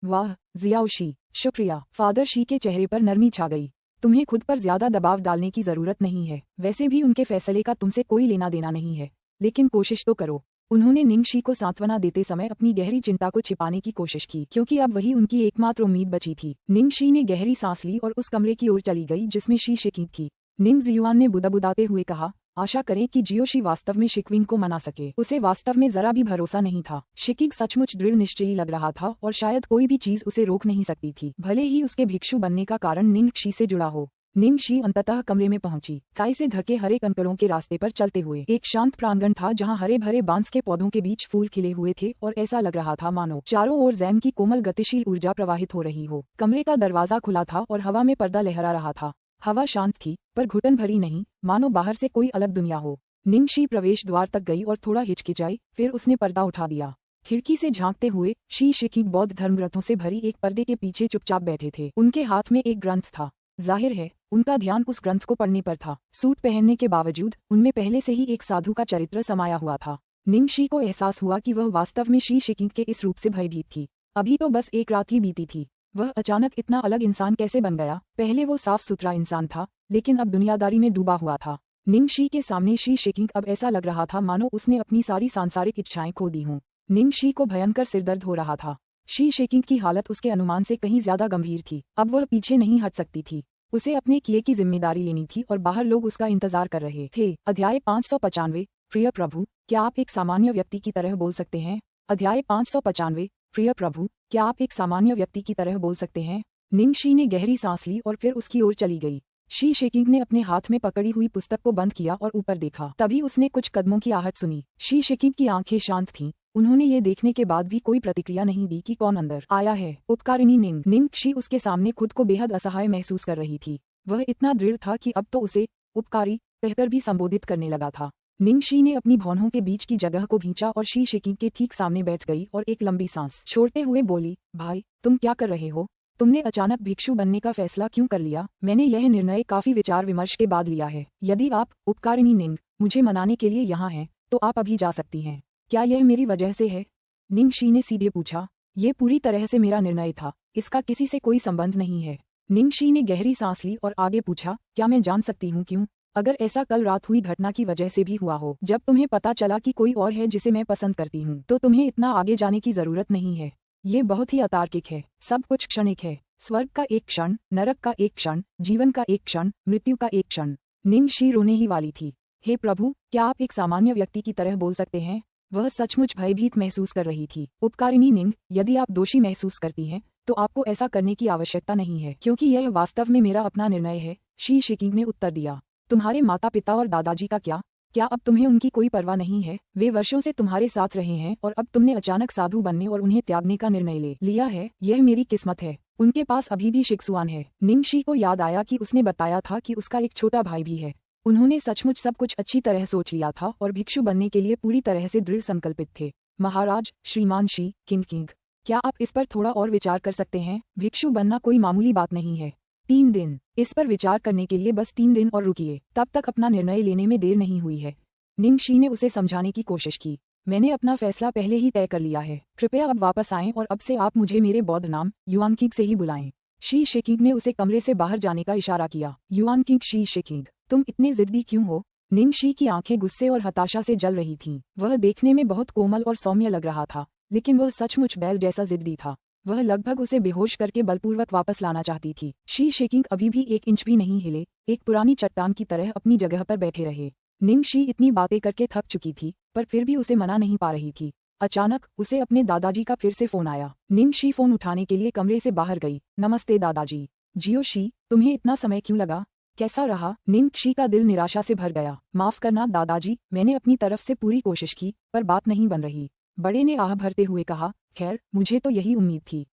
वाह जियाओ शी, शुक्रिया। फादर शी के चेहरे पर नरमी छा गई। तुम्हें खुद पर ज्यादा दबाव डालने की जरूरत नहीं है। वैसे भी उनके फैसले का तुमसे कोई लेना देना नहीं है, लेकिन कोशिश तो करो। उन्होंने निंग शी को सांत्वना देते समय अपनी गहरी चिंता को छिपाने की कोशिश की, क्योंकि अब वही उनकी एकमात्र उम्मीद बची थी। निंग शी ने गहरी सांस ली और उस कमरे की ओर चली गई जिसमें शी शिकिंग थी। निंग जियुआन ने बुदाबुदाते हुए कहा, आशा करें कि जियो शी वास्तव में शिकविंग को मना सके। उसे वास्तव में जरा भी भरोसा नहीं था। शिकिंग सचमुच दृढ़ निश्चयी लग रहा था और शायद कोई भी चीज उसे रोक नहीं सकती थी, भले ही उसके भिक्षु बनने का कारण निंग शी से जुड़ा हो। निंग शी अंततः कमरे में पहुंची। काई से ढके हरे कंकड़ों के रास्ते पर चलते हुए एक शांत प्रांगण था जहां हरे भरे बांस के पौधों के बीच फूल खिले हुए थे और ऐसा लग रहा था मानो चारों ओर जैन की कोमल गतिशील ऊर्जा प्रवाहित हो रही हो। कमरे का दरवाजा खुला था और हवा में पर्दा लहरा रहा था। हवा शांत थी पर घुटन भरी नहीं, मानो बाहर से कोई अलग दुनिया हो। निंग शी प्रवेश द्वार तक गई और थोड़ा हिचकिचाई, फिर उसने पर्दा उठा दिया। खिड़की से झांकते हुए शी शिकिंग बौद्ध धर्म ग्रंथों से भरी एक पर्दे के पीछे चुपचाप बैठे थे। उनके हाथ में एक ग्रंथ था। जाहिर है उनका ध्यान उस ग्रंथ को पढ़ने पर था। सूट पहनने के बावजूद उनमें पहले से ही एक साधु का चरित्र समाया हुआ था। निंग शी को एहसास हुआ कि वह वास्तव में शी शिकिंग के इस रूप से भयभीत थी। अभी तो बस एक रात ही बीती थी, वह अचानक इतना अलग इंसान कैसे बन गया? पहले वो साफ सुथरा इंसान था, लेकिन अब दुनियादारी में डूबा हुआ था। निंग शी के सामने शी शिकिंग अब ऐसा लग रहा था मानो उसने अपनी सारी सांसारिक इच्छाएं खो दी हों। निंग शी को भयंकर सिरदर्द हो रहा था। शी शिकिंग की हालत उसके अनुमान से कहीं ज्यादा गंभीर थी। अब वह पीछे नहीं हट सकती थी। उसे अपने किए की जिम्मेदारी लेनी थी और बाहर लोग उसका इंतजार कर रहे थे। अध्याय 595 प्रिय प्रभु, क्या आप एक सामान्य व्यक्ति की तरह बोल सकते हैं? अध्याय 595 प्रिय प्रभु, क्या आप एक सामान्य व्यक्ति की तरह बोल सकते हैं? निंग शी ने गहरी सांस ली और फिर उसकी ओर चली गई। शी शिकिंग ने अपने हाथ में पकड़ी हुई पुस्तक को बंद किया और ऊपर देखा। तभी उसने कुछ कदमों की आहट सुनी। शी शिकिंग की आंखें शांत थीं। उन्होंने ये देखने के बाद भी कोई प्रतिक्रिया नहीं दी कि कौन अंदर आया है। उपकारिणी निंग। निंग शी उसके सामने खुद को बेहद असहाय महसूस कर रही थी। वह इतना दृढ़ था कि अब तो उसे उपकारी कहकर भी संबोधित करने लगा था। निंग शी ने अपनी भौहों के बीच की जगह को खींचा और शी शिकिंग के ठीक सामने बैठ गई और एक लंबी सांस छोड़ते हुए बोली, भाई तुम क्या कर रहे हो? तुमने अचानक भिक्षु बनने का फैसला क्यों कर लिया? मैंने यह निर्णय काफी विचार विमर्श के बाद लिया है। यदि आप, उपकारिणी निंग, मुझे मनाने के लिए यहाँ हैं, तो आप अभी जा सकती हैं। क्या यह मेरी वजह से है? निंगशी ने सीधे पूछा। ये पूरी तरह से मेरा निर्णय था, इसका किसी से कोई संबंध नहीं है। निंगशी ने गहरी सांस ली और आगे पूछा, क्या मैं जान सकती हूँ क्यों? अगर ऐसा कल रात हुई घटना की वजह से भी हुआ हो, जब तुम्हें पता चला कि कोई और है जिसे मैं पसंद करती हूँ, तो तुम्हें इतना आगे जाने की जरूरत नहीं है। ये बहुत ही अतार्किक है, सब कुछ क्षणिक है। स्वर्ग का एक क्षण, नरक का एक क्षण, जीवन का एक क्षण, मृत्यु का एक क्षण। निंगशी रोने ही वाली थी। हे प्रभु, क्या आप एक सामान्य व्यक्ति की तरह बोल सकते हैं? वह सचमुच भयभीत महसूस कर रही थी। उपकारिणी निंग, यदि आप दोषी महसूस करती हैं, तो आपको ऐसा करने की आवश्यकता नहीं है, क्योंकि यह वास्तव में मेरा अपना निर्णय है, शी शिकिंग ने उत्तर दिया। तुम्हारे माता पिता और दादाजी का क्या? क्या अब तुम्हें उनकी कोई परवाह नहीं है? वे वर्षों से तुम्हारे साथ रहे हैं और अब तुमने अचानक साधु बनने और उन्हें त्यागने का निर्णय ले लिया है। यह मेरी किस्मत है। उनके पास अभी भी शिक्सुआन है। निंगशी को याद आया कि उसने बताया था कि उसका एक छोटा भाई भी है। उन्होंने सचमुच सब कुछ अच्छी तरह सोच लिया था और भिक्षु बनने के लिए पूरी तरह से दृढ़ संकल्पित थे। महाराज, श्रीमान शी किंग, क्या आप इस पर थोड़ा और विचार कर सकते हैं? भिक्षु बनना कोई मामूली बात नहीं है। 3 दिन, इस पर विचार करने के लिए बस 3 दिन और रुकिए, तब तक अपना निर्णय लेने में देर नहीं हुई है। निंगशी ने उसे समझाने की कोशिश की। मैंने अपना फैसला पहले ही तय कर लिया है। कृपया अब वापस आएं और अब से आप मुझे मेरे बौद्ध नाम युआनकिंग से ही बुलाएं। शी शिकिंग ने उसे कमरे से बाहर जाने का इशारा किया। युआनकिंग, शी शिकिंग, तुम इतने जिद्दी क्यों हो? निंगशी की आंखें गुस्से और हताशा से जल रही थीं। वह देखने में बहुत कोमल और सौम्य लग रहा था, लेकिन वह सचमुच बैल जैसा जिद्दी था। वह लगभग उसे बेहोश करके बलपूर्वक वापस लाना चाहती थी। शी शिकिंग अभी भी 1 इंच भी नहीं हिले, एक पुरानी चट्टान की तरह अपनी जगह पर बैठे रहे। निंगशी इतनी बातें करके थक चुकी थी, पर फिर भी उसे मना नहीं पा रही थी। अचानक उसे अपने दादाजी का फिर से फोन आया। निंगशी फोन उठाने के लिए कमरे से बाहर गई। नमस्ते दादाजी। जियोशी, तुम्हें इतना समय क्यों लगा? कैसा रहा? निंगशी का दिल निराशा से भर गया। माफ करना दादाजी, मैंने अपनी तरफ से पूरी कोशिश की, पर बात नहीं बन रही। बड़े ने आह भरते हुए कहा, खैर, मुझे तो यही उम्मीद थी।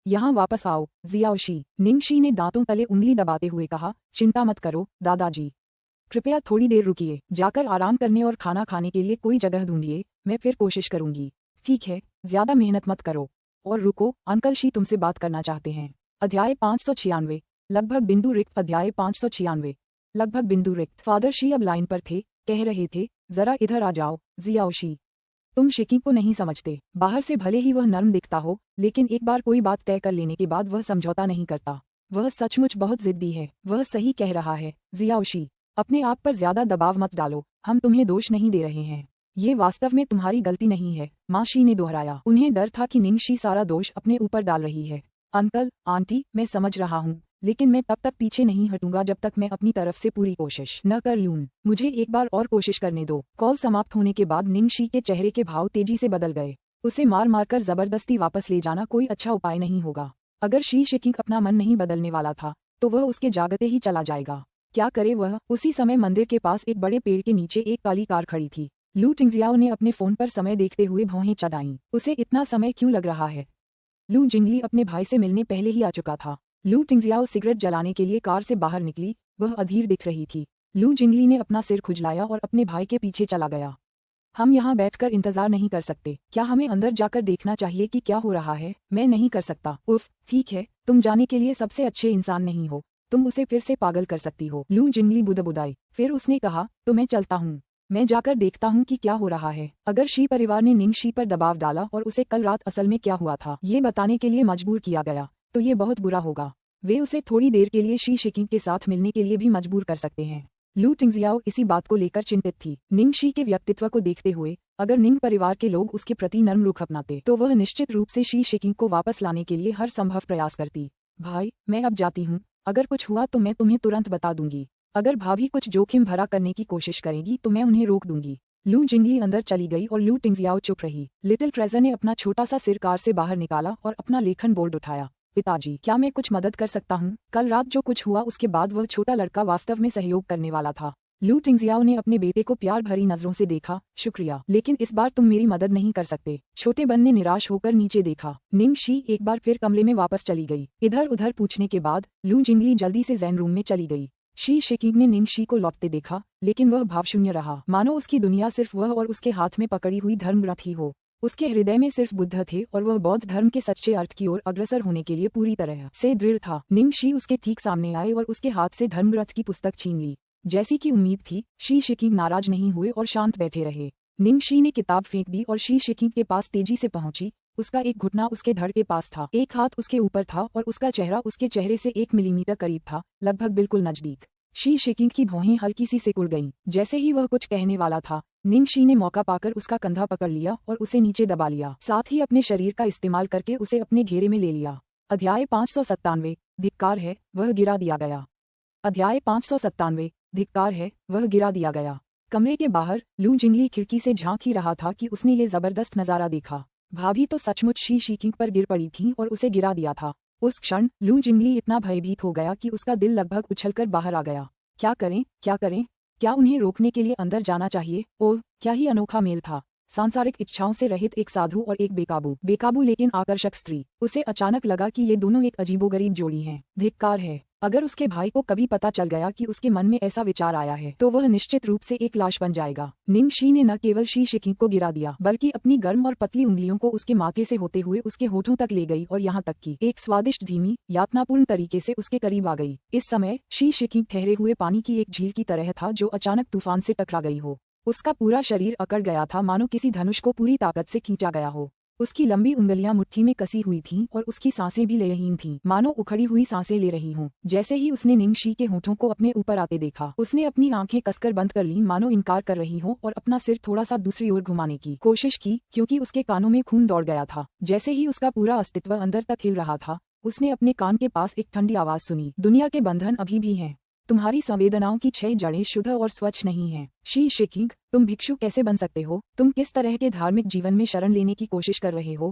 यहाँ वापस आओ, जियाओशी। निंगशी ने दांतों तले उंगली दबाते हुए कहा, चिंता मत करो दादाजी, कृपया थोड़ी देर रुकिए, जाकर आराम करने और खाना खाने के लिए कोई जगह ढूंढिए, मैं फिर कोशिश करूंगी। ठीक है, ज्यादा मेहनत मत करो। और रुको, अंकल शी तुमसे बात करना चाहते हैं। अध्याय 596, लगभग बिंदु रिक्त। अध्याय 596, लगभग बिंदु रिक्त। फादर शी अब लाइन पर थे, कह रहे थे, जरा इधर आ जाओ, जियाओशी। तुम शिकी को नहीं समझते। बाहर से भले ही वह नर्म दिखता हो, लेकिन एक बार कोई बात तय कर लेने के बाद वह समझौता नहीं करता। वह सचमुच बहुत जिद्दी है। वह सही कह रहा है, जियाओशी। अपने आप पर ज्यादा दबाव मत डालो, हम तुम्हें दोष नहीं दे रहे हैं। ये वास्तव में तुम्हारी गलती नहीं है, माँ शी ने दोहराया। उन्हें डर था कि निंगशी सारा दोष अपने ऊपर डाल रही है। अंकल, आंटी, मैं समझ रहा हूँ, लेकिन मैं तब तक पीछे नहीं हटूंगा जब तक मैं अपनी तरफ से पूरी कोशिश न कर लूं। मुझे एक बार और कोशिश करने दो। कॉल समाप्त होने के बाद निंगशी के चेहरे के भाव तेजी से बदल गए। उसे मार मारकर जबरदस्ती वापस ले जाना कोई अच्छा उपाय नहीं होगा। अगर शी शिकिंग अपना मन नहीं बदलने वाला था, तो वह उसके जागते ही चला जाएगा। क्या करे वह? उसी समय मंदिर के पास एक बड़े पेड़ के नीचे एक काली कार खड़ी थी। लू टिंगजियाओ ने अपने फोन पर समय देखते हुए भौहें चढ़ाईं। उसे इतना समय क्यों लग रहा है? लू जिंगली अपने भाई से मिलने पहले ही आ चुका था। लू टिंगजियाओ सिगरेट जलाने के लिए कार से बाहर निकली। वह अधीर दिख रही थी। लू जिंगली ने अपना सिर खुजलाया और अपने भाई के पीछे चला गया। हम यहाँ बैठकर इंतजार नहीं कर सकते। क्या हमें अंदर जाकर देखना चाहिए कि क्या हो रहा है? मैं नहीं कर सकता। उफ, ठीक है, तुम जाने के लिए सबसे अच्छे इंसान नहीं हो। तुम उसे फिर से पागल कर सकती हो। लू जिंगली बुदबुदाई। फिर उसने कहा, तो मैं चलता हूँ। मैं जाकर देखता हूँ कि क्या हो रहा है। अगर शी परिवार ने निंगशी पर दबाव डाला और उसे कल रात असल में क्या हुआ था ये बताने के लिए मजबूर किया गया, तो ये बहुत बुरा होगा। वे उसे थोड़ी देर के लिए शी शिकिंग के साथ मिलने के लिए भी मजबूर कर सकते हैं। लू टिंगजियाओ इसी बात को लेकर चिंतित थी। निंगशी के व्यक्तित्व को देखते हुए, अगर निंग परिवार के लोग उसके प्रति नर्म रुख अपनाते, तो वह निश्चित रूप से शी शिकिंग को वापस लाने के लिए हर संभव प्रयास करती। भाई, मैं अब जाती हूँ। अगर कुछ हुआ तो मैं तुम्हें तुरंत बता दूंगी। अगर भाभी कुछ जोखिम भरा करने की कोशिश करेगी तो मैं उन्हें रोक दूंगी। लू जिंगली अंदर चली गई और लू टिंगजियाओ चुप रही। लिटिल ट्रेजर ने अपना छोटा सा सिर कार से बाहर निकाला और अपना लेखन बोर्ड उठाया। पिताजी, क्या मैं कुछ मदद कर सकता हूँ? कल रात जो कुछ हुआ उसके बाद वह छोटा लड़का वास्तव में सहयोग करने वाला था। लू टिंगजियाओ ने अपने बेटे को प्यार भरी नजरों से देखा। शुक्रिया, लेकिन इस बार तुम मेरी मदद नहीं कर सकते। छोटे बन ने निराश होकर नीचे देखा। निंगशी एक बार फिर कमरे में वापस चली गई। इधर उधर पूछने के बाद लू जिंगली जल्दी से जैन रूम में चली गई। शी शिकिंग ने निंगशी को लौटते देखा, लेकिन वह भावशून्य रहा, मानो उसकी दुनिया सिर्फ वह और उसके हाथ में पकड़ी हुई धर्मग्रंथ ही हो। उसके हृदय में सिर्फ बुद्ध थे और वह बौद्ध धर्म के सच्चे अर्थ की ओर अग्रसर होने के लिए पूरी तरह से दृढ़ था। निंगशी उसके ठीक सामने आए और उसके हाथ से धर्मग्रंथ की पुस्तक छीन ली। जैसी की उम्मीद थी, शी शिकिंग नाराज नहीं हुए और शांत बैठे रहे। निंगशी ने किताब फेंक दी और शी शिकिंग के पास तेजी से पहुंची। उसका एक घुटना उसके धड़ के पास था, एक हाथ उसके ऊपर था और उसका चेहरा उसके चेहरे से 1 मिलीमीटर करीब था, लगभग बिल्कुल नजदीक। शी शिकिंग की भौहें हल्की सी सिकुड़ गईं। जैसे ही वह कुछ कहने वाला था, निंगशी ने मौका पाकर उसका कंधा पकड़ लिया और उसे नीचे दबा लिया, साथ ही अपने शरीर का इस्तेमाल करके उसे अपने घेरे में ले लिया। अध्याय 597 धिक्कार है, वह गिरा दिया गया। अध्याय 597 धिक्कार है, वह गिरा दिया गया। कमरे के बाहर लू जिंगली खिड़की से झांक ही रहा था कि उसने ये जबरदस्त नजारा देखा। भाभी तो सचमुच शी शिकिंग पर गिर पड़ी थी और उसे गिरा दिया था। उस क्षण लू जिंगली इतना भयभीत हो गया कि उसका दिल लगभग उछलकर बाहर आ गया। क्या करें, क्या करें? क्या उन्हें रोकने के लिए अंदर जाना चाहिए? ओह, क्या ही अनोखा मेल था। सांसारिक इच्छाओं से रहित एक साधु और एक बेकाबू लेकिन आकर्षक स्त्री। उसे अचानक लगा कि ये दोनों एक अजीबोगरीब जोड़ी हैं। धिक्कार है। अगर उसके भाई को कभी पता चल गया कि उसके मन में ऐसा विचार आया है, तो वह निश्चित रूप से एक लाश बन जाएगा। निंगशी ने न केवल शी शिकिंग को गिरा दिया, बल्कि अपनी गर्म और पतली उंगलियों को उसके माथे से होते हुए उसके होठों तक ले गई और यहाँ तक कि एक स्वादिष्ट धीमी यातनापूर्ण तरीके से उसके करीब आ गई। इस समय शी शिकिंग ठहरे हुए पानी की एक झील की तरह था जो अचानक तूफान से टकरा गई हो। उसका पूरा शरीर अकड़ गया था, मानो किसी धनुष को पूरी ताकत से खींचा गया हो। उसकी लंबी उंगलियां मुट्ठी में कसी हुई थीं और उसकी सांसें भी लयहीन थीं, मानो उखड़ी हुई सांसें ले रही हों। जैसे ही उसने निंगशी के होठों को अपने ऊपर आते देखा, उसने अपनी आंखें कसकर बंद कर लीं, मानो इनकार कर रही हो, और अपना सिर थोड़ा सा दूसरी ओर घुमाने की कोशिश की, क्योंकि उसके कानों में खून दौड़ गया था। जैसे ही उसका पूरा अस्तित्व अंदर तक हिल रहा था, उसने अपने कान के पास एक ठंडी आवाज सुनी, दुनिया के बंधन अभी भी हैं। तुम्हारी संवेदनाओं की 6 जड़ें शुद्ध और स्वच्छ नहीं हैं। शी शिकिंग, तुम भिक्षु कैसे बन सकते हो? तुम किस तरह के धार्मिक जीवन में शरण लेने की कोशिश कर रहे हो?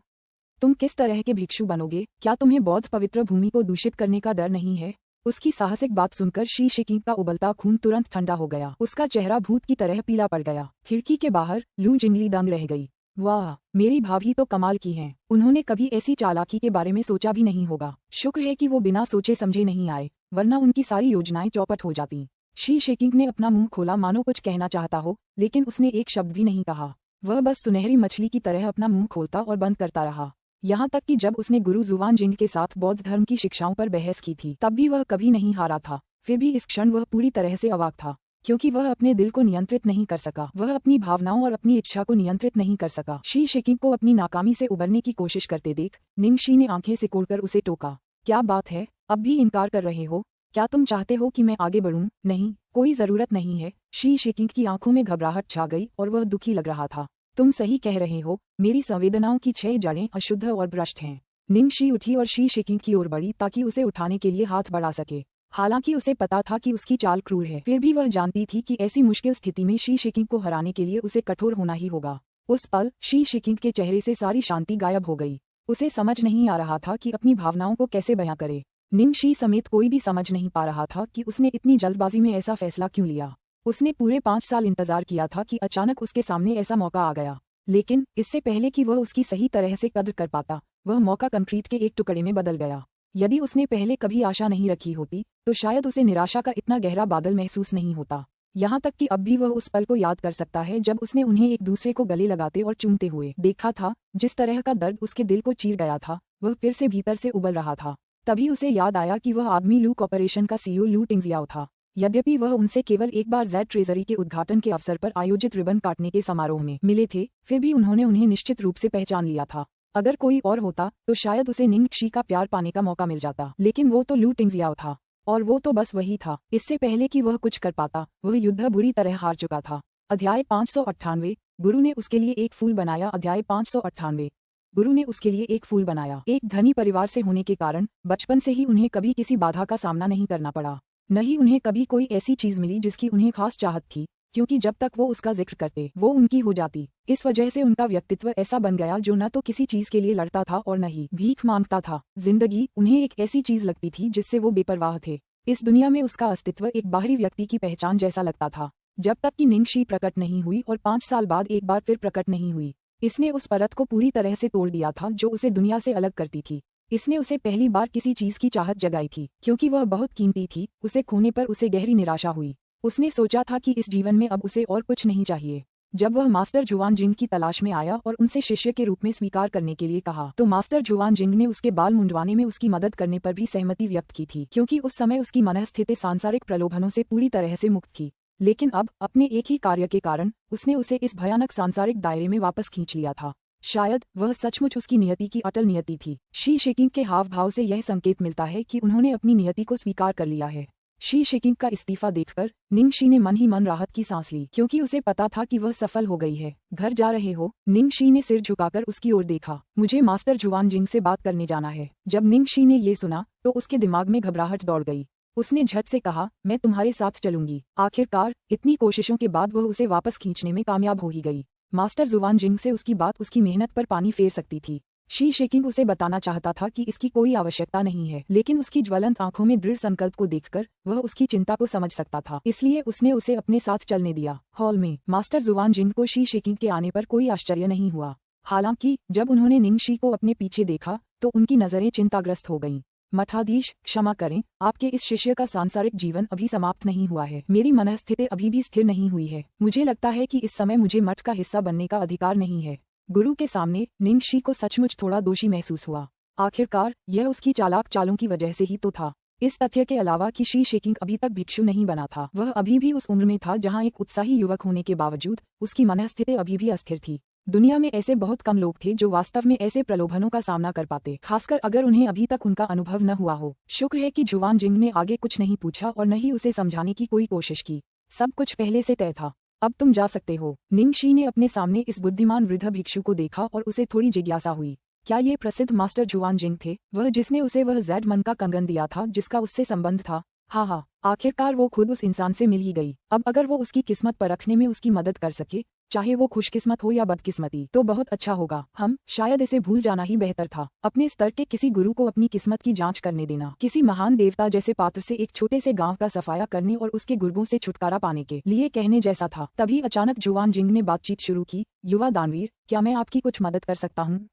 तुम किस तरह के भिक्षु बनोगे? क्या तुम्हें बौद्ध पवित्र भूमि को दूषित करने का डर नहीं है? उसकी साहसिक बात सुनकर शी शिकिंग का उबलता खून तुरंत ठंडा हो गया। उसका चेहरा भूत की तरह पीला पड़ गया। खिड़की के बाहर लू जिंगली दंग रह गई। वाह, मेरी भाभी तो कमाल की हैं। उन्होंने कभी ऐसी चालाकी के बारे में सोचा भी नहीं होगा। शुक्र है कि वो बिना सोचे समझे नहीं आए, वरना उनकी सारी योजनाएं चौपट हो जाती। शी शिकिंग ने अपना मुंह खोला, मानो कुछ कहना चाहता हो, लेकिन उसने एक शब्द भी नहीं कहा। वह बस सुनहरी मछली की तरह अपना मुंह खोलता और बंद करता रहा। यहाँ तक कि जब उसने गुरु जुवान जिंग के साथ बौद्ध धर्म की शिक्षाओं पर बहस की थी, तब भी वह कभी नहीं हारा था। फिर भी इस क्षण वह पूरी तरह से अवाक था, क्योंकि वह अपने दिल को नियंत्रित नहीं कर सका। वह अपनी भावनाओं और अपनी इच्छा को नियंत्रित नहीं कर सका। शी शिकिंग को अपनी नाकामी से उबरने की कोशिश करते देख निंगशी ने आंखें सिकोड़कर उसे टोका। क्या बात है, अब भी इनकार कर रहे हो? क्या तुम चाहते हो कि मैं आगे बढ़ूं? नहीं, कोई जरूरत नहीं है। शी शिकिंग की आंखों में घबराहट छा गई और वह दुखी लग रहा था। तुम सही कह रहे हो, मेरी संवेदनाओं की 6 जड़ें अशुद्ध और भ्रष्ट हैं। निंगशी उठी और शी शिकिंग की ओर बढ़ी ताकि उसे उठाने के लिए हाथ बढ़ा सके। हालांकि उसे पता था कि उसकी चाल क्रूर है, फिर भी वह जानती थी कि ऐसी मुश्किल स्थिति में शी शिकिंग को हराने के लिए उसे कठोर होना ही होगा। उस पल शी शिकिंग के चेहरे से सारी शांति गायब हो गई। उसे समझ नहीं आ रहा था कि अपनी भावनाओं को कैसे बयां करे। निंगशी समेत कोई भी समझ नहीं पा रहा था कि उसने इतनी जल्दबाजी में ऐसा फैसला क्यों लिया। उसने पूरे 5 साल इंतजार किया था कि अचानक उसके सामने ऐसा मौका आ गया, लेकिन इससे पहले कि वह उसकी सही तरह से कद्र कर पाता, वह मौका कंक्रीट के एक टुकड़े में बदल गया। यदि उसने पहले कभी आशा नहीं रखी होती, तो शायद उसे निराशा का इतना गहरा बादल महसूस नहीं होता। यहाँ तक कि अब भी वह उस पल को याद कर सकता है जब उसने उन्हें एक दूसरे को गले लगाते और चूमते हुए देखा था। जिस तरह का दर्द उसके दिल को चीर गया था, वह फिर से भीतर से उबल रहा था। तभी उसे याद आया कि वह आदमी लू कॉर्पोरेशन का सीईओ लू टिंगजियाओ था। यद्यपि वह उनसे केवल एक बार जेड ट्रेजरी के उद्घाटन के अवसर पर आयोजित रिबन काटने के समारोह में मिले थे, फिर भी उन्होंने उन्हें निश्चित रूप से पहचान लिया था। अगर कोई और होता तो शायद उसे निंगशी का प्यार पाने का मौका मिल जाता, लेकिन वो तो लू टिंगजियाओ था, और वो तो बस वही था। इससे पहले कि वह कुछ कर पाता, वह युद्ध बुरी तरह हार चुका था। अध्याय 598 गुरु ने उसके लिए एक फूल बनाया। अध्याय 598 गुरु ने उसके लिए एक फूल बनाया। एक धनी परिवार से होने के कारण बचपन से ही उन्हें कभी किसी बाधा का सामना नहीं करना पड़ा। न ही उन्हें कभी कोई ऐसी चीज मिली जिसकी उन्हें खास चाहत थी, क्योंकि जब तक वो उसका जिक्र करते वो उनकी हो जाती। इस वजह से उनका व्यक्तित्व ऐसा बन गया जो न तो किसी चीज के लिए लड़ता था और न ही भीख मांगता था। जिंदगी उन्हें एक ऐसी चीज लगती थी जिससे वो बेपरवाह थे। इस दुनिया में उसका अस्तित्व एक बाहरी व्यक्ति की पहचान जैसा लगता था, जब तक कि निंगशी प्रकट नहीं हुई और 5 साल बाद एक बार फिर प्रकट नहीं हुई। इसने उस परत को पूरी तरह से तोड़ दिया था जो उसे दुनिया से अलग करती थी। इसने उसे पहली बार किसी चीज की चाहत जगाई थी, क्योंकि वह बहुत कीमती थी। उसे खोने पर उसे गहरी निराशा हुई। उसने सोचा था कि इस जीवन में अब उसे और कुछ नहीं चाहिए। जब वह मास्टर जुआनजिंग की तलाश में आया और उनसे शिष्य के रूप में स्वीकार करने के लिए कहा, तो मास्टर जुआनजिंग ने उसके बाल मुंडवाने में उसकी मदद करने पर भी सहमति व्यक्त की थी, क्योंकि उस समय उसकी मनःस्थिति सांसारिक प्रलोभनों से पूरी तरह से मुक्त थी। लेकिन अब अपने एक ही कार्य के कारण उसने उसे इस भयानक सांसारिक दायरे में वापस खींच लिया था। शायद वह सचमुच उसकी नियति की अटल नियति थी। शी शेकिंग के हाव भाव से यह संकेत मिलता है कि उन्होंने अपनी नियति को स्वीकार कर लिया है। शी शेकिंग का इस्तीफा देखकर निंगशी ने मन ही मन राहत की सांस ली, क्योंकि उसे पता था कि वह सफल हो गई है। घर जा रहे हो? निंगशी ने सिर झुकाकर उसकी ओर देखा। मुझे मास्टर जुआनजिंग से बात करने जाना है। जब निंगशी ने ये सुना तो उसके दिमाग में घबराहट दौड़ गई। उसने झट से कहा, मैं तुम्हारे साथ चलूंगी। आखिरकार इतनी कोशिशों के बाद वह उसे वापस खींचने में कामयाब हो ही गई। मास्टर जुआनजिंग से उसकी बात उसकी मेहनत पर पानी फेर सकती थी। शी शेकिंग उसे बताना चाहता था कि इसकी कोई आवश्यकता नहीं है, लेकिन उसकी ज्वलंत आंखों में दृढ़ संकल्प को देखकर वह उसकी चिंता को समझ सकता था, इसलिए उसने उसे अपने साथ चलने दिया। हॉल में मास्टर जुआनजिंग को शी शेकिंग के आने पर कोई आश्चर्य नहीं हुआ। हालांकि जब उन्होंने निंगशी को अपने पीछे देखा तो उनकी नजरें चिंताग्रस्त हो गईं। मठाधीश, क्षमा करें, आपके इस शिष्य का सांसारिक जीवन अभी समाप्त नहीं हुआ है। मेरी मनःस्थिति अभी भी स्थिर नहीं हुई है। मुझे लगता है कि इस समय मुझे मठ का हिस्सा बनने का अधिकार नहीं है। गुरु के सामने निंगशी को सचमुच थोड़ा दोषी महसूस हुआ। आखिरकार यह उसकी चालाक चालों की वजह से ही तो था। इस तथ्य के अलावा कि शी शेकिंग अभी तक भिक्षु नहीं बना था, वह अभी भी उस उम्र में था जहां एक उत्साही युवक होने के बावजूद उसकी मनःस्थिति अभी भी अस्थिर थी। दुनिया में ऐसे बहुत कम लोग थे जो वास्तव में ऐसे प्रलोभनों का सामना कर पाते, खासकर अगर उन्हें अभी तक उनका अनुभव न हुआ हो। शुक्र है कि जुआनजिंग ने आगे कुछ नहीं पूछा और न ही उसे समझाने की कोई कोशिश की। सब कुछ पहले से तय था। अब तुम जा सकते हो। निंगशी ने अपने सामने इस बुद्धिमान वृद्ध भिक्षु को देखा और उसे थोड़ी जिज्ञासा हुई। क्या ये प्रसिद्ध मास्टर जुआनजिंग थे, वह जिसने उसे वह जेड मन का कंगन दिया था जिसका उससे संबंध था? हाँ, आखिरकार वो खुद उस इंसान से मिल ही गई। अब अगर वो उसकी किस्मत परखने में उसकी मदद कर सके, चाहे वो खुशकिस्मत हो या बदकिस्मती, तो बहुत अच्छा होगा। शायद इसे भूल जाना ही बेहतर था। अपने स्तर के किसी गुरु को अपनी किस्मत की जांच करने देना, किसी महान देवता जैसे पात्र से एक छोटे से गांव का सफाया करने और उसके गुर्गों से छुटकारा पाने के लिए कहने जैसा था। तभी अचानक जुआनजिंग ने बातचीत शुरू की। युवा दानवीर, क्या मैं आपकी कुछ मदद कर सकता हूँ?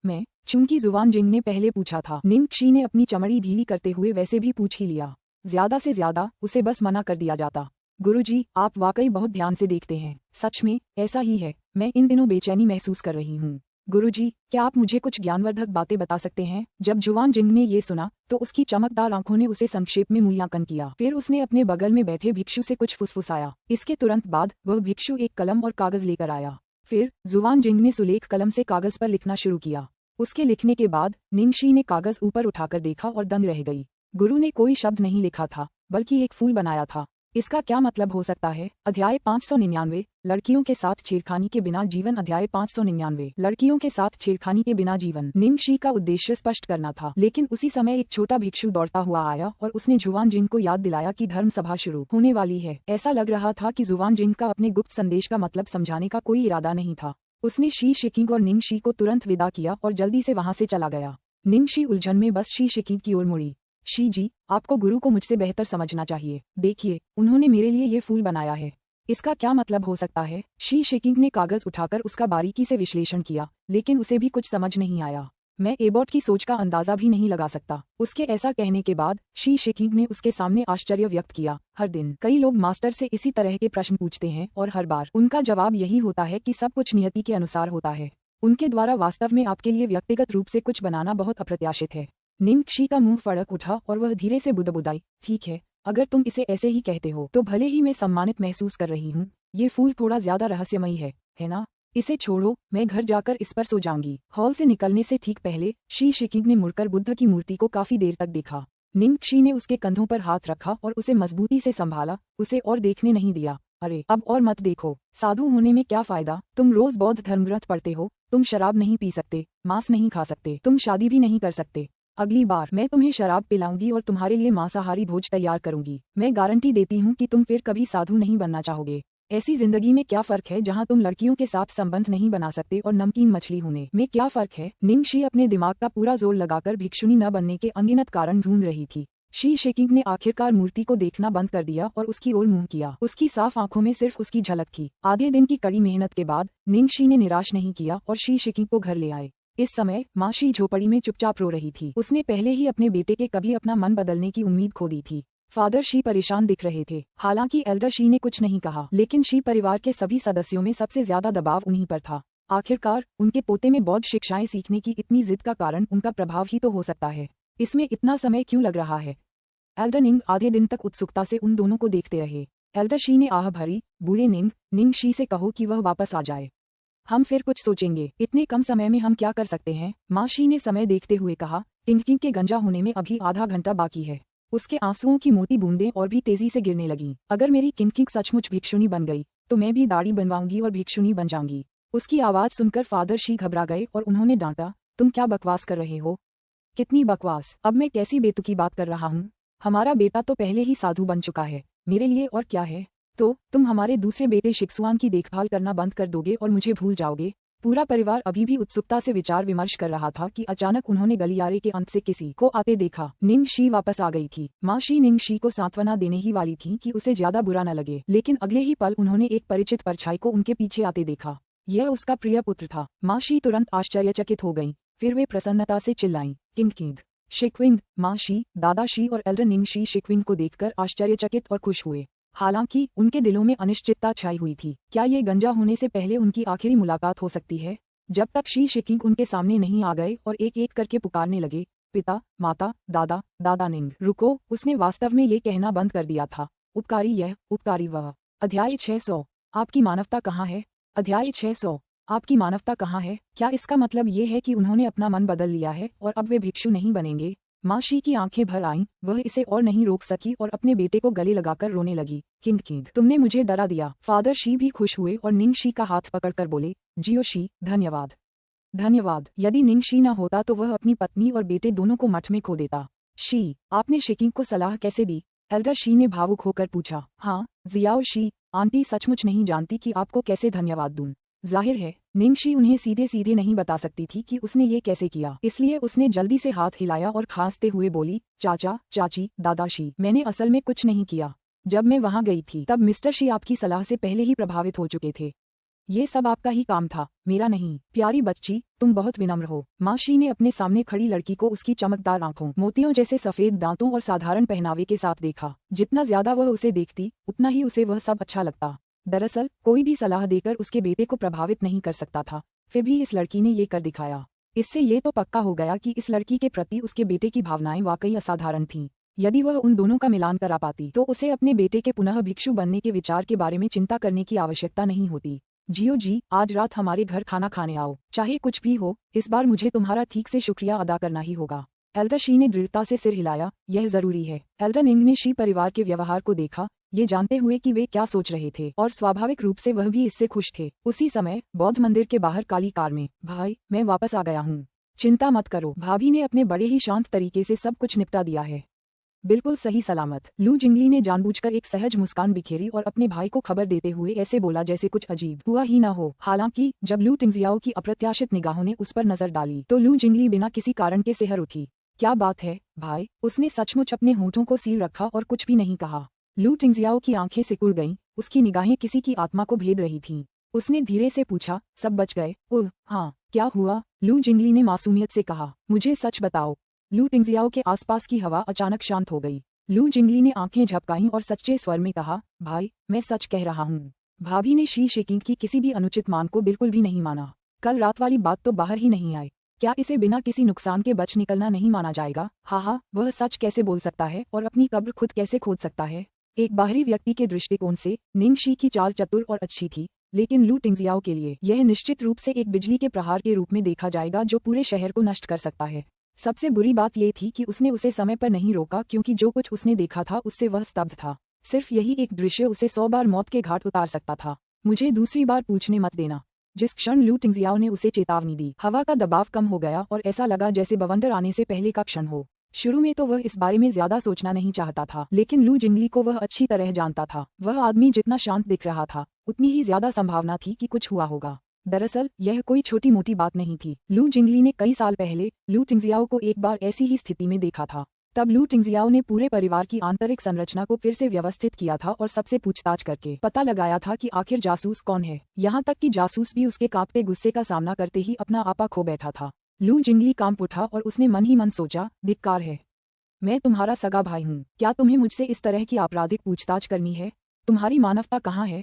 मैं? चूंकि जुआनजिंग ने पहले पूछा था, निंगशी ने अपनी चमड़ी ढीली करते हुए वैसे भी पूछ ही लिया। ज्यादा से ज्यादा उसे बस मना कर दिया जाता। गुरुजी, आप वाकई बहुत ध्यान से देखते हैं। सच में ऐसा ही है। मैं इन दिनों बेचैनी महसूस कर रही हूँ। गुरुजी, क्या आप मुझे कुछ ज्ञानवर्धक बातें बता सकते हैं? जब जुआनजिंग ने ये सुना तो उसकी चमकदार आंखों ने उसे संक्षेप में मूल्यांकन किया। फिर उसने अपने बगल में बैठे भिक्षु से कुछ फुसफुसाया। इसके तुरंत बाद वह भिक्षु एक कलम और कागज लेकर आया। फिर जुआनजिंग ने सुलेख कलम से कागज पर लिखना शुरू किया। उसके लिखने के बाद निंगशी ने कागज ऊपर उठाकर देखा और दंग रह गई। गुरु ने कोई शब्द नहीं लिखा था, बल्कि एक फूल बनाया था। इसका क्या मतलब हो सकता है? अध्याय 599, लड़कियों के साथ छेड़खानी के बिना जीवन। अध्याय 599, लड़कियों के साथ छेड़खानी के बिना जीवन। निंगशी का उद्देश्य स्पष्ट करना था, लेकिन उसी समय एक छोटा भिक्षु दौड़ता हुआ आया और उसने जुआनजिंग को याद दिलाया कि धर्म सभा शुरू होने वाली है। ऐसा लग रहा था कि जुआनजिंग का अपने गुप्त संदेश का मतलब समझाने का कोई इरादा नहीं था। उसने शी शेकिंग और निंगशी को तुरंत विदा किया और जल्दी से वहां से चला गया। निंगशी उलझन में बस शी शेकिंग की ओर मुड़ी। शी जी, आपको गुरु को मुझसे बेहतर समझना चाहिए। देखिए, उन्होंने मेरे लिए ये फूल बनाया है। इसका क्या मतलब हो सकता है? शी शेकिंग ने कागज उठाकर उसका बारीकी से विश्लेषण किया, लेकिन उसे भी कुछ समझ नहीं आया। मैं एबॉट की सोच का अंदाजा भी नहीं लगा सकता। उसके ऐसा कहने के बाद शी शेकिंग ने उसके सामने आश्चर्य व्यक्त किया। हर दिन कई लोग मास्टर से इसी तरह के प्रश्न पूछते हैं और हर बार उनका जवाब यही होता है कि सब कुछ नियति के अनुसार होता है। उनके द्वारा वास्तव में आपके लिए व्यक्तिगत रूप से कुछ बनाना बहुत अप्रत्याशित है। निंगशी का मुंह फड़क उठा और वह धीरे से बुदबुदाई। ठीक है, अगर तुम इसे ऐसे ही कहते हो तो भले ही मैं सम्मानित महसूस कर रही हूँ। ये फूल थोड़ा ज्यादा रहस्यमयी है ना? इसे छोड़ो, मैं घर जाकर इस पर सो जाऊंगी। हॉल से निकलने से ठीक पहले शी शेकिंग ने मुड़कर बुद्ध की मूर्ति को काफी देर तक देखा। निंगशी ने उसके कंधों पर हाथ रखा और उसे मजबूती से संभाला, उसे और देखने नहीं दिया। अरे अब और मत देखो, साधु होने में क्या फायदा? तुम रोज बौद्ध धर्मग्रंथ पढ़ते हो, तुम शराब नहीं पी सकते, मांस नहीं खा सकते, तुम शादी भी नहीं कर सकते। अगली बार मैं तुम्हें शराब पिलाऊंगी और तुम्हारे लिए मांसाहारी भोज तैयार करूंगी। मैं गारंटी देती हूँ कि तुम फिर कभी साधु नहीं बनना चाहोगे। ऐसी जिंदगी में क्या फर्क है जहाँ तुम लड़कियों के साथ संबंध नहीं बना सकते और नमकीन मछली होने में क्या फर्क है? निंगशी अपने दिमाग का पूरा जोर लगाकर भिक्षुनी न बनने के अनगिनत कारण ढूंढ रही थी। शी शेकिंग ने आखिरकार मूर्ति को देखना बंद कर दिया और उसकी ओर मुंह किया। उसकी साफ आंखों में सिर्फ उसकी झलक थी। आधे दिन की कड़ी मेहनत के बाद निंगशी ने निराश नहीं किया और शी शेकिंग को घर ले आए। इस समय माँ शी झोपड़ी में चुपचाप रो रही थी। उसने पहले ही अपने बेटे के कभी अपना मन बदलने की उम्मीद खो दी थी। फादर शी परेशान दिख रहे थे। हालांकि एल्डर शी ने कुछ नहीं कहा, लेकिन शी परिवार के सभी सदस्यों में सबसे ज्यादा दबाव उन्हीं पर था। आखिरकार उनके पोते में बौद्ध शिक्षाएं सीखने की इतनी जिद का कारण उनका प्रभाव ही तो हो सकता है। इसमें इतना समय क्यों लग रहा है? एल्डर निंग आधे दिन तक उत्सुकता से उन दोनों को देखते रहे। एल्डर शी ने आह भरी, बूढ़े निंग शी से कहो कि वह वापस आ जाए, हम फिर कुछ सोचेंगे। इतने कम समय में हम क्या कर सकते हैं? माँ शी ने समय देखते हुए कहा। टिंकिंग के गंजा होने में अभी आधा घंटा बाकी है। उसके आंसुओं की मोटी बूंदें और भी तेजी से गिरने लगीं। अगर मेरी किंकिंग सचमुच भिक्षुणी बन गई तो मैं भी दाढ़ी बनवाऊंगी और भिक्षुणी बन जाऊंगी। उसकी आवाज सुनकर फादर शी घबरा गए और उन्होंने डांटा, तुम क्या बकवास कर रहे हो? कितनी बकवास? अब मैं कैसी बेतुकी बात कर रहा हूँ? हमारा बेटा तो पहले ही साधु बन चुका है, मेरे लिए और क्या है? तो तुम हमारे दूसरे बेटे शिक्सुआन की देखभाल करना बंद कर दोगे और मुझे भूल जाओगे? पूरा परिवार अभी भी उत्सुकता से विचार विमर्श कर रहा था कि अचानक उन्होंने गलियारे के अंत से किसी को आते देखा। निंग शी वापस आ गई थी। माँ शी निंग शी को सांत्वना देने ही वाली थी कि उसे ज्यादा बुरा न लगे, लेकिन अगले ही पल उन्होंने एक परिचित परछाई को उनके पीछे आते देखा। यह उसका प्रिय पुत्र था। माँ शी तुरंत आश्चर्यचकित हो गईं। फिर वे प्रसन्नता से चिल्लाईं, किंग शिक्विंग। माँ शी, दादा शी और एल्डर निंग शी शिक्विंग को देखकर आश्चर्यचकित और खुश हुए। हालांकि उनके दिलों में अनिश्चितता छाई हुई थी। क्या ये गंजा होने से पहले उनकी आखिरी मुलाकात हो सकती है? जब तक शी शिकिंग उनके सामने नहीं आ गए और एक एक करके पुकारने लगे, पिता, माता, दादा, दादा निंग। रुको, उसने वास्तव में ये कहना बंद कर दिया था। उपकारी यह, उपकारी वह। अध्याय 600। आपकी मानवता कहाँ है? अध्याय 600। आपकी मानवता कहाँ है? क्या इसका मतलब ये है कि उन्होंने अपना मन बदल लिया है और अब वे भिक्षु नहीं बनेंगे? माँ शी की आंखें भर आईं। वह इसे और नहीं रोक सकी और अपने बेटे को गले लगाकर रोने लगी। किंग, तुमने मुझे डरा दिया। फादर शी भी खुश हुए और निंग शी का हाथ पकड़कर बोले, जियो शी, धन्यवाद। धन्यवाद। यदि निंग शी न होता तो वह अपनी पत्नी और बेटे दोनों को मठ में खो देता। शी, आपने शिकिंग को सलाह कैसे दी? एल्डर शी ने भावुक होकर पूछा। हाँ, जियाओ शी, आंटी सचमुच नहीं जानती कि आपको कैसे धन्यवाद दूं। जाहिर है, निंग शी उन्हें सीधे सीधे नहीं बता सकती थी कि उसने ये कैसे किया, इसलिए उसने जल्दी से हाथ हिलाया और खांसते हुए बोली, चाचा, चाची, दादाशी, मैंने असल में कुछ नहीं किया। जब मैं वहां गई थी तब मिस्टर शी आपकी सलाह से पहले ही प्रभावित हो चुके थे। ये सब आपका ही काम था, मेरा नहीं। प्यारी बच्ची, तुम बहुत विनम्र हो। माँ शी ने अपने सामने खड़ी लड़की को उसकी चमकदार आंखों, मोतियों जैसे सफेद दांतों और साधारण पहनावे के साथ देखा। जितना ज्यादा वह उसे देखती उतना ही उसे वह सब अच्छा लगता। दरअसल कोई भी सलाह देकर उसके बेटे को प्रभावित नहीं कर सकता था, फिर भी इस लड़की ने ये कर दिखाया। इससे ये तो पक्का हो गया कि इस लड़की के प्रति उसके बेटे की भावनाएं वाकई असाधारण थीं। यदि वह उन दोनों का मिलान करा पाती तो उसे अपने बेटे के पुनः भिक्षु बनने के विचार के बारे में चिंता करने की आवश्यकता नहीं होती। जियो जी, आज रात हमारे घर खाना खाने आओ। चाहे कुछ भी हो, इस बार मुझे तुम्हारा ठीक से शुक्रिया अदा करना ही होगा। एल्डर शी ने दृढ़ता से सिर हिलाया, यह जरूरी है। एल्डर निंग ने शी परिवार के व्यवहार को देखा, ये जानते हुए कि वे क्या सोच रहे थे, और स्वाभाविक रूप से वह भी इससे खुश थे। उसी समय बौद्ध मंदिर के बाहर काली कार में, भाई, मैं वापस आ गया हूँ। चिंता मत करो, भाभी ने अपने बड़े ही शांत तरीके से सब कुछ निपटा दिया है। बिल्कुल सही सलामत। लू जिंगली ने जानबूझकर एक सहज मुस्कान बिखेरी और अपने भाई को खबर देते हुए ऐसे बोला जैसे कुछ अजीब हुआ ही न हो। हालांकि जब लू टिंगजियाओ की अप्रत्याशित निगाहों ने उस पर नजर डाली तो लू जिंगली बिना किसी कारण के सिहर उठी। क्या बात है भाई? उसने सचमुच अपने होठों को सील रखा और कुछ भी नहीं कहा। लू टिंगजियाओ की आंखें सिकुड़ गईं, उसकी निगाहें किसी की आत्मा को भेद रही थीं। उसने धीरे से पूछा, सब बच गए? ओह हाँ, क्या हुआ? लू जिंगली ने मासूमियत से कहा, मुझे सच बताओ। लू टिंगजियाओ के आसपास की हवा अचानक शांत हो गई। लू जिंगली ने आंखें झपकाईं और सच्चे स्वर में कहा, भाई, मैं सच कह रहा हूँ। भाभी ने शी शिकिंग की किसी भी अनुचित मान को बिल्कुल भी नहीं माना। कल रात वाली बात तो बाहर ही नहीं आई। क्या इसे बिना किसी नुकसान के बच निकलना नहीं माना जाएगा? हाँ, वह सच कैसे बोल सकता है और अपनी कब्र खुद कैसे खोद सकता है? एक बाहरी व्यक्ति के दृष्टिकोण से निंग शी की चाल चतुर और अच्छी थी, लेकिन लू टिंगजियाओ के लिए यह निश्चित रूप से एक बिजली के प्रहार के रूप में देखा जाएगा जो पूरे शहर को नष्ट कर सकता है। सबसे बुरी बात यह थी कि उसने उसे समय पर नहीं रोका, क्योंकि जो कुछ उसने देखा था उससे वह स्तब्ध था। सिर्फ यही एक दृश्य उसे 100 बार मौत के घाट उतार सकता था। मुझे दूसरी बार पूछने मत देना। जिस क्षण लू टिंगजियाओ ने उसे चेतावनी दी, हवा का दबाव कम हो गया और ऐसा लगा जैसे बवंडर आने से पहले का क्षण हो। शुरू में तो वह इस बारे में ज्यादा सोचना नहीं चाहता था, लेकिन लू जिंगली को वह अच्छी तरह जानता था। वह आदमी जितना शांत दिख रहा था उतनी ही ज्यादा संभावना थी कि कुछ हुआ होगा। दरअसल यह कोई छोटी मोटी बात नहीं थी। लू जिंगली ने कई साल पहले लू टिंगजियाओ को एक बार ऐसी ही स्थिति में देखा था। तब लू टिंगजियाओ ने पूरे परिवार की आंतरिक संरचना को फिर से व्यवस्थित किया था और सबसे पूछताछ करके पता लगाया था कि आखिर जासूस कौन है। यहाँ तक कि जासूस भी उसके कांपते गुस्से का सामना करते ही अपना आपा खो बैठा था। लू जिंगली कांप उठा और उसने मन ही मन सोचा, धिक्कार है। मैं तुम्हारा सगा भाई हूँ, क्या तुम्हें मुझसे इस तरह की आपराधिक पूछताछ करनी है? तुम्हारी मानवता कहाँ है?